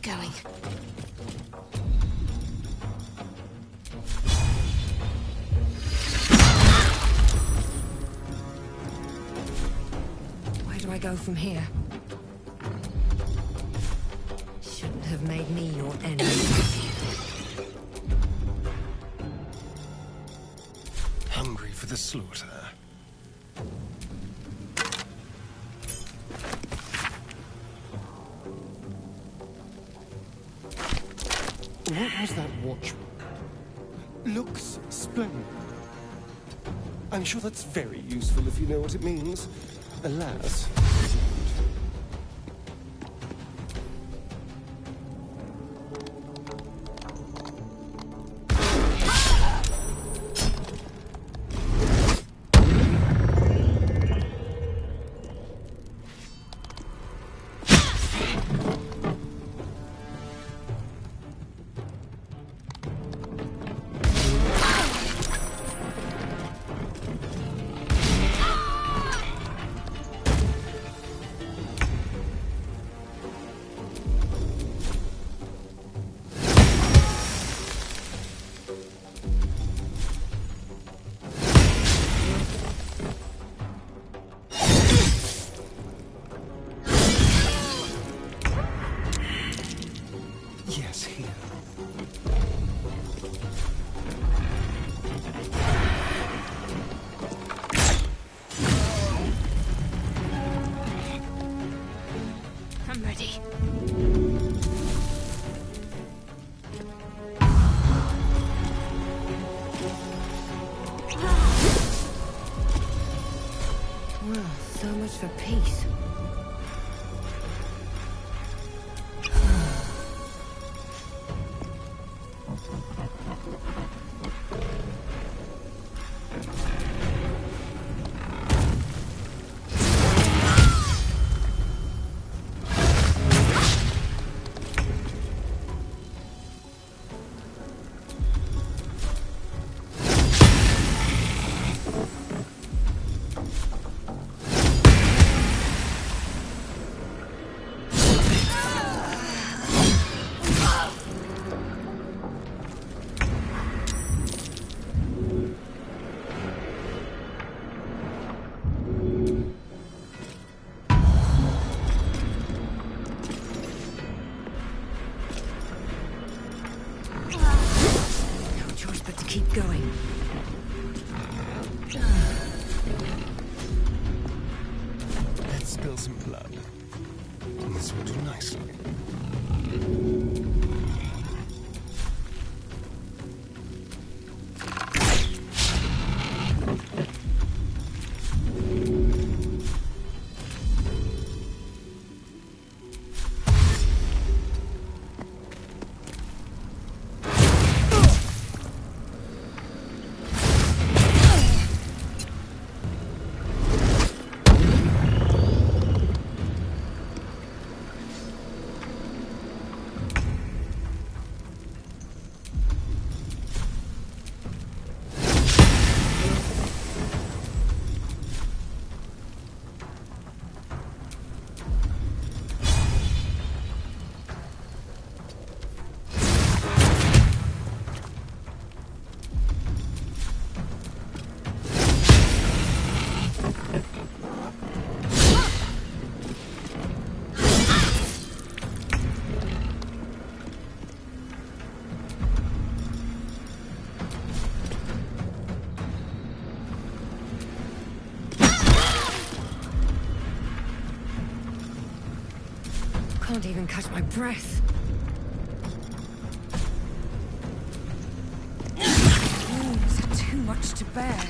Going. Where do I go from here? Shouldn't have made me your enemy. Hungry for the slaughter. What was that watch? Looks splendid. I'm sure that's very useful if you know what it means. Alas. Yes, here. I'm ready. Well, so much for peace. going. Let's spill some blood. This will do nicely. Can't even catch my breath. Wounds are too much to bear.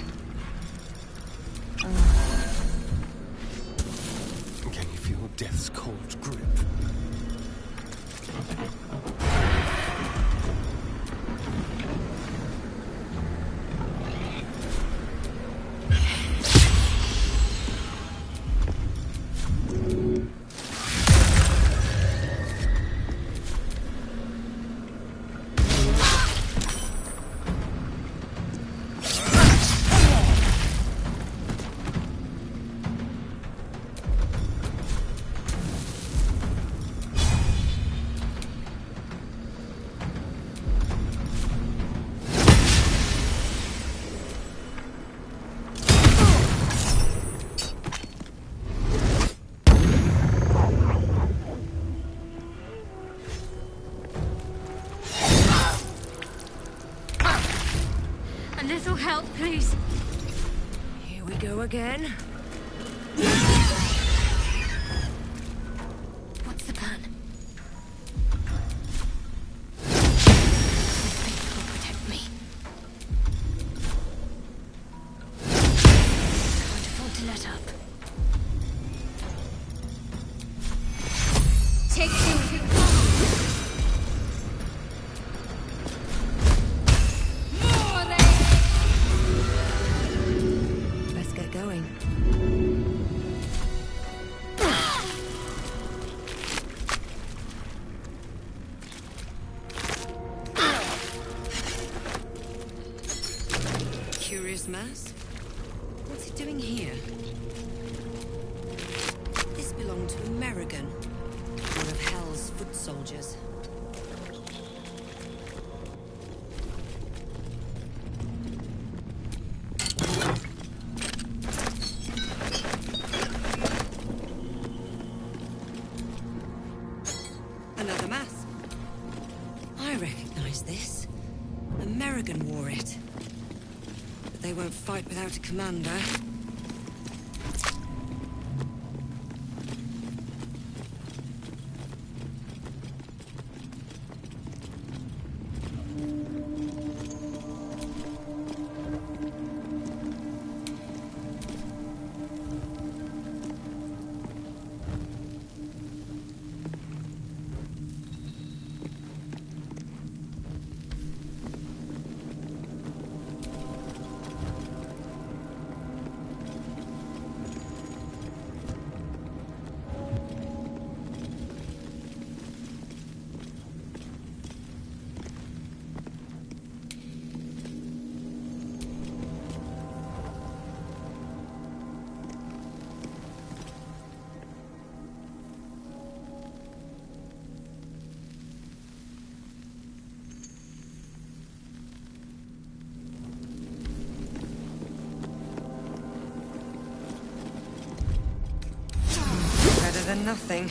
Can you feel death's cold grip? A little help, please. Here we go again. What's the plan? Fate will protect me. Can't afford to let up. Take two. Let's get going. Curious mass? What's it doing here? This belonged to Amerigan, one of Hell's foot soldiers. Another mask. I recognize this. Amerigan wore it. But they won't fight without a commander. Better than nothing.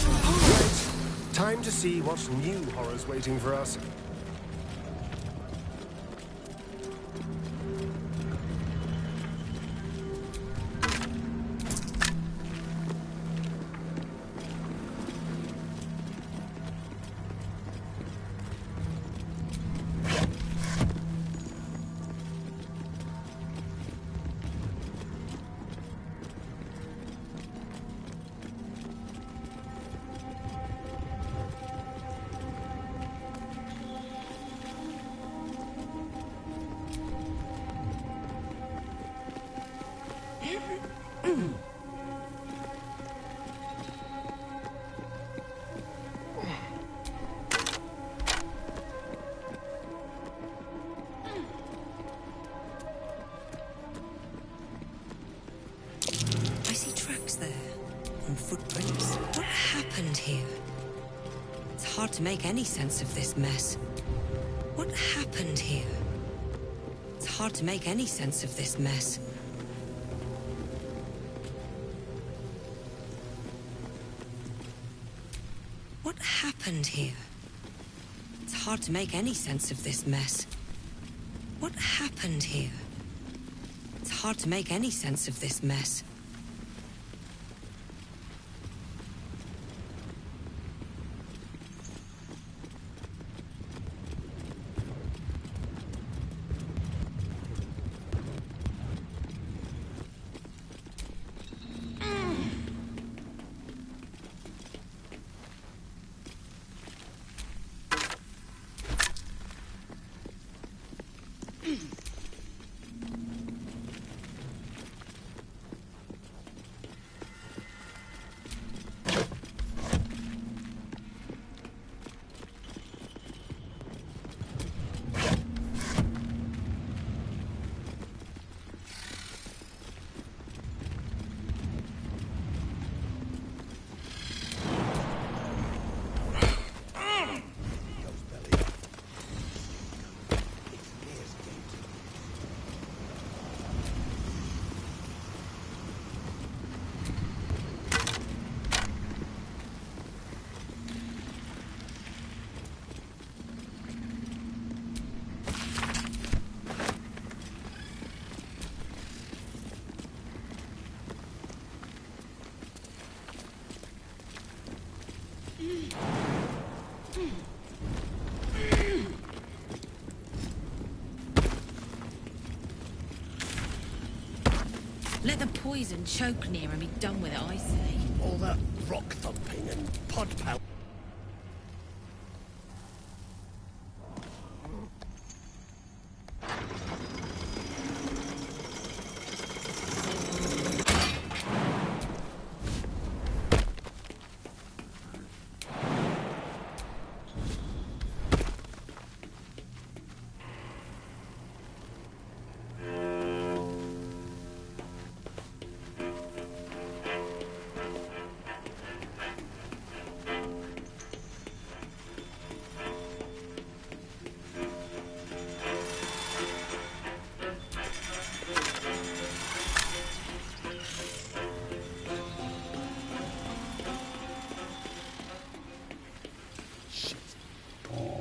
All right. Time to see what new horror's waiting for us. I see tracks there, and footprints. What happened here? It's hard to make any sense of this mess. What happened here? It's hard to make any sense of this mess. What happened here? It's hard to make any sense of this mess. What happened here? It's hard to make any sense of this mess. Let the poison choke near and be done with it, I say. All that rock thumping and pod power.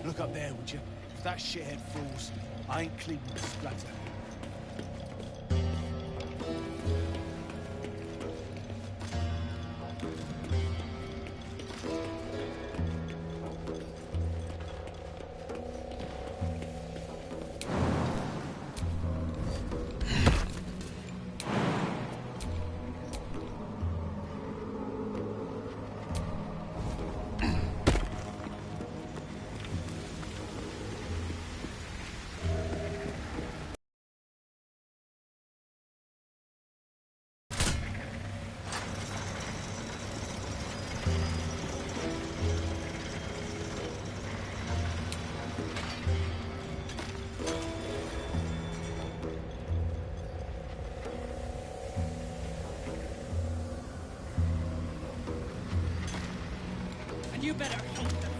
Look up there, would you? If that shithead falls, I ain't cleaning the splatter. You better hunt them.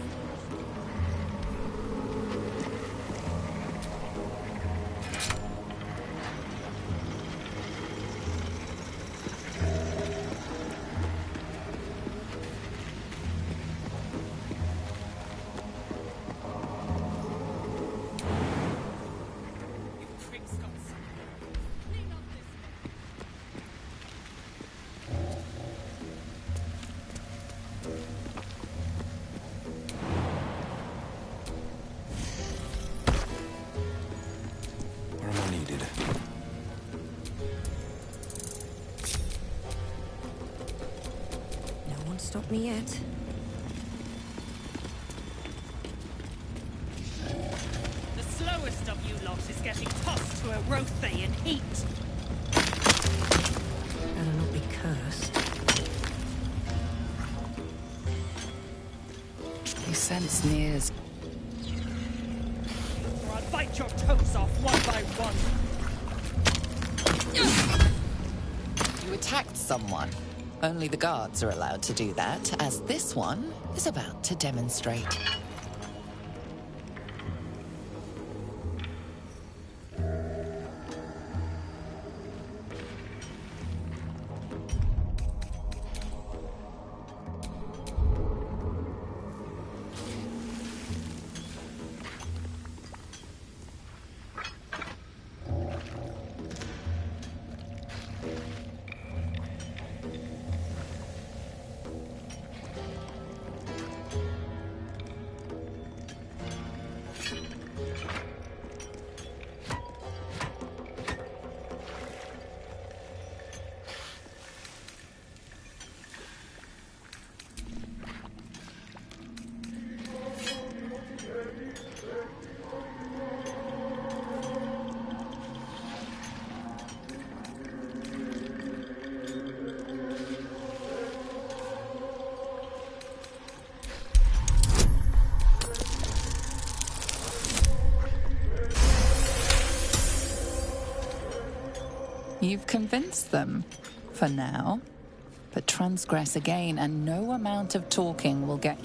Stop me yet. The slowest of you lot is getting tossed to a rothe in heat. Better not be sneers. Or I'll bite your toes off one by one. You attacked someone. Only the guards are allowed to do that, as this one is about to demonstrate. You've convinced them, for now. But transgress again, and no amount of talking will get...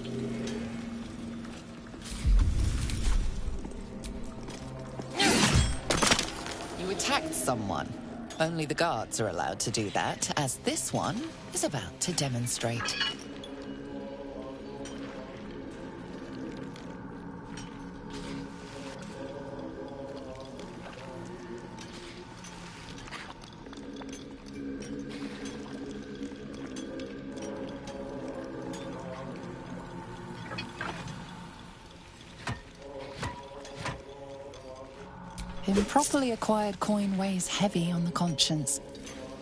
You attacked someone. Only the guards are allowed to do that, as this one is about to demonstrate. Improperly acquired coin weighs heavy on the conscience.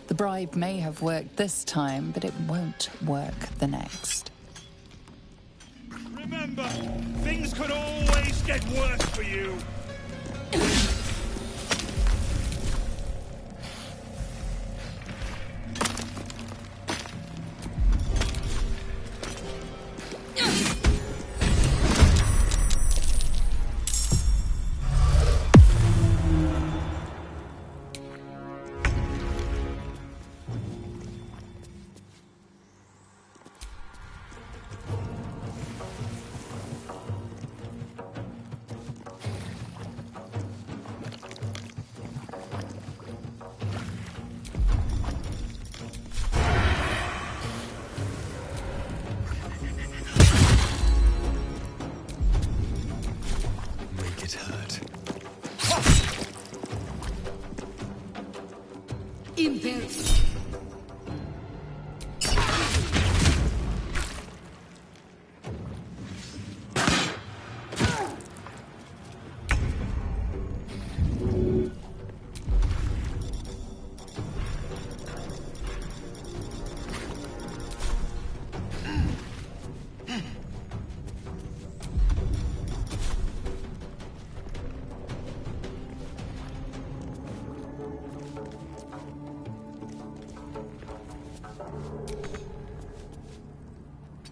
The bribe may have worked this time, but it won't work the next. Remember, things could always get worse for you.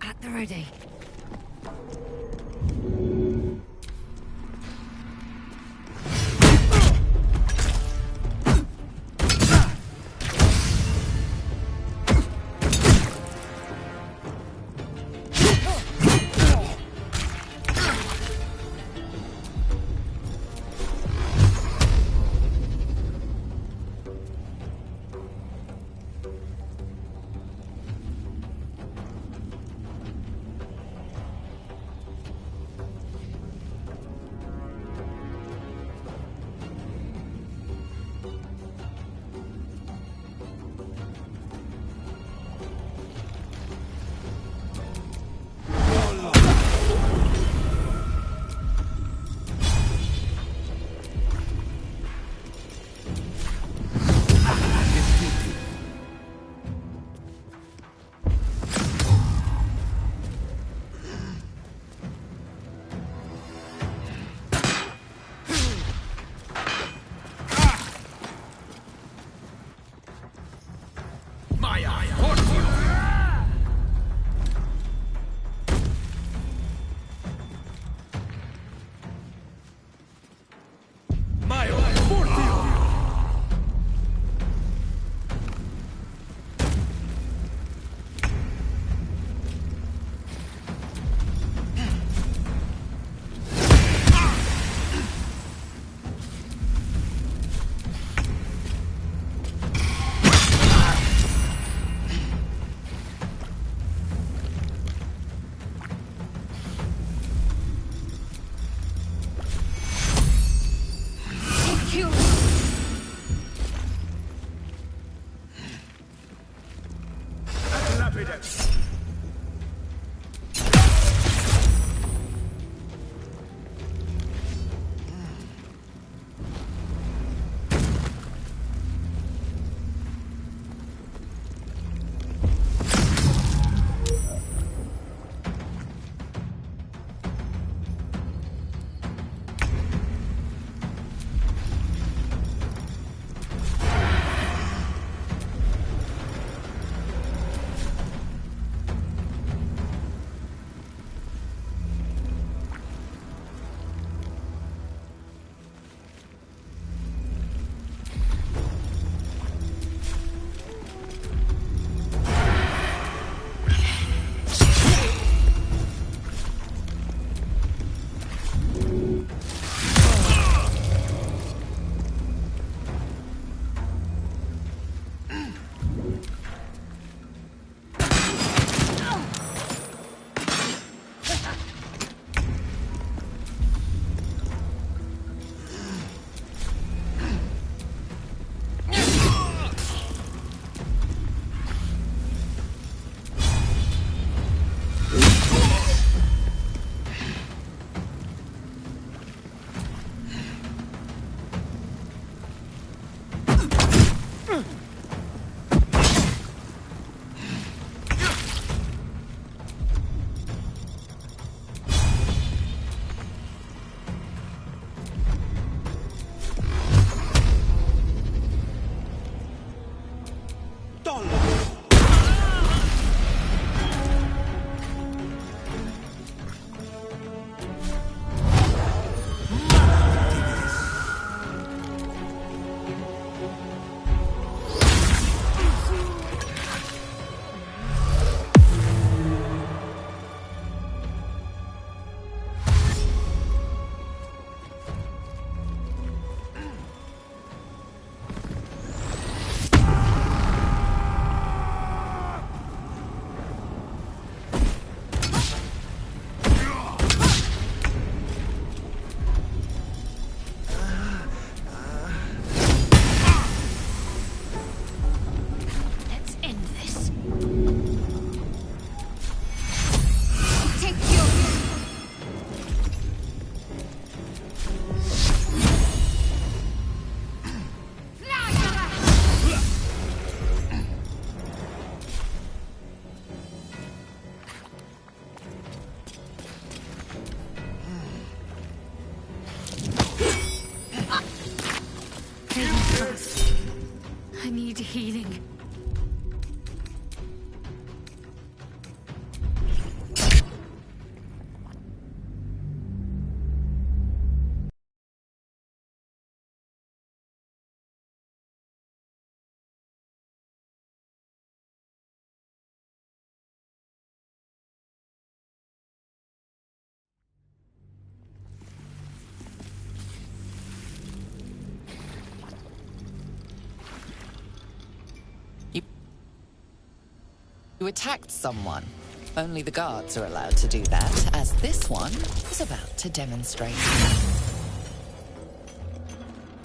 At the ready. rapido. I need healing. You attacked someone. Only the guards are allowed to do that, as this one is about to demonstrate.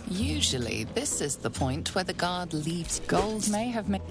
Usually, this is the point where the guard leaves. Gold may have made...